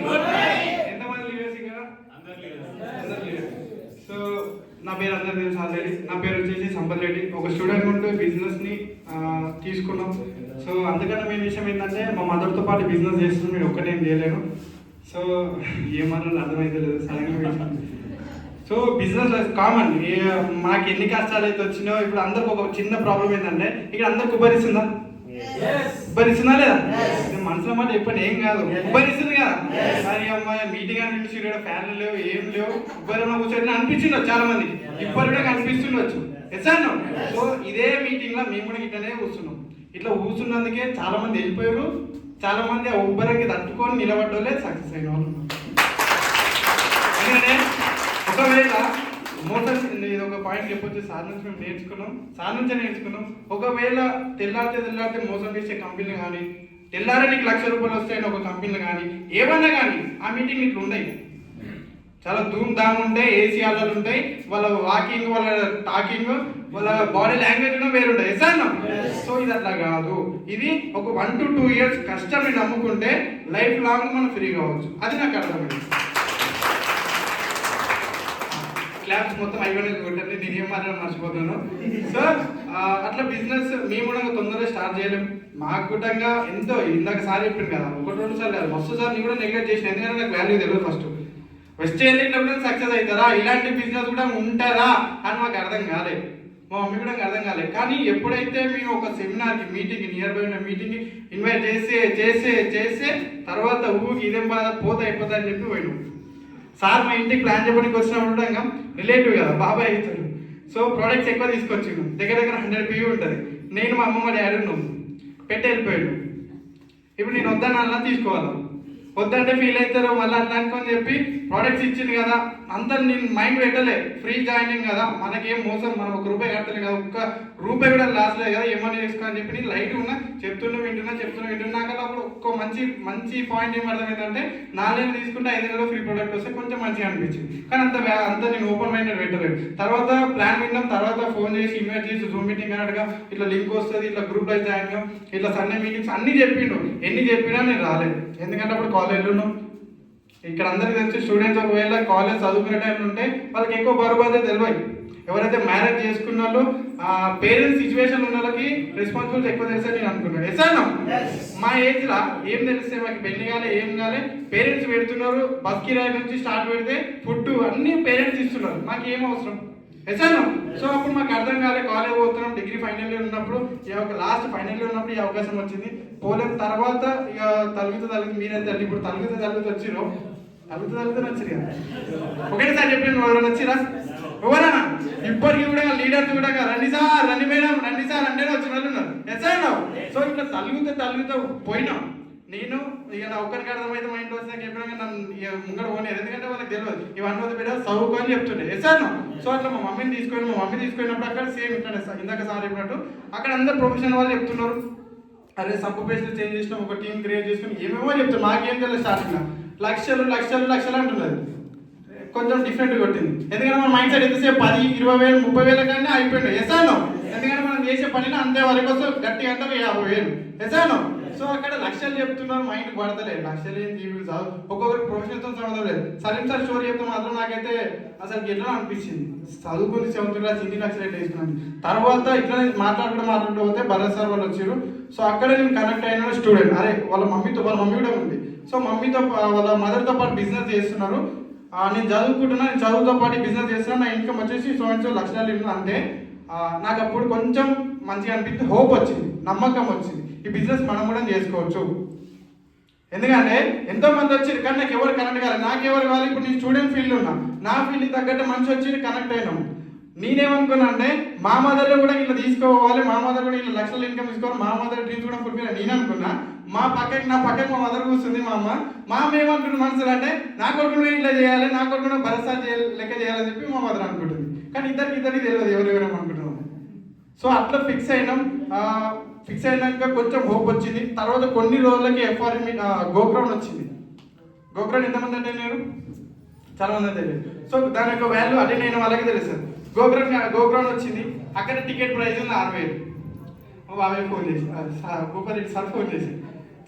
ఎంతమంది లీడర్స్ ఇక్కడ? అందరు లీడర్స్. సో నా పేరు అందరు తెలుసు ఆల్రెడీ. నా పేరు వచ్చేసి సంపత్ రెడ్డి. ఒక స్టూడెంట్ ఉంటూ బిజినెస్ని తీసుకున్నాం. సో అందుకని మెయిన్ విషయం ఏంటంటే మా మదర్తో పాటు బిజినెస్ చేస్తున్నాం, నేను ఒక్కటేం చేయలేను. సో ఏమన్నా అర్థమైతే లేదు సడన్గా. సో బిజినెస్ కామన్, మాకు ఎన్ని కష్టాలు అయితే వచ్చినాయో ఇప్పుడు అందరికి ఒక చిన్న ప్రాబ్లం ఏంటంటే ఇక్కడ అందరికి ఉబ్బరిస్తుందా? ఉబ్బరిస్తుందా లేదా? మనసులో మాట చెప్పండి, ఏం కాదు ఉబ్బరిస్తుంది కదా. అది అమ్మాయి మీటింగ్ అని పిలిచి ఫ్యాన్లు లేవు, ఏం లేవు, ఉబ్బరిలో కూర్చొని అనిపించిండొచ్చు చాలా మందికి, ఇప్పుడు కూడా కనిపిస్తుండొచ్చు. ఎసాను. సో ఇదే మీటింగ్ లో మేము కూడా ఇట్లనే కూర్చున్నాం. ఇట్లా కూర్చున్నందుకే చాలా మంది వెళ్ళిపోయారు, చాలా మంది ఆ ఉబ్బరికి తట్టుకొని నిలబడ్డోళ్ళే సక్సెస్ అయిన వాళ్ళు. ఎందుకంటే ఒకవేళ మోటార్స్, ఇది ఒక పాయింట్ చెప్పొచ్చు, సార్ నుంచి మేము నేర్చుకున్నాం. ఒకవేళ తెల్లారితే మోసం చేసే కంపెనీలు కానీ, తెల్లారే నీకు ₹1,00,000 వస్తాయని ఒక కంపెనీలు కానీ, ఏమన్నా కానీ ఆ మీటింగ్ ఇట్లా ఉండయి. చాలా ధూమ్ ధామ్ ఉంటాయి, ఏసీ హాల్లో ఉంటాయి, వాళ్ళ వాకింగ్, వాళ్ళ టాకింగ్, వాళ్ళ బాడీ లాంగ్వేజ్ కూడా వేరుంటాయి. ఎసాను. సో ఇది అట్లా కాదు. ఇది ఒక 1 to 2 years కష్టంని నమ్ముకుంటే లైఫ్ లాంగ్ మనం ఫ్రీ కావచ్చు. అది నాకు అర్థమైంది. క్లాప్స్ మొత్తం అయిపోయినా కొట్టండి, నేను ఏం మాత్రం మర్చిపోతున్నాను. సో అట్లా బిజినెస్ మేము కూడా తొందరగా స్టార్ట్ చేయలేము. మాకు కూడా ఎంతో ఇందాక సార్ చెప్పింది కదా, 1-2 సార్లు కాదు, మస్తు సార్ నీ కూడా నెగ్లెక్ట్ చేసిన. ఎందుకంటే నాకు వాల్యూ తెలియదు. ఫస్ట్ వెస్టేజ్ కూడా సక్సెస్ అవుతారా, ఇలాంటి బిజినెస్ కూడా ఉంటుందా అని మాకు అర్థం కాలేదు, మా మమ్మీ కూడా అర్థం కాలేదు. కానీ ఎప్పుడైతే మేము ఒక సెమినార్కి, మీటింగ్, నియర్ బై ఉన్న మీటింగ్కి ఇన్వైట్ చేసే తర్వాత ఊరికి ఇదేం బాధ అయిపోతా అని చెప్పి పోయినాం. సార్ మా ఇంటికి ప్లాన్ చెప్పడానికి వచ్చినప్పుడు కూడా రిలేటివ్ కదా, బాబాయ్ అవుతాడు. సో ప్రోడక్ట్స్ ఎక్కువ తీసుకొచ్చిండు, దగ్గర 100 PV ఉంటుంది. నేను మా అమ్మ మా డాడీ ఉన్నాము, పెట్టి వెళ్ళిపోయాడు. ఇప్పుడు నేను వద్దన్నా తీసుకోవాలా, వద్దంటే ఫీల్ అవుతారు మళ్ళీ అట్లా అనుకొని చెప్పి ప్రోడక్ట్స్ ఇచ్చింది కదా, అంతా నేను మైండ్ పెట్టలే. ఫ్రీ జాయినింగ్ కదా, మనకేం మోసం, మనం ₹1 కట్టలేదు కదా, ₹1 కూడా లాస్ లేదు కదా, ఏమని చేసుకో అని చెప్పి నేను లైట్ ఉన్నా, చెప్తున్నా వింటున్నా. నాకు అప్పుడు ఒక మంచి పాయింట్ ఏం అర్థమైందంటే 4 నెలలు తీసుకుంటే 5 నెలలు ఫ్రీ ప్రోడక్ట్ వస్తే కొంచెం మంచిగా అనిపించింది. కానీ అంత నేను ఓపెన్ మైండెడ్ పెట్టలేదు. తర్వాత ప్లాన్ విన్నాం, తర్వాత ఫోన్ చేసి ఇన్వైట్ చేసి జూమ్ మీటింగ్ అన్నట్టుగా ఇట్లా లింక్ వస్తుంది, ఇట్లా గ్రూప్ అయితే జాయిన్, ఇట్లా సండే మీటింగ్స్ అన్ని చెప్పిండు. ఎన్ని చెప్పినా నేను రాలేదు, ఎందుకంటే అప్పుడు కాలేజ్లో ఉన్నాం. ఇక్కడ అందరికి తెలిసి స్టూడెంట్స్ ఒకవేళ కాలేజ్ చదువుకునే టైంలో ఉంటే వాళ్ళకి ఎక్కువ బరువు అయితే తెలియదు. ఎవరైతే మ్యారేజ్ చేసుకున్న వాళ్ళు, పేరెంట్స్ సిచ్యువేషన్ ఉన్న వాళ్ళకి రెస్పాన్సిబిలిటీ ఎక్కువ తెలుసని నేను అనుకున్నాను. ఎసాను. మా ఏజ్లో ఏం తెలిస్తే మాకు పెళ్లి కాలే, ఏం కాలే, పేరెంట్స్ పెడుతున్నారు. బస్ కిరాయి నుంచి స్టార్ట్ పెడితే ఫుడ్ అన్ని పేరెంట్స్ ఇస్తున్నారు, మాకు ఏం అవసరం. ఎసాను. సో అప్పుడు మాకు అర్థం కాలే, కాలేజ్ పోతున్నాం, డిగ్రీ ఫైనల్ ఇయర్ ఉన్నప్పుడు, లాస్ట్ ఫైనల్ ఇయర్ ఉన్నప్పుడు ఈ అవకాశం వచ్చింది. పోలేం. తర్వాత ఇక తలుగుతూ మీరే తల్లి, ఇప్పుడు తలుగుతూ వచ్చిరో, తలుగుతూ వచ్చిరు కదా, ఒకటేసారి చెప్పండి, ఎవరైనా వచ్చిరా? ఎవరైనా ఇప్పటికీ కూడా లీడర్స్ కూడా రండి సార్, రండి మేడం, రండి సార్ అంటే వచ్చిన వాళ్ళు ఉన్నారు. ఎసాను. సో ఇట్లా తలుగుతూ పోయినాం. నేను ఇక నా ఒక్కరికి అర్థమైతే మా ఇంట్లో వచ్చినాక చెప్పినాక నన్ను ముంగడ పోలేదు, ఎందుకంటే వాళ్ళకి తెలియదు ఇవన్నీ వద్దు బిడ్డ చదువుకో అని చెప్తుండే. ఎసాను. సో అట్లా మా మమ్మీని తీసుకున్నప్పుడు అక్కడ సేమ్ ఇట్లా ఇందాక సార్ చెప్పినట్టు అక్కడ అందరు ప్రొఫెషనల్ వాళ్ళు చెప్తున్నారు, అరే సబ్బు పేస్ట్లు చేంజ్ చేసినాం, ఒక టీం క్రియేట్ చేసుకుని ఏమేమో చెప్తున్నారు. మాకేం తెలియదు, స్టార్టింగ్లో లక్షలు అంటున్నది. కొంచెం డిఫరెంట్ కొట్టింది, ఎందుకంటే మన మైండ్ సెట్ ఎంతసేపు 10, 20,000, 30,000 కన్నా అయిపోయింది. ఎసాను. ఎందుకంటే మనం చేసే పనిని అంతే వరకు వస్తే గట్టిగా అంటే 50,000. ఎసాను. సో అక్కడ లక్షలు చెప్తున్నారు, మైండ్ పడతలేదు. లక్షలు ఏం జీవులు చాలు, ఒక్కొక్కరికి ప్రొఫెషనల్తో సంబంధం లేదు. సలీం సార్ స్టోరీ చెప్తే మాత్రం నాకైతే అసలు ఎట్లా అనిపించింది, చదువుకుని 7th క్లాస్ 2 లక్షలు ఎట్లా వేసుకున్నాను. తర్వాత ఇట్లా మాట్లాడుకుంటూ పోతే భరత్ సార్ వాళ్ళు వచ్చారు. సో అక్కడ నేను కనెక్ట్ అయిన స్టూడెంట్, అరే వాళ్ళ మమ్మీ కూడా ఉంది. సో మమ్మీతో వాళ్ళ మదర్తో పాటు బిజినెస్ చేస్తున్నారు. నేను చదువుతో పాటు బిజినెస్ చేస్తున్నాను, నా ఇన్కమ్ వచ్చేసి సో లక్షలు అంటే నాకు అప్పుడు కొంచెం మంచిగా అనిపించింది, హోప్ వచ్చింది, నమ్మకం వచ్చింది, ఈ బిజినెస్ మనం కూడా చేసుకోవచ్చు. ఎందుకంటే ఎంతో మంది వచ్చారు కానీ నాకు ఎవరు కనెక్ట్ కాలేదు. నాకు ఎవరు కావాలి? ఇప్పుడు నేను స్టూడెంట్ ఫీల్డ్ ఉన్నా, నా ఫీల్డ్ తగ్గట్టు మంచి వచ్చి కనెక్ట్ అయినాము. నేనేమనుకున్నా అంటే మా మదర్లో కూడా ఇట్లా తీసుకోవాలి, మా మదర్ కూడా ఇట్లా లక్షల ఇన్కమ్ తీసుకోవాలి, మా మదర్ డ్రీమ్స్ కూడా ఫుల్ఫిల్ నేను అనుకున్నా. నా పక్కకి మా మదర్ కూర్చుంది మా అమ్మ ఏమనుకుంటుంది మనసులో అంటే నా కొడుకుని ఇట్లా చేయాలి, నా కొడుకుని భరోసా లెక్క చేయాలని చెప్పి మా మదర్ అనుకుంటుంది. కానీ ఇద్దరికి తెలియదు ఎవరెవరేమో అనుకుంటున్నాం. సో అట్లా ఫిక్స్ అయినాం. ఫిక్స్ అయినాక కొంచెం హోప్ వచ్చింది. తర్వాత కొన్ని రోజులకి ఎఫ్ఆర్ఎం గోక్రౌండ్ వచ్చింది. గోక్రౌండ్ ఎంతమంది అంటే నేను చాలా మంది తెలియదు. సో దాని యొక్క వాల్యూ అదే నేను వాళ్ళకి తెలుస్తుంది. గోక్రౌండ్ వచ్చింది. అక్కడ టికెట్ ప్రైస్ ఉంది 6,000. బాబాయ్ ఫోన్ చేసి భూపారెడ్డి సార్ ఫోన్ చేసి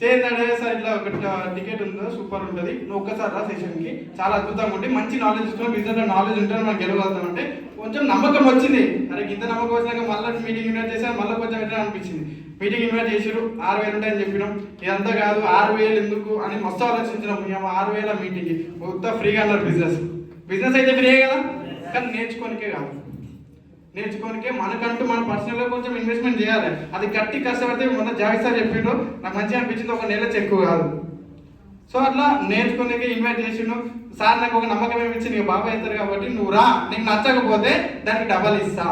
చేయండి సార్ ఇట్లా ఒక టికెట్ ఉందో సూపర్ ఉంటుంది, నువ్వు ఒక్కసారి రా సెషన్కి, చాలా అద్భుతంగా ఉంటుంది, మంచి నాలెడ్జ్ ఇస్తున్నాం, బిజినెస్ నాలెడ్జ్ ఉంటుంది, మనం గెలవగలుగుతామంటే కొంచెం నమ్మకం వచ్చింది. అరే ఇంత నమ్మకం వచ్చినాక మళ్ళీ మీటింగ్ ఇన్వైట్ చేశాను, మళ్ళీ కొంచెం ఎట్లా అనిపించింది. మీటింగ్ ఇన్వైట్ చేసారు, 6,000 ఉంటాయని చెప్పినాం. ఇదంతా కాదు 6,000 ఎందుకు అని మస్తు ఆలోచించినాం. మేము 6,000 మీటింగ్ మొత్తం ఫ్రీగా అన్నారు. బిజినెస్ అయితే ఫ్రీయే కదా, కానీ నేర్చుకోనికే కాదు, నేర్చుకోనికే మనకంటూ మన పర్సనల్గా కొంచెం ఇన్వెస్ట్మెంట్ చేయాలి. అది గట్టి కష్టపడితే మొన్న జాగ్రత్త సార్ చెప్పిండు, నాకు మంచిగా అనిపించింది, ఒక నెల ఎక్కువ కాదు. సో అట్లా నేర్చుకునే ఇన్వైట్ చేసిండు సార్. నాకు ఒక నమ్మకం ఏమిచ్చింది, ఇక బాబాయ్ అవుతారు కాబట్టి నువ్వు రా, నీకు నచ్చకపోతే దానికి డబల్ ఇస్తా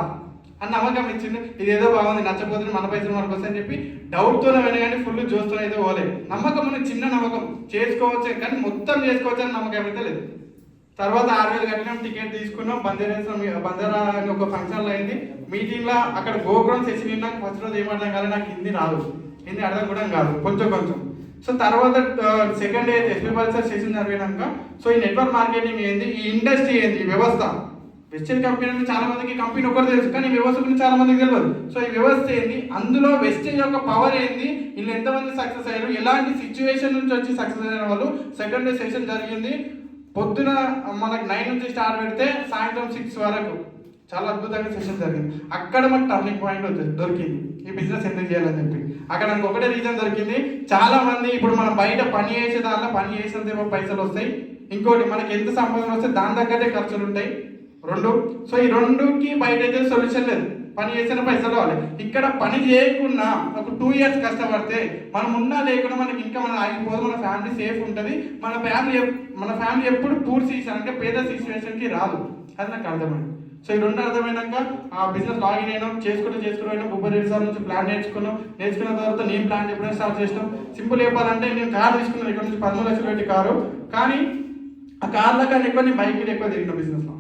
అని నమ్మకం ఇచ్చిండు. ఇదేదో బాగుంది, నచ్చకపోతే మన పైసలు మనకు వస్తాయని చెప్పి డౌట్తోనే కానీ ఫుల్ చూస్తూ అయితే పోలేదు. నమ్మకం చిన్న నమ్మకం, చేసుకోవచ్చు కానీ మొత్తం చేసుకోవచ్చు అని నమ్మకం అయితే లేదు. తర్వాత 6,000 కట్టినాం, టికెట్ తీసుకున్నాం. బంజారా ఒక ఫంక్షన్లో అయింది. మీటింగ్లో అక్కడ గోగ్రౌండ్ సెషన్ విన్నాక ఫస్ట్ రోజు ఏమర్థం కాదు, నాకు హిందీ రాదు, హిందీ అర్థం కూడా కాదు, కొంచెం. సో తర్వాత second day SP pulsar session జరిగినాక సో ఈ నెట్వర్క్ మార్కెటింగ్ ఏంది, ఈ ఇండస్ట్రీ ఏంది, ఈ వ్యవస్థ, వెస్టర్న్ కంపెనీ అంటే చాలా మందికి కంపెనీ ఒకటి తెలుసు కానీ ఈ వ్యవస్థ గురించి చాలా మందికి తెలియదు. సో ఈ వ్యవస్థ ఏంది, అందులో వెస్టర్న్ యొక్క పవర్ ఏంది, వీళ్ళు ఎంతమంది సక్సెస్ అయ్యారు, ఎలాంటి సిచ్యువేషన్ నుంచి వచ్చి సక్సెస్ అయిన వాళ్ళు. సెకండ్ డే సెషన్ జరిగింది. పొద్దున మనకు 9 నుంచి స్టార్ట్ పెడితే సాయంత్రం 6 వరకు చాలా అద్భుతంగా సెషన్ జరిగింది. అక్కడ మాకు టర్నింగ్ పాయింట్ దొరికింది, ఈ బిజినెస్ ఎందుకు చేయాలని చెప్పి. అక్కడ నాకు ఒకటే రీజన్ దొరికింది. చాలా మంది ఇప్పుడు మనం బయట పని చేసే దానిలో పని చేసినంత పైసలు వస్తాయి, ఇంకోటి మనకి ఎంత సంపాదన వస్తే దాని తగ్గట్టే ఖర్చులు ఉంటాయి, 2. సో ఈ 2కి బయట అయితే సొల్యూషన్ లేదు, పని చేసిన పైసలు రావాలి. ఇక్కడ పని చేయకుండా ఒక 2 years కష్టపడితే మనం ఉన్నా లేకుండా మనకి ఇంకా మనం ఆగిపోదు, మన ఫ్యామిలీ సేఫ్ ఉంటుంది, మన ఫ్యామిలీ ఎప్పుడు పూర్ సిచ్యువేషన్ అంటే పేద సిచ్యువేషన్కి రాదు. అది నాకు అర్థమైంది. సో ఈ 2 అర్థమైనాక ఆ బిజినెస్ లాగిన్ అయినాం, చేసుకుంటూ భూపారెడ్డి సార్ నుంచి ప్లాన్ నేర్చుకున్న తర్వాత నేను ప్లాన్ చెప్పడం స్టార్ట్ చేసినాం. సింపుల్ చెప్పాలంటే నేను కారు తీసుకున్నాను, ఇక్కడ నుంచి 13 లక్షలు పెట్టి కారు, కానీ ఆ కార్ల కన్నా ఎక్కువ నేను బైక్ మీద ఎక్కువ తిరిగిన బిజినెస్లో.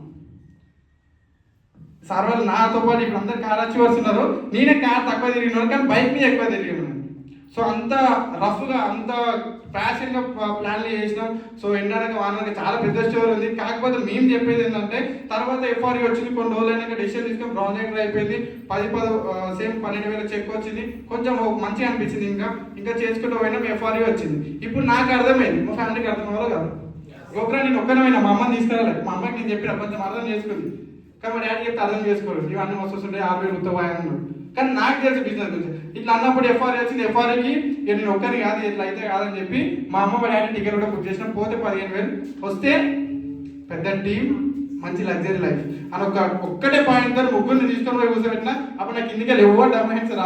సార్ వాళ్ళు నాతో పాటు ఇప్పుడు అందరు కార్ అచీవర్స్ ఉన్నారు, నేనే కార్ తక్కువ తిరిగినాను కానీ బైక్ మీద ఎక్కువ తిరిగినాను. సో అంత రఫ్గా అంత ప్యాషన్గా ప్లాన్లు చేసినాం. సో ఎండాక వానక చాలా పెద్ద స్టోరీ ఉంది. కాకపోతే మేము చెప్పేది ఏంటంటే తర్వాత ఎఫ్ఆర్ఈ వచ్చింది, కొన్ని రోజులు అయినాక డెసిషన్ తీసుకొని ప్రాజెక్ట్ అయిపోయింది, 10 సేమ్ 12,000 చెక్ వచ్చింది, కొంచెం మంచిగా అనిపించింది. ఇంకా చేసుకుంటూ పోయినా ఎఫ్ఆర్ఈ వచ్చింది. ఇప్పుడు నాకు అర్థమైంది, మా ఫ్యామిలీకి అర్థం అవ్వాలి కాదు. గోపురా నేను ఒక్కనమైనా మా అమ్మని తీసుకురాలేదు, మా అమ్మకి నేను చెప్పిన కొంచెం అర్థం చేసుకుంది, కానీ మా డాడీ చెప్తే అర్థం చేసుకోలేదు. ఇవన్నీ వస్తుంటే 6,000 ఉత్తవాయని అన్నాడు, కానీ నాకు తెలుసు బిజినెస్ గురించి. ఇట్లా అన్నప్పుడు ఎఫ్ఆర్ఈ వచ్చింది. ఎఫ్ఆర్ఈకి నేను ఒక్కరిని కాదు, ఇట్లా అయితే కాదని చెప్పి మా అమ్మ మా డాడీ టికెట్ కూడా బుక్ చేసినాం. పోతే 15,000 వస్తే పెద్ద టీం, మంచి లగ్జరీ లైఫ్ అని ఒక్కటే పాయింట్ తో ముగ్గురిని తీసుకొని పోయి కూర్చోబెట్టినా. అప్పుడు నాకు ఇందుకెళ్ళి ఎవరు డబ్బు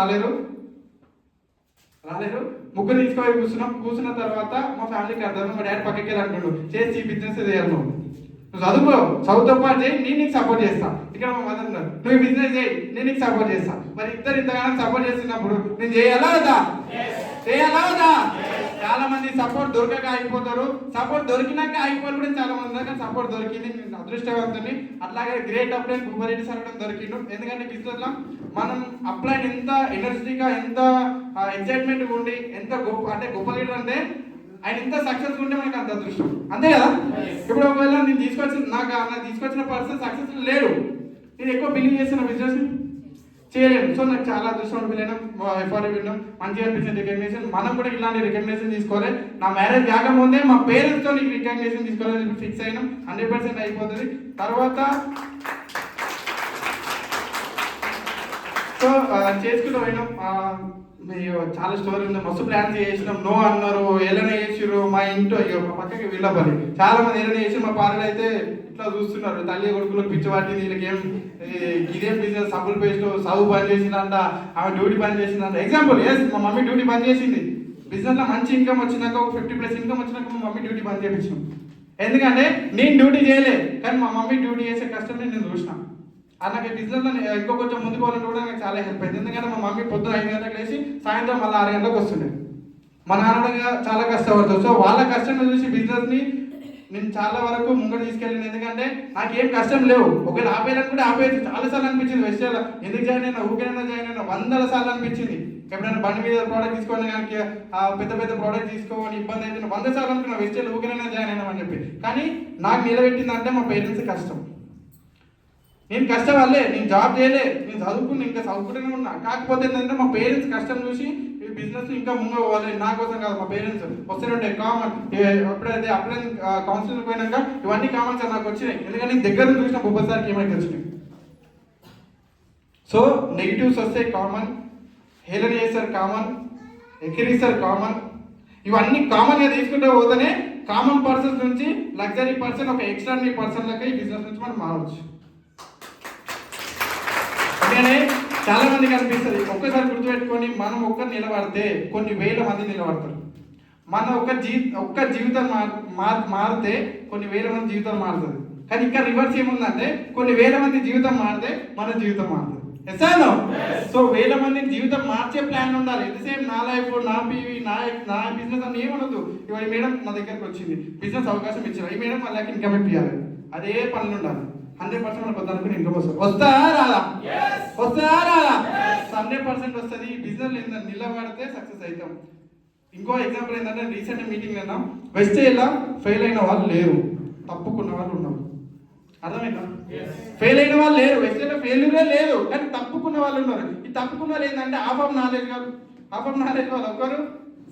రాలేరు. ముగ్గురు తీసుకొని కూర్చున్న తర్వాత మా ఫ్యామిలీకి అర్థం, మా డాడీ పక్కకి వెళ్ళి అంటుండు, చేసి ఈ బిజినెస్ చేయాలి, నువ్వు చదువుతో పాటు చేయి, నేను నీకు సపోర్ట్ చేస్తా. ఇక్కడ మా మదర్ ఉన్నారు, నువ్వు బిజినెస్ చేయి, నేను నీకు సపోర్ట్ చేస్తా. మరి ఇద్దరు ఇంతగానో సపోర్ట్ చేస్తున్నప్పుడు నేను చేయాలా కదా? చాలా మంది సపోర్ట్ దొరకక ఆగిపోతారు, సపోర్ట్ దొరికినాక ఆగిపోయి కూడా చాలా మంది ఉన్నారు. కానీ సపోర్ట్ దొరికింది, నేను అదృష్టవంతుని. అట్లాగే గ్రేట్ అప్లైన్ భూపారెడ్డి సార్ కూడా దొరికిండు. ఎందుకంటే బిజినెస్లో మనం అప్లైన్ ఎంత ఎనర్జీగా, ఎంత ఎక్సైట్మెంట్గా ఉండి, ఎంత గొప్ప లీడర్ అంటే ఆయన ఇంత సక్సెస్ ఉంటే మనకు అంత అదృష్టం, అంతే కదా? ఇప్పుడు ఒకవేళ నేను తీసుకొచ్చిన పర్సన్ సక్సెస్ఫుల్ లేడు, నేను ఎక్కువ బిలీవ్ చేసిన బిజినెస్ చేయలేను. సో నాకు చాలా అదృష్టం అనిపించలేను. ఎఫ్ఆర్ఈ విన్నాం, మంచిగా అనిపించిన రికగ్నేషన్. మనం కూడా ఇలాంటి రికగ్నేషన్ తీసుకోవాలి. నా మ్యారేజ్ కాకముందే మా పేరెంట్స్తో నీకు రికగ్నేషన్ తీసుకోవాలని ఫిక్స్ అయినాం. 100% అయిపోతుంది. తర్వాత సో చేసుకుంటూ పోయినాం. చాలా స్టోరీ ఉంది, మస్తు ప్లాన్స్ చేసినాం. నో అన్నారు, ఏలనే చేసిరు. మా ఇంట్లో మా పక్కకి వీళ్ళపల్లి చాలా మంది ఏలనే చేసి, మా పార్లు అయితే ఇట్లా చూస్తున్నారు, తల్లి కొడుకులకు పిచ్చి పట్టింది, వీళ్ళకేం ఇదేం బిజినెస్, సబ్బులు పేస్ట్, చదువు పని చేసిందంట, ఆమె డ్యూటీ పని చేసిందంట. ఎగ్జాంపుల్, ఎస్ మా మమ్మీ డ్యూటీ పని చేసింది, బిజినెస్లో మంచి ఇన్కమ్ వచ్చినాక ఒక 50+ ఇన్కమ్ వచ్చినాక మా మమ్మీ డ్యూటీ బంద్ చేయించాం. ఎందుకంటే నేను డ్యూటీ చేయలే, కానీ మా మమ్మీ డ్యూటీ చేసే కష్టం నేను చూసిన. నాకు బిజినెస్లో ఇంకో కొంచెం ముందుకు పోవాలంటే కూడా నాకు చాలా హెల్ప్ అయింది. ఎందుకంటే మా మమ్మీ పొద్దున 5 గంటలకు లేచి సాయంత్రం మళ్ళీ 6 గంటలకు వస్తుండే. మా నాన్న చాలా కష్టపడతారు. సో వాళ్ళ కష్టం చూసి బిజినెస్ని నేను చాలా వరకు ముంగడు తీసుకెళ్ళాను. ఎందుకంటే నాకేం కష్టం లేవు. ఒకవేళ ఆపేయాలని కూడా ఆపేది. చాలాసార్లు అనిపించింది వెస్టేలో ఎందుకు జాయిన్ అయినా, ఊరికైనా జాయిన్ అయినా 100 సార్లు అనిపించింది. ఎప్పుడైనా బండి మీద ప్రోడక్ట్ తీసుకోవాలి కానీ పెద్ద పెద్ద ప్రోడక్ట్ తీసుకోవాలి ఇబ్బంది అయితే 100 సార్లు అనుకున్నా వెస్టేలో ఊరికైనా జాయిన్ అయినామని చెప్పి. కానీ నాకు నిలబెట్టిందంటే మా పేరెంట్స్ కష్టం. నేను కష్టం వల్లే, నేను జాబ్ చేయలే, నేను చదువుకున్నా, ఇంకా చదువుకుంటూనే ఉన్నా. కాకపోతే ఏంటంటే మా పేరెంట్స్ కష్టం చూసి ఈ బిజినెస్ ఇంకా ముందు పోవాలి. నా కోసం కాదు, మా పేరెంట్స్ వస్తుంటే కామన్. ఎప్పుడైతే అప్లై కౌన్సిలింగ్ పోయినాక ఇవన్నీ కామన్ సార్ నాకు వచ్చినాయి. ఎందుకంటే నేను దగ్గర నుంచి చూసిన ఒక్కొక్కసారికి ఏమైతే వచ్చినాయి. సో నెగిటివ్స్ వస్తే కామన్, హేళన చేస్తారు కామన్, ఎక్కిరిస్తారు కామన్. ఇవన్నీ కామన్గా తీసుకుంటూ పోతేనే కామన్ పర్సన్స్ నుంచి లగ్జరీ పర్సన్, ఒక ఎక్స్ట్రాడనరీ పర్సన్ లెక్క ఈ బిజినెస్ నుంచి మనం మారవచ్చు. అందుకనే చాలా మందికి అనిపిస్తుంది. ఒక్కసారి గుర్తుపెట్టుకొని మనం ఒక్కరు నిలబడితే కొన్ని వేల మంది నిలబడతారు. మన ఒక్క జీవితం మారితే కొన్ని వేల మంది జీవితం మారుతుంది. కానీ ఇక్కడ రివర్స్ ఏముందంటే కొన్ని వేల మంది జీవితం మారితే మన జీవితం మారుతుంది. ఎస్ఆనో? సో వేల మంది జీవితం మార్చే ప్లాన్ ఉండాలి. ఎంతసేపు నా లైఫ్, నా పీవీ, నా బిజినెస్ అని ఏమనదు. ఇవాళ ఈ మేడం నా దగ్గరకు వచ్చింది, బిజినెస్ అవకాశం ఇచ్చారు, ఈ మేడం వాళ్ళకి ఇన్కమ్ ఇప్పించాలి. అదే పనులు ఉండాలి. 100% మనకు వద్దనుకుని ఇన్కమ్ వస్తుంది. వస్తుందా రాదా? 100% వస్తుంది. ఈ బిజినెస్ నిలబడితే సక్సెస్ అవుతాం. ఇంకో ఎగ్జాంపుల్ ఏంటంటే రీసెంట్ మీటింగ్ అయినా వెస్టేజ్లో ఫెయిల్ అయిన వాళ్ళు లేరు, తప్పుకున్న వాళ్ళు ఉన్నారు. అర్థమైందా? ఫెయిల్ అయిన వాళ్ళు లేరు, వెస్టేజ్లో ఫెయిల్యూరే లేదు, కానీ తప్పుకున్న వాళ్ళు ఉన్నారు. ఈ తప్పుకున్న వాళ్ళు ఏంటంటే హాఫ్ ఆఫ్ నాలెడ్జ్ వాళ్ళు ఒకరు,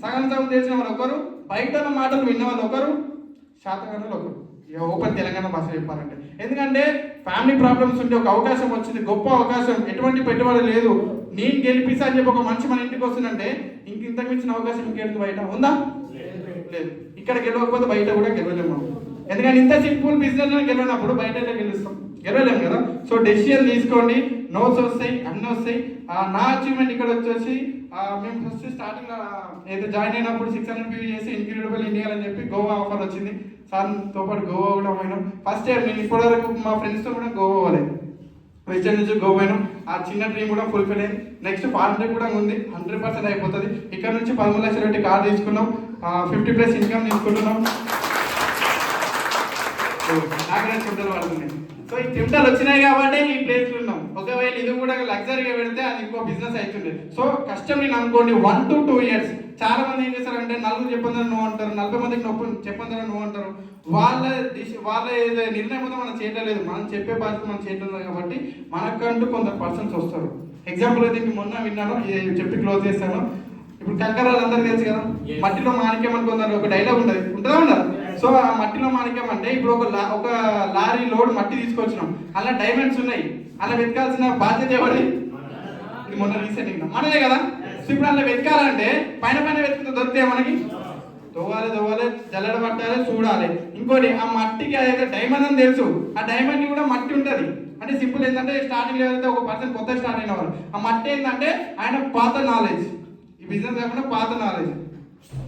సగం తెలిసిన వాళ్ళు ఒకరు, బయట మాటలు విన్న వాళ్ళు ఒకరు, శాతగానులు ఒకరు. ఓపెన్ తెలంగాణ భాష చెప్పాలంటే ఎందుకంటే ఫ్యామిలీ ప్రాబ్లమ్స్ ఉంటే ఒక అవకాశం వచ్చింది, గొప్ప అవకాశం, ఎటువంటి పెట్టుబడి లేదు, నేను గెలిపిస్తా అని చెప్పి ఒక మనిషి మన ఇంటికి వస్తుందంటే ఇంతకు మించిన అవకాశం ఇంకేంటి బయట ఉందా? లేదు. ఇక్కడ గెలవకపోతే బయట కూడా గెలవలేము. ఎందుకంటే ఇంత సింపుల్ బిజినెస్ లో గెలవనప్పుడు బయట గెలవలేము కదా. సో డెసిషన్ తీసుకోండి. నోట్స్ వస్తాయి, అన్నీ వస్తాయి. నా అచీవ్మెంట్ ఇక్కడ వచ్చేసి మేము ఫస్ట్ స్టార్టింగ్ ఏదో జాయిన్ అయినప్పుడు 600 PV చేసి ఇన్క్రెడిబుల్ ఇండియా అని చెప్పి గోవా ఆఫర్ వచ్చింది. సార్తో పాటు గోవా కూడా పోయినాం. ఫస్ట్ టైం నేను ఇప్పటివరకు మా ఫ్రెండ్స్తో కూడా గోవా పోలేదు. వెస్టర్న్ నుంచి గోవా పోయినాం. ఆ చిన్న డ్రీమ్ కూడా ఫుల్ఫిల్ అయింది. నెక్స్ట్ ఫారెన్ ట్రిప్ కూడా ఉంది, 100% అయిపోతుంది. ఇక్కడ నుంచి 13 లక్షలు పెట్టి కార్ తీసుకున్నాం, 50+ ఇన్కమ్ తీసుకుంటున్నాం. నాకు చింతలు పడుతున్నాయి. సో ఈ చింతలు వచ్చినాయి కాబట్టి ఈ ప్లేస్లో ఉన్నాం. ఒకవేళ ఇది కూడా లగ్జరీగా పెడితే అది ఇంకో బిజినెస్ అవుతుంది. సో కష్టం నేను అనుకోండి 1 to 2 years. చాలా మంది ఏం చేస్తారంటే 4 చెప్పందని నువ్వు అంటారు, 40 మందికి చెప్పందని నువ్వు అంటారు. వాళ్ళ నిర్ణయం ఉందో మనం చేయలేదు, మనం చెప్పే బాధ్యత మనం చేయలేదు. కాబట్టి మనకంటూ కొంత పర్సన్స్ వస్తారు. ఎగ్జాంపుల్ అయితే మొన్న విన్నాను, చెప్పి క్లోజ్ చేస్తాను. ఇప్పుడు కంకరాలు అందరికీ తెలుసు కదా, మట్టిలో మాణిక్యం అనుకుంటారు, ఒక డైలాగ్ ఉంటుంది, ఉంటుందా ఉండదు? సో ఆ మట్టిలో మాణిక్యం అంటే ఇప్పుడు ఒక లారీ లోడ్ మట్టి తీసుకొచ్చినాం, అలా డైమండ్స్ ఉన్నాయి, అలా వెతకాల్సిన బాధ్యత ఎవరిది? ఇది మొన్న రీసెంట్ మనదే కదా. సో ఇప్పుడు అలా వెతకాలంటే పైన వెతుకుతే దొరికితే మనకి దొవ్వాలి, జల్లడ పట్టాలి, చూడాలి. ఇంకోటి ఆ మట్టికి అదైతే డైమండ్ అని తెలుసు, ఆ డైమండ్ కూడా మట్టి ఉంటుంది. అంటే సింపుల్ ఏంటంటే స్టార్టింగ్ ఏదైతే ఒక పర్సన్ కొత్త స్టార్ట్ అయిన వాళ్ళు, ఆ మట్టి ఏంటంటే ఆయన పాత నాలెడ్జ్, ఈ బిజినెస్ కాకుండా పాత నాలెడ్జ్.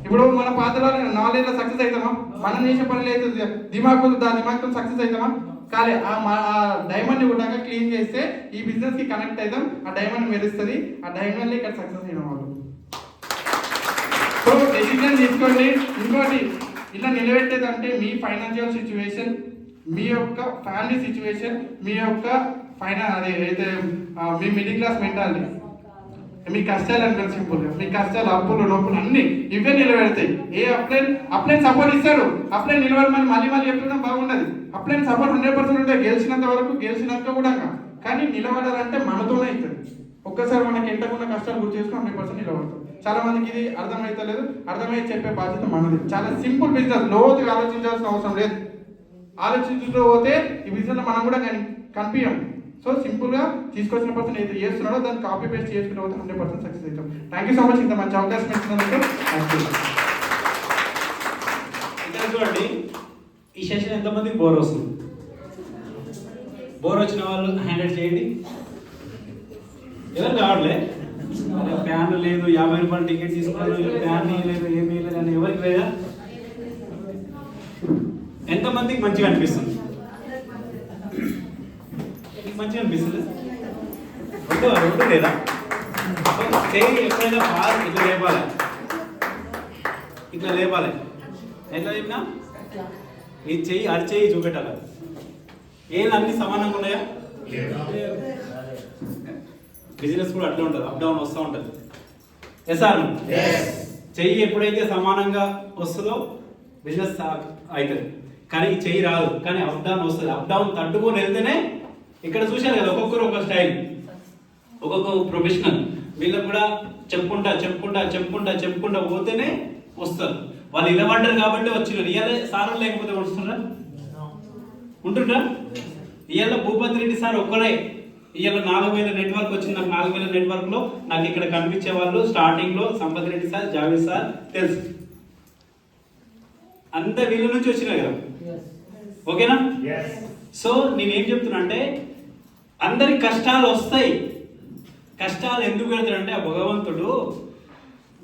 ఇప్పుడు మన పాతలో నాలెడ్జ్లో సక్సెస్ అవుతామా? మనం చేసే పని లేదు, దిమాగ్తో సక్సెస్ అవుతామా? కాలే. ఆ డైమండ్ కూడా క్లీన్ చేస్తే ఈ బిజినెస్ కి కనెక్ట్ అవుతాం, ఆ డైమండ్ మెరుస్తుంది, ఆ డైమండ్ ఇక్కడ సక్సెస్ అయిన వాళ్ళు. సో డెసిషన్ తీసుకోండి. ఇంకోటి ఇలా నిలబెట్టేదంటే మీ ఫైనాన్షియల్ సిచ్యువేషన్, మీ యొక్క ఫ్యామిలీ సిచ్యువేషన్, మీ యొక్క అదైతే మీ మిడిల్ క్లాస్ మెంటాలిటీ, మీ కష్టాలు అంటే సింపుల్గా మీ కష్టాలు, అప్పులు, నొప్పులు అన్ని ఇవే నిలబెడతాయి. ఏ అప్లైన్ సపోర్ట్ ఇస్తాడు, అప్లైన్ నిలబడమని మళ్ళీ చెప్పడం బాగుండదు. అప్లైన్ సపోర్ట్ 100% ఉంటే గెలిచినంత వరకు, గెలిచినాక కూడా. కానీ నిలబడాలంటే మనతోనే అవుతుంది. ఒక్కసారి మనకి ఎంతకున్న కష్టాలు గుర్తు చేసుకుని 100% నిలబడతాం. చాలా మందికి ఇది అర్థమవుతలేదు, అర్థమయ్యి చెప్పే బాధ్యత మనది. చాలా సింపుల్ బిజినెస్, లోతుగా ఆలోచించాల్సిన అవసరం లేదు. ఆలోచించుతూ పోతే ఈ బిజినెస్ మనం కూడా కనిపించాం. సో సింపుల్గా తీసుకొచ్చిన పర్సన్ ఏదైతే చేస్తున్నాడో దాన్ని కాపీ పేస్ట్ చేసుకుంటూ పోతే 100% సక్సెస్ అవుతాం. థ్యాంక్ యూ సో మచ్, ఇంత మంచి అవకాశం ఇచ్చినందుకు. ఇక్కడ చూడండి, ఈ సెషన్ ఎంతమందికి బోర్ వస్తుంది? బోర్ వచ్చిన వాళ్ళు హ్యాండ్ రైజ్ చేయండి. ఎవరు కావట్లే? అరే ప్యాన్ లేదు, 50 రూపాయలు టికెట్ తీసుకున్నారు, ప్యాన్ లేదు, ఏమీ లేదు అని ఎవరికి లేదా? ఎంతమందికి మంచిగా అనిపిస్తుంది? మంచిగా అనిపిస్తుంది? ఒట్టు లేదా? చేయి ఎప్పుడైనా బాగా ఇట్లా లేపాలి, ఇట్లా లేపాలి. ఎట్లా చెప్పినా ఈ చెయ్యి అరిచేయి చూపెట్టాలి. ఏళ్ళు అన్ని సమానంగా ఉన్నాయా? బిజినెస్ కూడా అట్లా ఉంటుంది, అప్ డౌన్ వస్తూ ఉంటుంది. సార్ చెయ్యి ఎప్పుడైతే సమానంగా వస్తుందో బిజినెస్ అవుతుంది. కానీ ఈ చెయ్యి రాదు, కానీ అప్ డౌన్ వస్తుంది. అప్ డౌన్ తట్టుకొని వెళ్తేనే, ఇక్కడ చూశారు కదా ఒక్కొక్కరు ఒక స్టైల్, ఒక్కొక్క ప్రొఫెషనల్. వీళ్ళకి కూడా చెప్పుకుంటా పోతేనే వస్తారు. వాళ్ళు నిలబడ్డారు కాబట్టి వచ్చినారు. ఇవాళ సార్ లేకపోతే వస్తున్నారా? ఉంటుండ్రా? ఇవాళ భూపతి రెడ్డి సార్ ఒక్కరే. ఇవాళ 4000 నెట్వర్క్ వచ్చింది. నాకు 4000 నెట్వర్క్లో నాకు ఇక్కడ కనిపించే వాళ్ళు స్టార్టింగ్లో సంపత్ రెడ్డి సార్, జావేద్ సార్ తెలుసు. అంతా వీళ్ళ నుంచి వచ్చినాయి కదా. ఓకేనా? సో నేనేం చెప్తున్నా అంటే అందరికి కష్టాలు వస్తాయి. కష్టాలు ఎందుకు పెడతాడంటే ఆ భగవంతుడు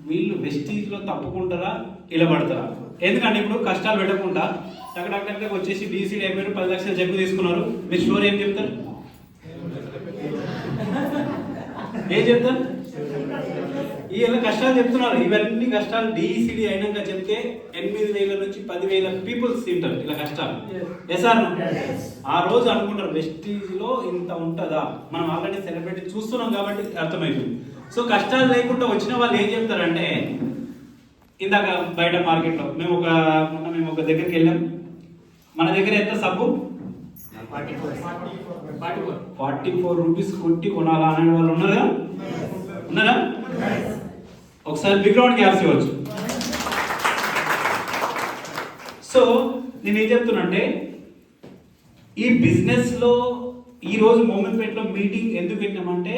వీళ్ళు వెస్టీజ్లో తప్పుకుంటారా, ఇలా పడతారా? ఎందుకంటే ఇప్పుడు కష్టాలు పెట్టకుండా టక్ వచ్చేసి డీసీలు అయిపోయారు, 10 లక్షలు చెక్కు తీసుకున్నారు. మీరు స్టోరీ ఏం చెప్తారు? ఏం చెప్తారు? ఇలా కష్టాలు చెప్తున్నారు. ఇవన్నీ కష్టాలు డీసీడీ అయినాక చెప్తే 8000 నుంచి 10,000 పీపుల్స్ తింటారు ఇలా కష్టాలు. సార్ ఆ రోజు అనుకుంటారు వెస్టీజ్లో ఇంత ఉంటుందా? మనం ఆల్రెడీ సెలబ్రిటీ చూస్తున్నాం కాబట్టి అర్థమవుతుంది. సో కష్టాలు లేకుండా వచ్చిన వాళ్ళు ఏం చెప్తారంటే, ఇందాక బయట మార్కెట్లో మేము ఒక దగ్గరికి వెళ్ళాం. మన దగ్గర ఎంత సబ్బు 44 రూపీస్ కొట్టి కొనాలా అనే వాళ్ళు ఉన్నారా? ఒకసారి బ్యాక్గ్రౌండ్ గ్యాప్స్ ఇవ్వచ్చు. సో నేను ఏం చెప్తున్నా, ఈ బిజినెస్ లో ఈ రోజు మోమిన్పేటలో మీటింగ్ ఎందుకు పెట్టామంటే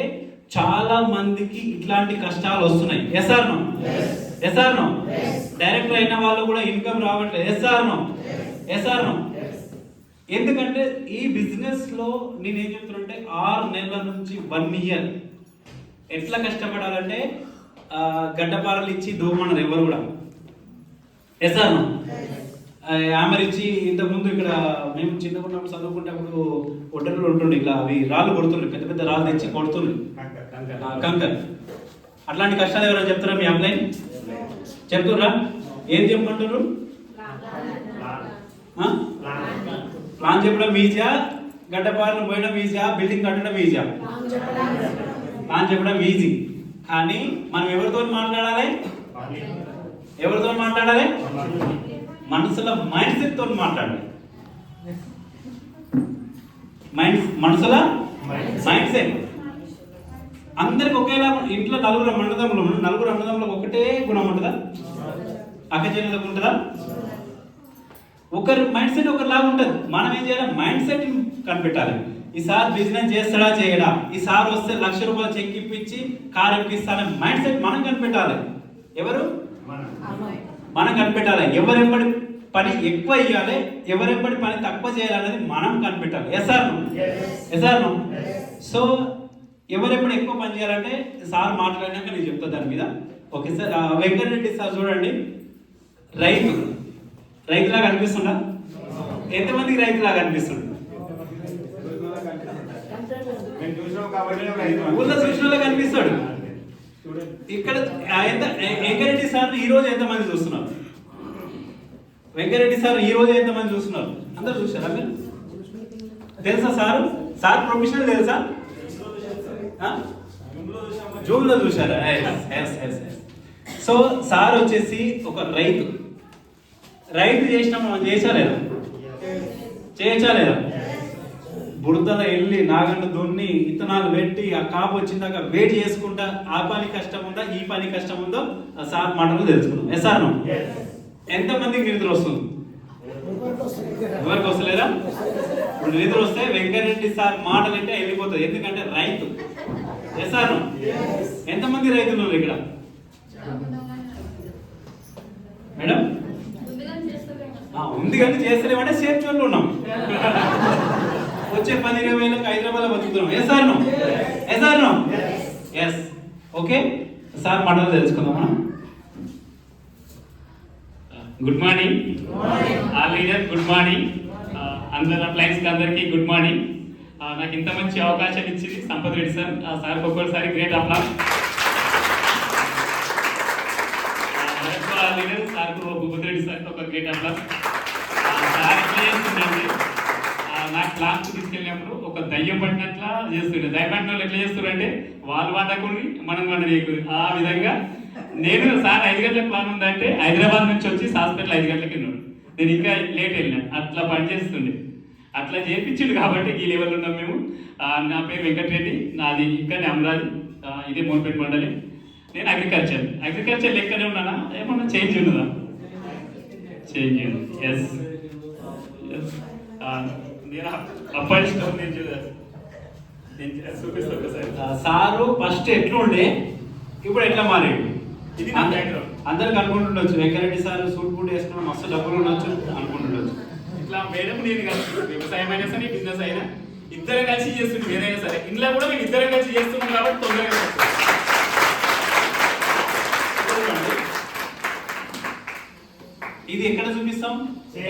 చాలా మందికి ఇట్లాంటి కష్టాలు వస్తున్నాయి. ఎస్ఆర్ నో డైరెక్టర్ అయిన వాళ్ళు కూడా ఇన్కమ్ రావట్లేదు. ఎస్ఆర్ నో ఎందుకంటే ఈ బిజినెస్ లో నేనేం చెప్తున్నా 6 నెలల నుంచి 1 ఇయర్ ఎట్లా కష్టపడాలంటే గడ్డపారలు ఇచ్చి దూమన్నారు ఎవరు కూడా. ఎస్ఆర్ నో ఆమెర్ ఇచ్చి ఇంతకుముందు ఇక్కడ మేము చిన్నప్పుడు చదువుకునేటప్పుడు ఒడ్డలు ఉంటుండే, ఇట్లా అవి రాళ్ళు కొడుతుండే, పెద్ద పెద్ద రాళ్ళు తెచ్చి కొడుతుండే కంకర్. అట్లాంటి కష్టాలు ఎవరైనా చెప్తారా? మీ అప్లైన్ చెప్తుర్రా? ఏం చెప్పమంటారు? ప్లాన్ చెప్పడం ఈజీయా, గడ్డపారలు పోయడం ఈజీయా, బిల్డింగ్ కట్టడం ఈజీయా? ప్లాన్ చెప్పడం ఈజీ. కానీ మనం ఎవరితో మాట్లాడాలి? మనసుల మైండ్ సెట్ తోటి మాట్లాడాలి. మనసుల మైండ్ సెట్ అందరికి ఒకేలా. ఇంట్లో నలుగురు అన్నదమ్ములకు ఒకటే గుణం ఉంటుందా? అక్కచెల్లెలకు ఉంటుందా? ఒకరి మైండ్ సెట్ ఒకరిలాగా ఉంటుంది. మనం ఏం చేయాలి? మైండ్ సెట్ కనిపెట్టాలి. ఈసారి బిజినెస్ చేస్తాడా చేయడా, ఈసారి వస్తే 1,00,000 రూపాయలు చెక్ ఇప్పించి కారు ఎక్కిస్తానే మైండ్ సెట్ మనం కనిపెట్టాలి. ఎవరు? మనం కనిపెట్టాలి. ఎవరెప్పటి పని ఎక్కువ ఇవ్వాలి, ఎవరెప్పటి పని తక్కువ చేయాలనేది మనం కనిపెట్టాలి. ఎస్ఆర్ నో సో ఎవరెప్పుడు ఎక్కువ పని చేయాలంటే సార్ మాట్లాడినాక నేను చెప్తా దాని మీద. Okay sir. వెంకటరెడ్డి సార్ చూడండి, రైతులాగా అనిపిస్తుందా? ఎంతమందికి రైతులాగా అనిపిస్తుంది? ఊళ్ళో చూసిన కనిపిస్తాడు. ఇక్కడ వెంకరెడ్డి సార్ ఈ రోజు ఎంతమంది చూస్తున్నారు? అందరు చూసారా? మీరు తెలుసా సార్ ప్రొఫెషనల్ తెలుసా? జూమ్ లో చూసారా? సో సార్ వచ్చేసి ఒక రైతు చేసిన మనం చేయచ్చా లేదా? బుడతలో వెళ్ళి నాగండు దున్ని ఇత్తనాలు పెట్టి ఆ కాపు వచ్చిందాక వెయిట్ చేసుకుంటా ఆ పని కష్టం ఉందా, ఈ పని కష్టం ఉందో సార్ మాటలు తెలుసుకున్నాం. ఎస్ఆర్ నో ఎంతమందికి నిధులు వస్తుంది? ఎవరికి వస్తలేదా? ఇప్పుడు నిధులు వస్తే వెంకటరెడ్డి సార్ మాటలు అంటే వెళ్ళిపోతుంది. ఎందుకంటే రైతు. ఎస్ఆర్ నో ఎంతమంది రైతులు ఉన్నారు ఇక్కడ? మేడం ఉంది కానీ చేస్తలేమంటే సేఫ్ జోన్లో ఉన్నాం. వచ్చే 15,000 హైదరాబాద్ లో బతుకుతున్నాం. Yes or no yes okay. Sir మాటలు తెలుసుకుందాం మనం. Good morning all leader, good morning అందరు అప్లయన్స్కి అందరికీ గుడ్ మార్నింగ్. నాకు ఇంత మంచి అవకాశం ఇచ్చింది సంపత్ రెడ్డి సార్, ఆ సార్కి ఒక్కొక్కసారి గ్రేట్ అప్లాస్. లీడర్ సార్కు భూపతి రెడ్డి సార్కి ఒక గ్రేట్ అప్లాస్. సార్ ఎట్లా చేస్తుందండి, నాకు క్లాస్కి తీసుకెళ్ళినప్పుడు ఒక దయ్యం పట్టినట్లా చేస్తుండే. దయ్యం పట్టిన వాళ్ళు ఎట్లా చేస్తారంటే వాళ్ళు వండకుని మనం వండనీయకూడదు. ఆ విధంగా నేను సార్ 5 గంటలకు ప్లాన్ ఉందంటే హైదరాబాద్ నుంచి వచ్చి హాస్పిటల్ 5 గంటలకి ఉన్నాడు, నేను ఇంకా లేట్ వెళ్ళినాను. అట్లా పనిచేస్తుండే, అట్లా చేయించిండు కాబట్టి ఈ లెవెల్లో ఉన్నాం మేము. నా పేరు వెంకటరెడ్డి, నాది ఇక్కడనే అమరాజు, ఇదే మోన్పేట మండలి. నేను అగ్రికల్చర్ లెక్కనే ఉన్నానా, ఏమన్నా చేంజ్ ఉన్నదా? చేంజ్ ఎస్ నేను అప్పటి స్టోర్ నేను చూపిస్తాను ఒకసారి. సారు ఫస్ట్ ఎట్లుండే ఇప్పుడు ఎట్లా మారాడు ఇది నా బ్యాక్గ్రౌండ్. అందరికి అనుకుంటుండొచ్చు వెంకరెడ్డి సార్ సూట్ బూట్ వేసుకున్న మస్తు డబ్బులు ఉండొచ్చు అనుకుంటుండొచ్చు. ఇట్లా మేడం నేను కలిసి వ్యవసాయం అయినా సరే బిజినెస్ అయినా ఇద్దరం కలిసి చేస్తుంది. ఏదైనా సరే ఇంట్లో కూడా మేము ఇద్దరం కలిసి చేస్తున్నాం కాబట్టి తొందరగా ఇది ఎక్కడ చూపిస్తాం?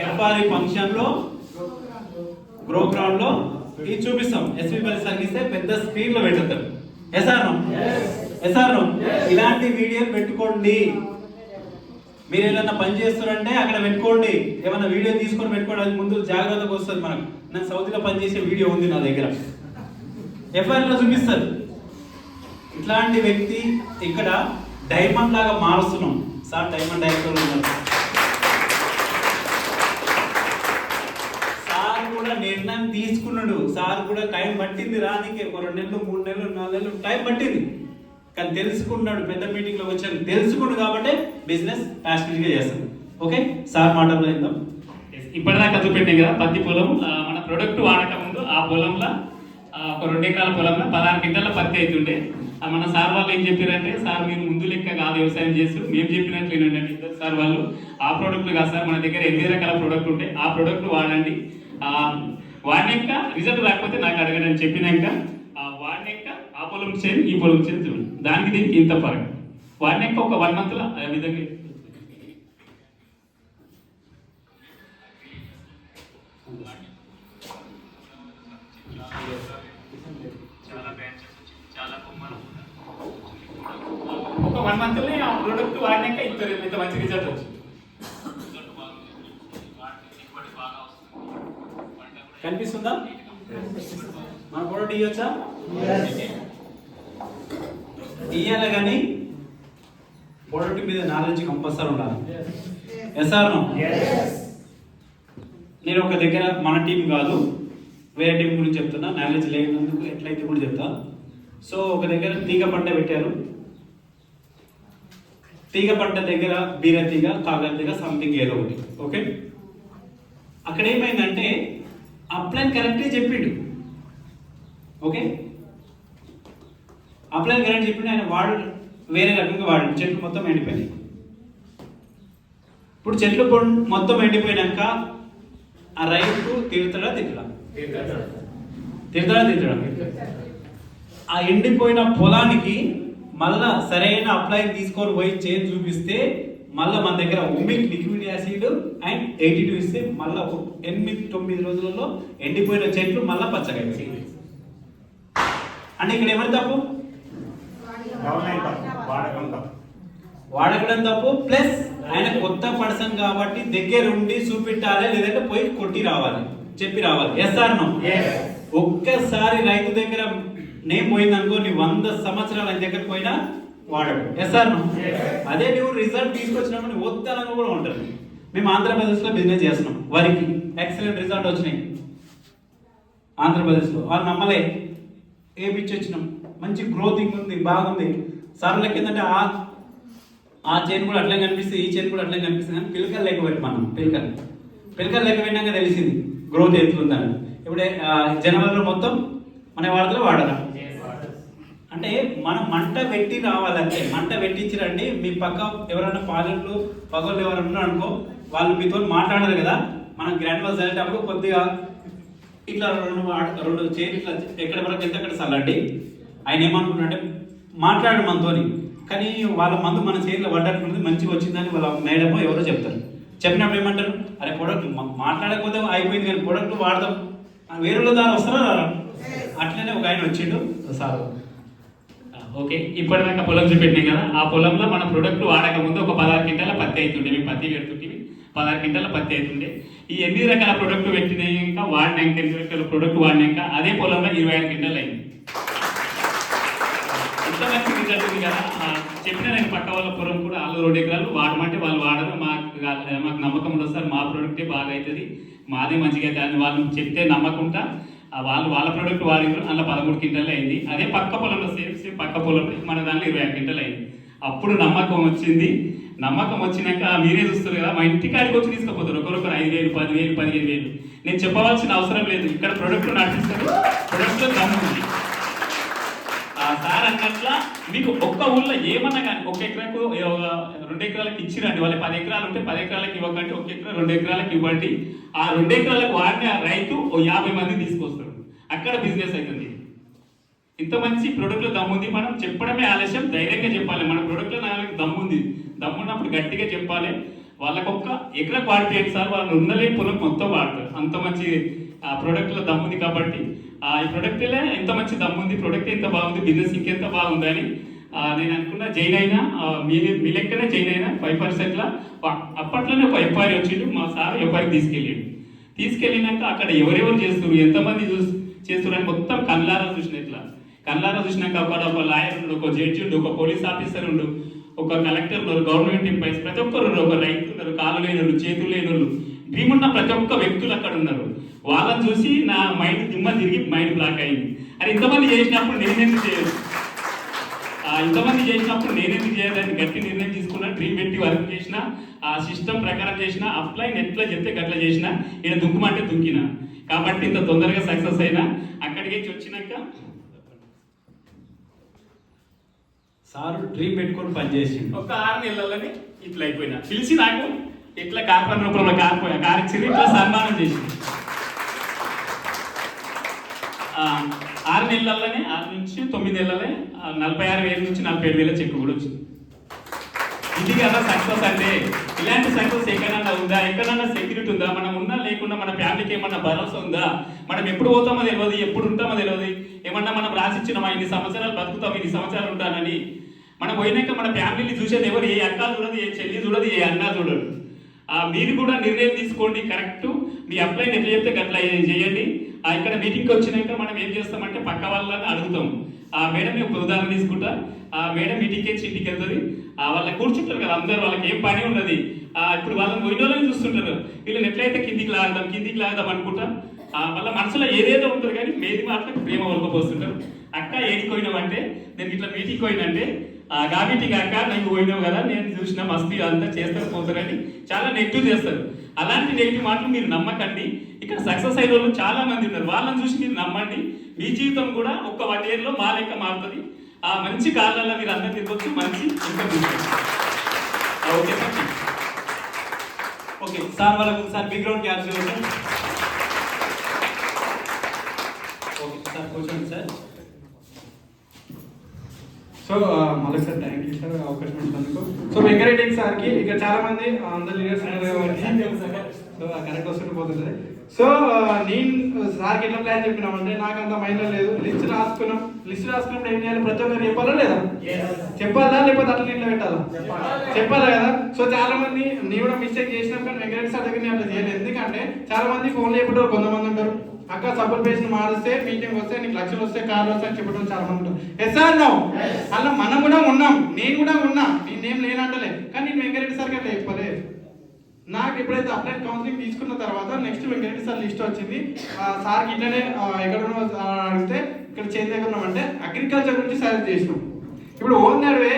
ఎఫ్ఆర్ఈ ఫంక్షన్ లో గ్రో గ్రౌండ్ లో ఇది చూపిస్తాం. ఎస్వి పరిసరానికి ఇస్తే పెద్ద స్క్రీన్ లో పెడతారు. ఎస్ఆర్ ఇలాంటి వీడియోలు పెట్టుకోండి. మీరు ఏదైనా పని చేస్తారంటే అక్కడ పెట్టుకోండి, ఏమైనా వీడియో తీసుకొని పెట్టుకోండి, అది ముందు జాగ్రత్తగా వస్తుంది మనకు. నాకు సౌదీలో పనిచేసే వీడియో ఉంది నా దగ్గర, ఎఫ్ఐఆర్లో చూపిస్తారు. ఇట్లాంటి వ్యక్తి ఇక్కడ డైమండ్ లాగా మారుస్తున్నాం. సార్ డైమండ్ డైరెక్టర్ ఉన్నారు. సార్ కూడా నిర్ణయం తీసుకున్నాడు. సార్ కూడా టైం పట్టింది రానికి, ఒక 2 నెలలు 3 నెలలు 4 నెలలు టైం పట్టింది. కానీ తెలుసుకున్నాడు, పెద్ద మీటింగ్లో వచ్చాను, తెలుసుకున్నాడు కాబట్టి బిజినెస్ ప్యాషనెట్గా చేస్తాడు. ఓకే, సార్ మాటల్లో వెళ్దాం. ఇప్పటిదాకా చూపెట్టాం కదా పత్తి పొలం. మన ప్రొడక్ట్ వాడక ముందు ఆ పొలంలో ఒక 2 ఎకరాల పొలంలో 16 క్వింటాల పత్తి అవుతుండే. మన సార్ వాళ్ళు ఏం చెప్పారంటే, సార్ మీరు ముందు లెక్క కాదు వ్యవసాయం చేస్తారు, మేము చెప్పినట్లు వినండి. ఇద్దరు సార్ వాళ్ళు ఆ ప్రోడక్ట్లు కాదు సార్, మన దగ్గర 8 రకాల ప్రోడక్ట్ ఉంటాయి, ఆ ప్రోడక్ట్ వాడండి, వాడినాక రిజల్ట్ రాకపోతే నాకు అడగండి అని చెప్పినాక వాడినాక ఆ పొలం చేయండి ఈ పొలం చేయండి చూడండి, దానికి దీనికి ఇంత పరగ వాడినాక ఒక 1 మంత్లో ఆ విధంగా ఒక 1 మంత్లో ఆ ప్రోడక్ట్ వాడినాక ఇంత మంచి రిజల్ట్ వచ్చింది. కనిపిస్తుందా? మన ప్రోడక్ట్ ఇవ్వచ్చా? ఇయ్యాలి, కానీ ప్రోడక్ట్ మీద నాలెడ్జ్ కంపల్సరీ ఉండాలి. ఎస్ఆర్ నేను ఒక దగ్గర మన టీం కాదు వేరే టీం గురించి చెప్తున్నా, నాలెడ్జ్ లేనందుకు ఎట్లయితే కూడా చెప్తా. సో ఒక దగ్గర తీగ పంట పెట్టారు. తీగ పంట దగ్గర బీర తీగ, కాగల తీగ, సంథింగ్ ఏదో ఒకటి. ఓకే, అక్కడ ఏమైందంటే అప్లైన్ కరెక్ట్గా చెప్పిండు. ఓకే, అప్లైన్ కరెక్ట్ చెప్పిండు, ఆయన వాడు వేరే రకంగా వాడు, చెట్లు మొత్తం ఎండిపోయినాయి. ఇప్పుడు చెట్లు మొత్తం ఎండిపోయినాక ఆ రైతు తిడతాడా? ఆ ఎండిపోయిన పొలానికి మళ్ళా సరైన అప్లైన్ తీసుకొని పోయి చేంజ్ చూపిస్తే మళ్ళీ మన దగ్గర ఉమిక్ లిక్విడ్ యాసిడ్ అండ్ 82 ఇస్తే మళ్ళీ 8-9 రోజులలో ఎండిపోయిన చెట్లు మళ్ళీ పచ్చగా అయిపోయి. అంటే ఇక్కడ ఎవరి తప్పు? వాడకడం తప్పు, ప్లస్ ఆయన కొత్త పర్సన్ కాబట్టి దగ్గర ఉండి చూపెట్టాలి, లేదంటే పోయి కొట్టి రావాలి, చెప్పి రావాలి. Yes or no? ఒక్కసారి రైతు దగ్గర నేమ్ పోయిందనుకో, నీ 100 సంవత్సరాలు ఆయన దగ్గర పోయినా వాడడు. SR no? అదే నువ్వు రిజల్ట్ తీసుకొచ్చినప్పుడు వద్దనగా కూడా ఉంటుంది. మేము ఆంధ్రప్రదేశ్లో బిజినెస్ చేస్తున్నాం, వారికి ఎక్సలెంట్ రిజల్ట్ వచ్చినాయి ఆంధ్రప్రదేశ్లో. వాళ్ళు నమ్మలే, ఏపిచ్చి వచ్చినాం, మంచి గ్రోతింగ్ ఉంది, బాగుంది. సార్లకి ఏంటంటే ఆ చైన్ కూడా అట్లే కనిపిస్తుంది, ఈ చైన్ కూడా అట్లే కనిపిస్తుంది, కానీ పిలకలు లెక్క పెట్టి మనం పిలకలు లెక్క పెట్టినాక తెలిసింది గ్రోత్ ఎట్లుందని. ఇప్పుడే జనవరిలో మొత్తం మన వాడతలో వాడరా అంటే మనం మంట పెట్టి రావాలంటే, మంట పెట్టించిరండి. మీ పక్క ఎవరైనా పాలెంట్లు పగలు ఎవరైనా ఉన్నారు అనుకో, వాళ్ళు మీతో మాట్లాడారు కదా, మనం గ్రాండ్ వాల్స్ వెళ్ళేటప్పుడు కొద్దిగా ఇట్లా 2 చైర్లు ఇట్లా ఎక్కడ వరకు వెళ్తే అక్కడ చల్లండి. ఆయన ఏమనుకుంటున్నాడంటే మాట్లాడు మనతోని, కానీ వాళ్ళ మందు మన చేతిలో పడ్డట్టుంది, మంచిగా వచ్చిందని వాళ్ళ మేడమో ఎవరో చెప్తారు. చెప్పినప్పుడు ఏమంటారు, అరే ప్రొడక్ట్ మాట్లాడకపోతే అయిపోయింది కానీ ప్రొడక్ట్ వాడదాం, వేరే దాని వస్తారా రారా? అట్లనే ఒక ఆయన వచ్చిండు సార్. ఓకే, ఇప్పటిదాకా పొలం చూపెట్టినాం కదా, ఆ పొలంలో మన ప్రొడక్ట్ వాడక ముందు ఒక 16 క్వింటాల పత్తి అవుతుండే, మేము పత్తి పెడుతుంటే 16 క్వింటాల పత్తి అవుతుండే. ఈ 8 రకాల ప్రొడక్ట్ పెట్టినాక వాడినాక 8 రకాల ప్రొడక్ట్ వాడినాక అదే పొలంలో 25 క్వింటాలు అయింది. ఎంత మంచి రిజల్ట్ ఉంది కదా. చెప్పిన నేను పక్క వాళ్ళ పొలం కూడా వాళ్ళు 2 ఎకరాలు వాడమంటే వాళ్ళు వాడరు, మాకు నమ్మకం ఉండదు సార్, మా ప్రొడక్టే బాగా అవుతుంది, మాదే మంచిగా అవుతుంది అని వాళ్ళు చెప్తే నమ్మకుండా వాళ్ళ ప్రొడక్ట్ వాడిన అందులో 13 క్వింటాలు అయింది. అదే పక్క పొలంలో సేమ్ పక్క పొలంలో మన దాంట్లో 25 క్వింటాలు అయింది. అప్పుడు నమ్మకం వచ్చింది. నమ్మకం వచ్చినాక మీరే చూస్తారు కదా, మా ఇంటికాడికి వచ్చి తీసుకుపోతారు ఒకరొకరు 5,000, 10,000, 15,000. నేను చెప్పవలసిన అవసరం లేదు, ఇక్కడ ప్రొడక్ట్ నడిపిస్తారు, ప్రొడక్ట్లో దమ్ము ఉంది. సార్ అన్నట్ల మీకు ఒక్క ఊళ్ళో ఏమన్నా కానీ 1 ఎకరాకు 2 ఎకరాలకు ఇచ్చిరండి, వాళ్ళ 10 ఎకరాలు ఉంటే 10 ఎకరాలకు ఇవ్వకండి, 1 ఎకరా 2 ఎకరాలకు ఇవ్వండి. ఆ 2 ఎకరాలకు వాడిన రైతు 50 మంది తీసుకొస్తాడు, అక్కడ బిజినెస్ అవుతుంది. ఇంత మంచి ప్రొడక్ట్లో దమ్ముంది, మనం చెప్పడమే ఆలస్యం, ధైర్యంగా చెప్పాలి. మన ప్రొడక్ట్లో నాలుగు దమ్ముంది, దమ్మున్నప్పుడు గట్టిగా చెప్పాలి. వాళ్ళకు ఒక్క ఎకరకు వాడిపోయింది సార్, వాళ్ళు ఉండలే పొలం మొత్తం వాడతారు, అంత మంచి ప్రొడక్ట్లో దమ్ముంది. కాబట్టి ఈ ప్రొడక్ట్లో ఎంత మంచి దమ్ముంది, ప్రొడక్ట్ ఎంత బాగుంది, బిజినెస్ ఇంకెంత బాగుందని నేను అనుకున్నా. జైన్ అయినా మీ లెక్కనే జైన్ అయినా 5%లా అప్పట్లోనే ఒక ఎంక్వైరీ వచ్చిండు, మా సార్ ఎంక్వైరీ తీసుకెళ్ళినాక అక్కడ ఎవరెవరు చేస్తారు, ఎంతమంది చేస్తారు అని మొత్తం కళ్ళారా చూసిన. ఇట్లా కళ్ళారా చూసినాక ఒక లాయర్ ఉండు, ఒక జడ్జి ఉండు, ఒక పోలీస్ ఆఫీసర్ ఉండు, ఒక కలెక్టర్ ఉన్నారు, గవర్నమెంట్ ఎంప్లాయీస్ ప్రతి ఒక్కరు ఉన్నారు, ఒక రైతు ఉన్నారు, కాళ్ళు లేని వాళ్ళు, చేతులు లేని వాళ్ళు, డ్రీమ్ ఉన్న ప్రతి ఒక్క వ్యక్తులు అక్కడ ఉన్నారు. వాళ్ళని చూసి నా మైండ్ దిమ్మ తిరిగి మైండ్ బ్లాక్ అయింది. అరే ఇంతమంది చేసినప్పుడు నేనెందుకు చేయదు, ఇంతమంది చేసినప్పుడు నేనెందుకు చేయదని గట్టి నిర్ణయం తీసుకున్నా. డ్రీమ్ పెట్టి వర్క్ చేసిన, ఆ సిస్టమ్ ప్రకారం చేసిన, అప్లైన్ ఎట్లా చెప్తే గట్లా చేసిన, ఈయన దుంకుమంటే దుంకిన. కాబట్టి ఇంత తొందరగా సక్సెస్ అయినా. అక్కడికి వచ్చినాక సార్ డ్రీమ్ పెట్టుకొని పనిచేసిండు. ఒక 6 నెలలని ఇట్లా అయిపోయినా. పిలిచి నాకు ఇట్లా కార్పొరేట్ రూపంలో కార్ ఇచ్చింది, ఇట్లా సన్మానం చేసింది. 6 నెలలనే 6 నుంచి 9 నెలలనే 46,000 నుంచి 47,000 చెక్ కూడా వచ్చింది. ఇది కదా సక్సెస్ అంటే. ఇలాంటి సక్సెస్ ఎక్కడన్నా ఉందా, ఎక్కడన్నా సెక్యూరిటీ ఉందా, మనం ఉన్నా లేకుండా మన ఫ్యామిలీకి ఏమన్నా భరోసా ఉందా, మనం ఎప్పుడు పోతామో తెలియదు, ఎప్పుడు ఉంటామో తెలియదు. ఏమన్నా మనం రాసిచ్చినామా ఇన్ని సంవత్సరాలు బతుకుతాం, ఇన్ని సంవత్సరాలు ఉంటానని. మనం పోయినాక మన ఫ్యామిలీని చూసేది ఎవరు, ఏ అక్క చూడదు, ఏ చెల్లి చూడదు, ఏ అన్న చూడడు. మీరు కూడా నిర్ణయం తీసుకోండి, కరెక్ట్ మీ అప్లైని ఎట్లా చెప్తే అట్లా చేయండి. ఇక్కడ మీటింగ్కి వచ్చినాక మనం ఏం చేస్తామంటే పక్క వాళ్ళని అడుగుతాం. మేడం ఒక ఉదాహరణ తీసుకుంటా, మేడం మీటింగ్కి వచ్చి ఇంటికి వెళ్తుంది, వాళ్ళకి కూర్చుంటారు కదా అందరు, వాళ్ళకి ఏం పని ఉన్నది. ఇప్పుడు వాళ్ళని పోయిన వాళ్ళని చూస్తుంటారు, వీళ్ళని ఎట్లయితే కిందికి లాగదాం అనుకుంటా. వాళ్ళ మనసులో ఏదేదో ఉంటుంది కానీ మేది మాటలకు ప్రేమ వలకపోస్తుంటారు. అక్క ఏడికి పోయినావంటే నేను ఇట్లా మీటింగ్కి పోయినంటే కాబట్టి అక్క నీకు పోయినావు కదా, నేను చూసిన మస్తీ అంతా చేస్తారు పోతారని చాలా నెగిటివ్ చేస్తారు. అలాంటి నెగిటివ్ మాటలు మీరు నమ్మకండి. ఇక్కడ సక్సెస్ అయిన వాళ్ళు చాలా మంది ఉన్నారు, వాళ్ళని చూసి మీరు నమ్మండి. మీ జీవితం కూడా ఒక 1 yearలో మా లెక్క మారుతుంది. మంచి కాళ్ళల్లో మీరు అందరు తిరగొచ్చు, మంచి ఇన్కమ్ తీసుకోవచ్చు. Okay sir. ఓకే సార్, వాళ్ళకు సార్ బ్యాక్గ్రౌండ్ క్యాప్చర్ చేయండి. ఓకే సార్, కూర్చోండి సార్. సో మళ్ళీ సార్ థ్యాంక్ యూ సార్ అవకాశం ఇచ్చినందుకు. సో వెంకరెడ్డి సార్కి ఇక్కడ చాలా మంది అందరు లీడర్స్ ఉన్నారు కాబట్టి సో కరెక్ట్ వస్తుంటే పోతుంది. సో నేను సార్కి ఎట్లా ప్లాన్ చెప్పినామంటే నాకు అంత మైండ్లో లేదు, లిస్ట్ రాసుకున్నప్పుడు ఏం చేయాలి, ప్రతి ఒక్కరు చెప్పాలా లేదా, చెప్పాలా లేకపోతే అట్లా ఇంట్లో పెట్టాలా, చెప్పాలా కదా. సో చాలా మంది నీ కూడా మిస్టేక్ చేసినాం, కానీ వెంకరెడ్డి సార్ దగ్గర నేను అట్లా చేయలేదు. ఎందుకంటే చాలా మంది ఫోన్లో చెప్పేటోళ్ళు కొంతమంది ఉంటారు, అక్క సపోర్ట్ పేజ్ మారిస్తే మీటింగ్ వస్తే నీకు లక్షలు వస్తే కార్లు వస్తాయి అని చెప్పడం చాలా మంది ఉంటారు. ఎస్ సార్ నో అలా మనం కూడా ఉన్నాం, నేను కూడా ఉన్నా, నేనేం లేనంటలే. కానీ నేను వెంకరెడ్డి సార్కి అట్లా చెప్పలే. నాకు ఎప్పుడైతే అప్లైన్ కౌన్సిలింగ్ తీసుకున్న తర్వాత నెక్స్ట్ వెంకరెడ్డి సార్ లిస్ట్ వచ్చింది. సార్కి ఇట్లనే ఎక్కడ అడిగితే ఇక్కడ చేంజ్ దగ్గర ఉన్నామంటే అగ్రికల్చర్ గురించి సజెస్ట్ చేసినాం. ఇప్పుడు ఓన్ నడివే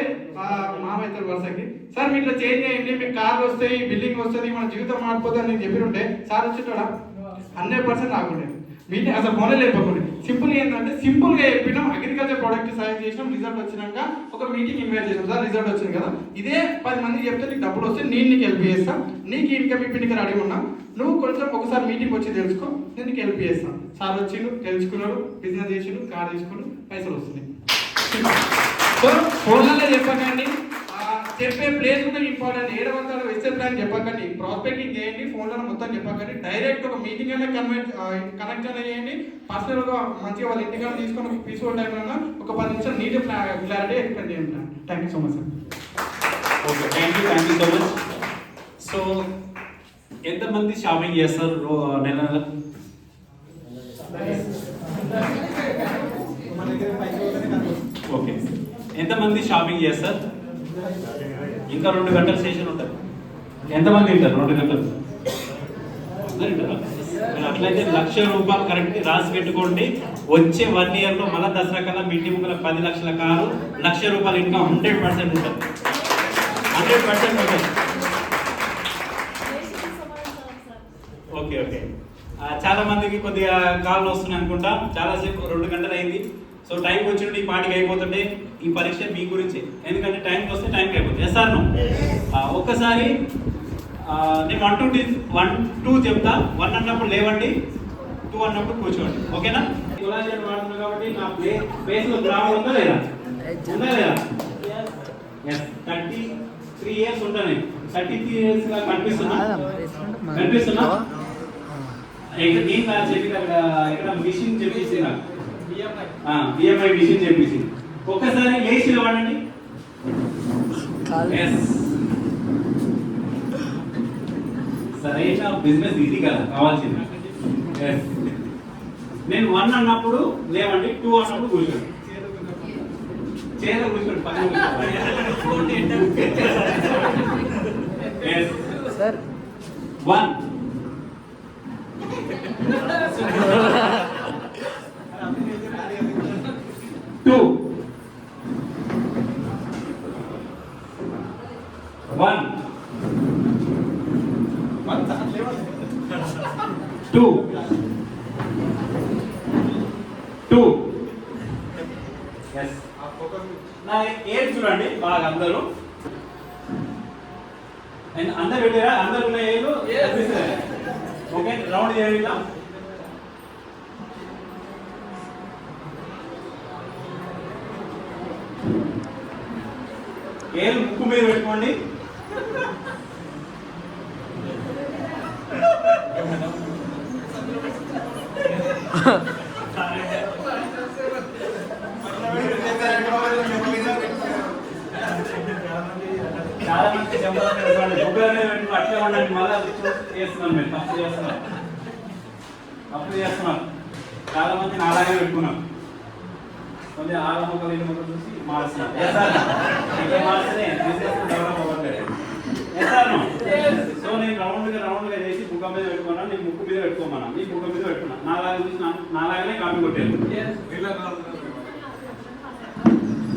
మామయ్య వరుసకి సార్ మీరు ఇట్లా చేంజ్ చేయండి, మీకు కార్లు వస్తాయి, బిల్డింగ్ వస్తుంది, మన జీవితం మారిపోతుంది అని చెప్పినుంటే సార్ వచ్చేటోడా 100% రాకుండా మీటింగ్ అసలు ఫోన్లో లేకపోతే సింపుల్ ఏంటంటే సింపుల్గా చెప్పినాం, అగ్రికల్చర్ ప్రోడక్ట్ సజెస్ట్ చేసినాం, రిజల్ట్ వచ్చినాక ఒక మీటింగ్ ఇన్వైట్ చేసాం. సార్ రిజల్ట్ వచ్చింది కదా, ఇదే 10 మందికి చెప్తే నీకు డబ్బులు వస్తే నేను నీకు హెల్ప్ చేస్తాను, నీకు ఇన్కమ్ ఇప్పటికి రెడీ ఉన్నా, నువ్వు కొంచెం ఒకసారి మీటింగ్ వచ్చి తెలుసుకో, నేను నీకు హెల్ప్ చేస్తాను. సార్ వచ్చిండు, తెలుసుకున్నాడు, బిజినెస్ చేసిండు, కార్ తీసుకున్నాడు, పైసలు వస్తున్నాయి. సో ఫోన్లలో చెప్పకండి, చెప్పే ప్లేస్ కూడా ఇంపార్టెంట్. ఏడవంతాడు వెచ్చే ప్లాన్ చెప్పకండి, ప్రాస్పెక్టింగ్ చేయండి, ఫోన్లో మొత్తం చెప్పకండి. డైరెక్ట్ ఒక మీటింగ్ అయినా కనెక్ట్ చేయండి. పర్సనల్గా మంచిగా వాళ్ళ ఇంటికి తీసుకొని పీస్ఫుల్ టైంలో ఒక 10 నిమిషాలు నీట్ క్లారిటీ ఎక్స్ప్లెయిన్ చేయండి. Thank you so much sir. Okay, thank you so much. So ఎంతమంది షాపింగ్ చేస్తారు నెల నెల? ఓకే, ఎంతమంది షాపింగ్ చేస్తారు? ఇంకా 2 గంటల సెషన్ ఉంటుంది. ఎంతమంది తింటారు 2 గంటలు? అందరు తింటారా? మరి అట్లయితే ₹1,00,000 కరెక్ట్ రాసి పెట్టుకోండి. వచ్చే 1 ఇయర్లో మళ్ళీ దసరా కల్లా మీ ఇంటి ముంగల 10 లక్షల కారు, ₹1,00,000 ఇంకా 100% ఉంటుంది. 100% ఉంటుంది. Okay okay. చాలా మందికి కొద్దిగా కాళ్ళు వస్తున్నాయి అనుకుంటా. చాలాసేపు 2 గంటలు అయింది. సో టైం వచ్చినట్టు ఈ పాటికి అయిపోతుంటే ఈ పరీక్ష మీ గురించి, ఎందుకంటే టైంకి వస్తే టైంకి అయిపోతుంది. ఎస్ సార్ ఒక్కసారి నేను 1 2 చెప్తా. 1 అన్నప్పుడు లేవండి, 2 అన్నప్పుడు కూర్చోండి. ఓకేనా? కొలాజన్ వాడుతున్నాను కాబట్టి నా ఫేస్లో గ్రామం ఉందా లేదా? ఉందా లేదా? 33 ఇయర్స్ ఉంటాను. 33 ఇయర్స్ గా కనిపిస్తున్నా? నేను చెప్పిన ఇక్కడ మిషన్ చెప్పేసి నాకు బిఎంఐ మిషన్ చెప్పేసి ఒక్కసారి లేచి వాడండి. సరైన బిజినెస్ ఇది కదా కావాల్సింది. నేను 1 అన్నప్పుడు లేవండి, 2 అన్నప్పుడు కూర్చోండి. చేత కూర్చోండి, పక్కన సార్. 1 2 1 2 2 yes. నా ఏజ్ చూడండి బాగా అందరూ అందరు వెళ్ళారా? అందరు ఉన్న ఏళ్ళు ఓకే, రౌండ్ చేయాలి. ఏళ్ళు ముక్కు మీద పెట్టుకోండి. చాలా మంది చెప్పాలి అట్లే ఉండండి. మళ్ళీ చేస్తున్నాం, మేము తప్పు చేస్తున్నాం. చాలా మంది నాలాగే పెట్టుకున్నాం. కొద్దిగా ఆల మొక్కలు ఇల్లు మొక్కలు చూసి మార్చున్నాం. డెవలప్ అవ్వట్లేదు. సో నేను రౌండ్గా చేసి బుక్క మీద పెట్టుకున్నాను. నేను ముక్కు మీద పెట్టుకోమన్నా, నీ బుక్క మీద పెట్టుకున్నా. నాలాగా చూసి నాలాగానే కాపీ కొట్టాను.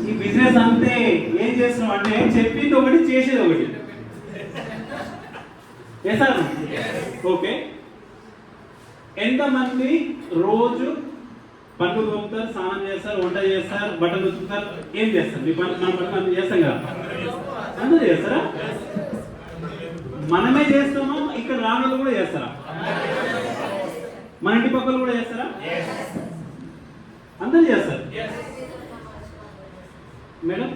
ఈ బిజినెస్ అంతే. ఏం చేస్తున్నాం అంటే చెప్పింది ఒకటి, చేసేది ఒకటి. చేశారు? ఓకే. ఎంతమంది రోజు పండ్లు తోముతారు, స్నానం చేస్తారు, వంట చేస్తారు, బట్టలు ఉతుకుతారు? ఏం చేస్తారు? మీ పని మన పని మనం చేస్తాం కదా, అందరూ చేస్తారా? మనమే చేస్తామా? ఇక్కడ రానులు కూడా చేస్తారా? మన ఇంటి పక్కలు కూడా చేస్తారా? అందరూ చేస్తారు. Madam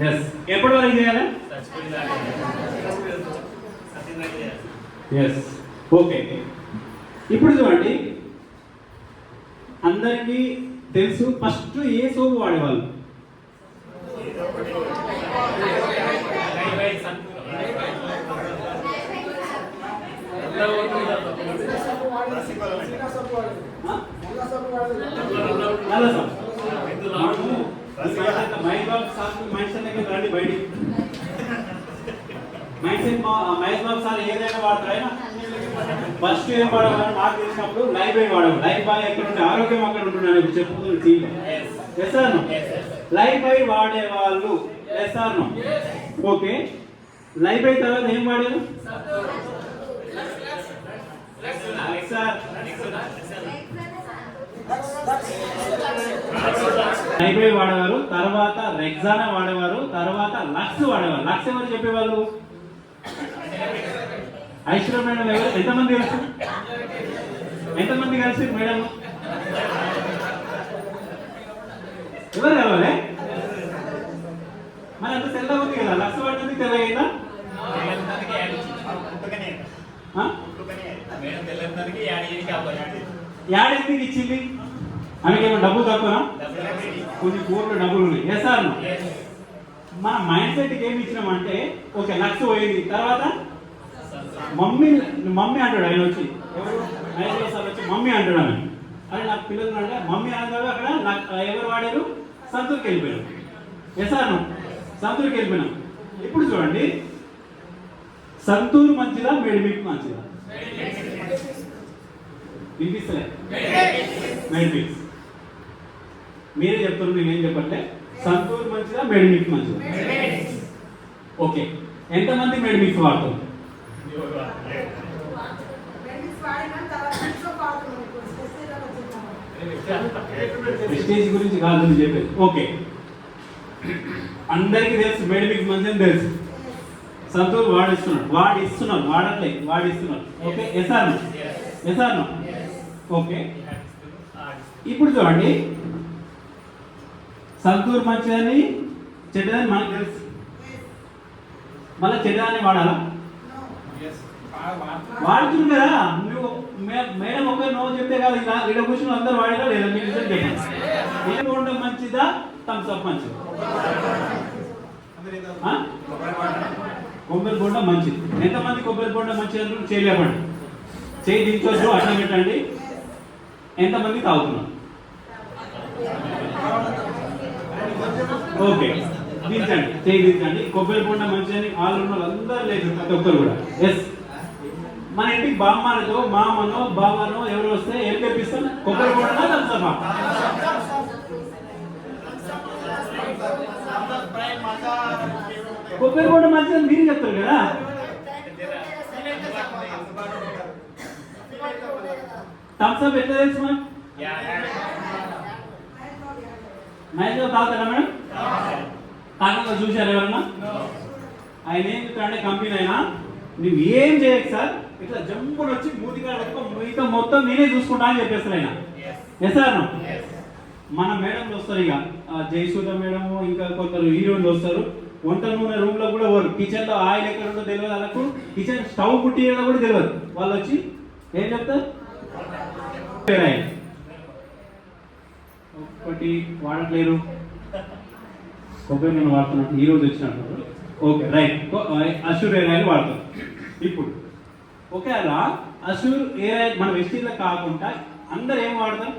yes. ఎప్పటి వరకు చేయాలి? ఎస్. ఓకే. ఇప్పుడు చూడండి, అందరికీ తెలుసు ఫస్ట్ ఏ సోపు వాడేవాళ్ళు? నల్ల సోపు. మహేష్ బాబు సార్ బయటికి మహేష్ బాబు సార్ ఏదైనా వాడతారు. ఫస్ట్ ఏం వాడేవాళ్ళు నాకు తెలిసినప్పుడు లైఫ్ బాయ్ వాడేవాళ్ళు. లైఫ్ బాయ్ ఎక్కడ ఉంటే ఆరోగ్యం అక్కడ ఉంటున్నాను చెప్పుతుంది టీవీ. ఎస్ఆర్ను లైఫ్ బాయ్ వాడేవాళ్ళు. ఎస్ఆర్ను ఓకే. లైఫ్ బాయ్ తర్వాత ఏం వాడారు? లైఫ్ బాయ్ వాడేవారు, తర్వాత రెక్సానా వాడేవారు, తర్వాత లక్స్ వాడేవారు. లక్స్ ఎవరు చెప్పేవాళ్ళు? ఐశ్వర్య మేడం. ఎవరు? ఎంతమంది కలిసి మేడం? ఎవరు కలవాలి మరి అంత తెల్లగా ఉంది కదా, లక్ష పడుతుంది తెల్లగైందా? యాడ్ ఎందుకు ఇచ్చింది? ఆమెకేమో డబ్బులు తక్కువనా? కొన్ని కోట్ల డబ్బులు ఉన్నాయి. సార్ మన మైండ్ సెట్కి ఏమి ఇచ్చినామంటే ఓకే లక్ష పోయింది, తర్వాత మమ్మీ మమ్మీ అంటాడు ఆయన వచ్చి, ఎవరు నైజీరియా సార్ వచ్చి మమ్మీ అంటాడు అని. అరే నాకు పిల్లలు అంటే మమ్మీ అనగా అక్కడ నాకు ఎవరు వాడారు? సంతూర్కి వెళ్ళిపోయారు. సార్ సంతూర్కి వెళ్ళిపోయినాం. ఇప్పుడు చూడండి, సంతూర్ మంచిదా మెడిమిక్ మంచిదా? వినిపిస్తలే? మెడిమిక్స్. మీరే చెప్తున్నారు, నేనేం చెప్పట్లే. సంతూర్ మంచిదా మెడిమిక్ మంచిదా? ఓకే, ఎంతమంది మెడిమిక్స్ వాడతారు? ప్రెస్టీజ్ గురించి కాదు నేను చెప్పేది. ఓకే, అందరికీ తెలుసు మెడిమిక్స్ మంచిదని తెలుసు. సంతూర్ వాడిస్తున్నారు వాడట్లేదు, వాడిస్తున్నారు. Okay, SR okay. ఇప్పుడు చూడండి, సంతూర్ మంచిదని చెడ్డదని మనకు తెలుసు, మళ్ళీ చెడ్డదని వాడాలా? వాడుతుంది కదా. నువ్వు మేడం ఒకరు నో చెప్తే కాదు, ఇలా ఇక్కడ కూర్చొని అందరూ వాడినా లేదా? మీకు నిజం చెప్పండి, ఏం ఉండడం మంచిదా థమ్స్ అప్ మంచిదా? కొబ్బరి బొండ మంచిది. ఎంతమంది కొబ్బరి బొండ మంచిది అంటారు? చేయలేపండి, చేయి దించొచ్చు, అట్లా పెట్టండి. ఎంతమంది తాగుతున్నారు? ఓకే, దించండి, చేయి దించండి. కొబ్బరి బొండ మంచిదని వాళ్ళు ఉన్న వాళ్ళందరూ లేదు, ప్రతి ఒక్కరు కూడా. ఎస్, మన ఇంటికి బామ్మతో మామనో బావనో ఎవరు వస్తే ఏం తెప్పిస్తాం? కొబ్బరి బొండనా థమ్స్ అప్? కొబ్బరి బొండ మంచిదని మీరు చెప్తారు కదా. థమ్స్ అప్ ఎట్లా తెలుసు మనం? నైట్ తాగుతారా మేడం? తాగంగా చూసారు ఎవరన్నా? ఆయన ఏం చెప్తాడంటే, కంపెనీ అయినా నువ్వు ఏం చేయకు సార్, ఇట్లా జంపులు వచ్చి మూతికాడ మిగతా మొత్తం నేనే చూసుకుంటా అని చెప్పేస్తారు ఆయన. సార్ మన మేడంలు వస్తారు, ఇక జయసూద మేడము, ఇంకా కొందరు హీరోయిన్లు వస్తారు. వంట నూనె రూమ్ లో కూడా వాళ్ళు కిచెన్ లో ఆయిల్ ఎక్కడ ఉందో తెలియదు, వాళ్ళకు కిచెన్ స్టవ్ పుట్టిన కూడా తెలియదు. వాళ్ళు వచ్చి ఏం చెప్తారు? ఒకటి వాడట్లేరు, కొబ్బరి నూనె వాడుతున్నట్టు ఈ రోజు వచ్చినట్టు. Okay right, assure air oil వాడతాం. ఇప్పుడు ఒకవేళ అష్యూర్ ఎయిర్ ఆయిల్ మన వెస్టీల్లో కాకుండా అందరు ఏం వాడతాం?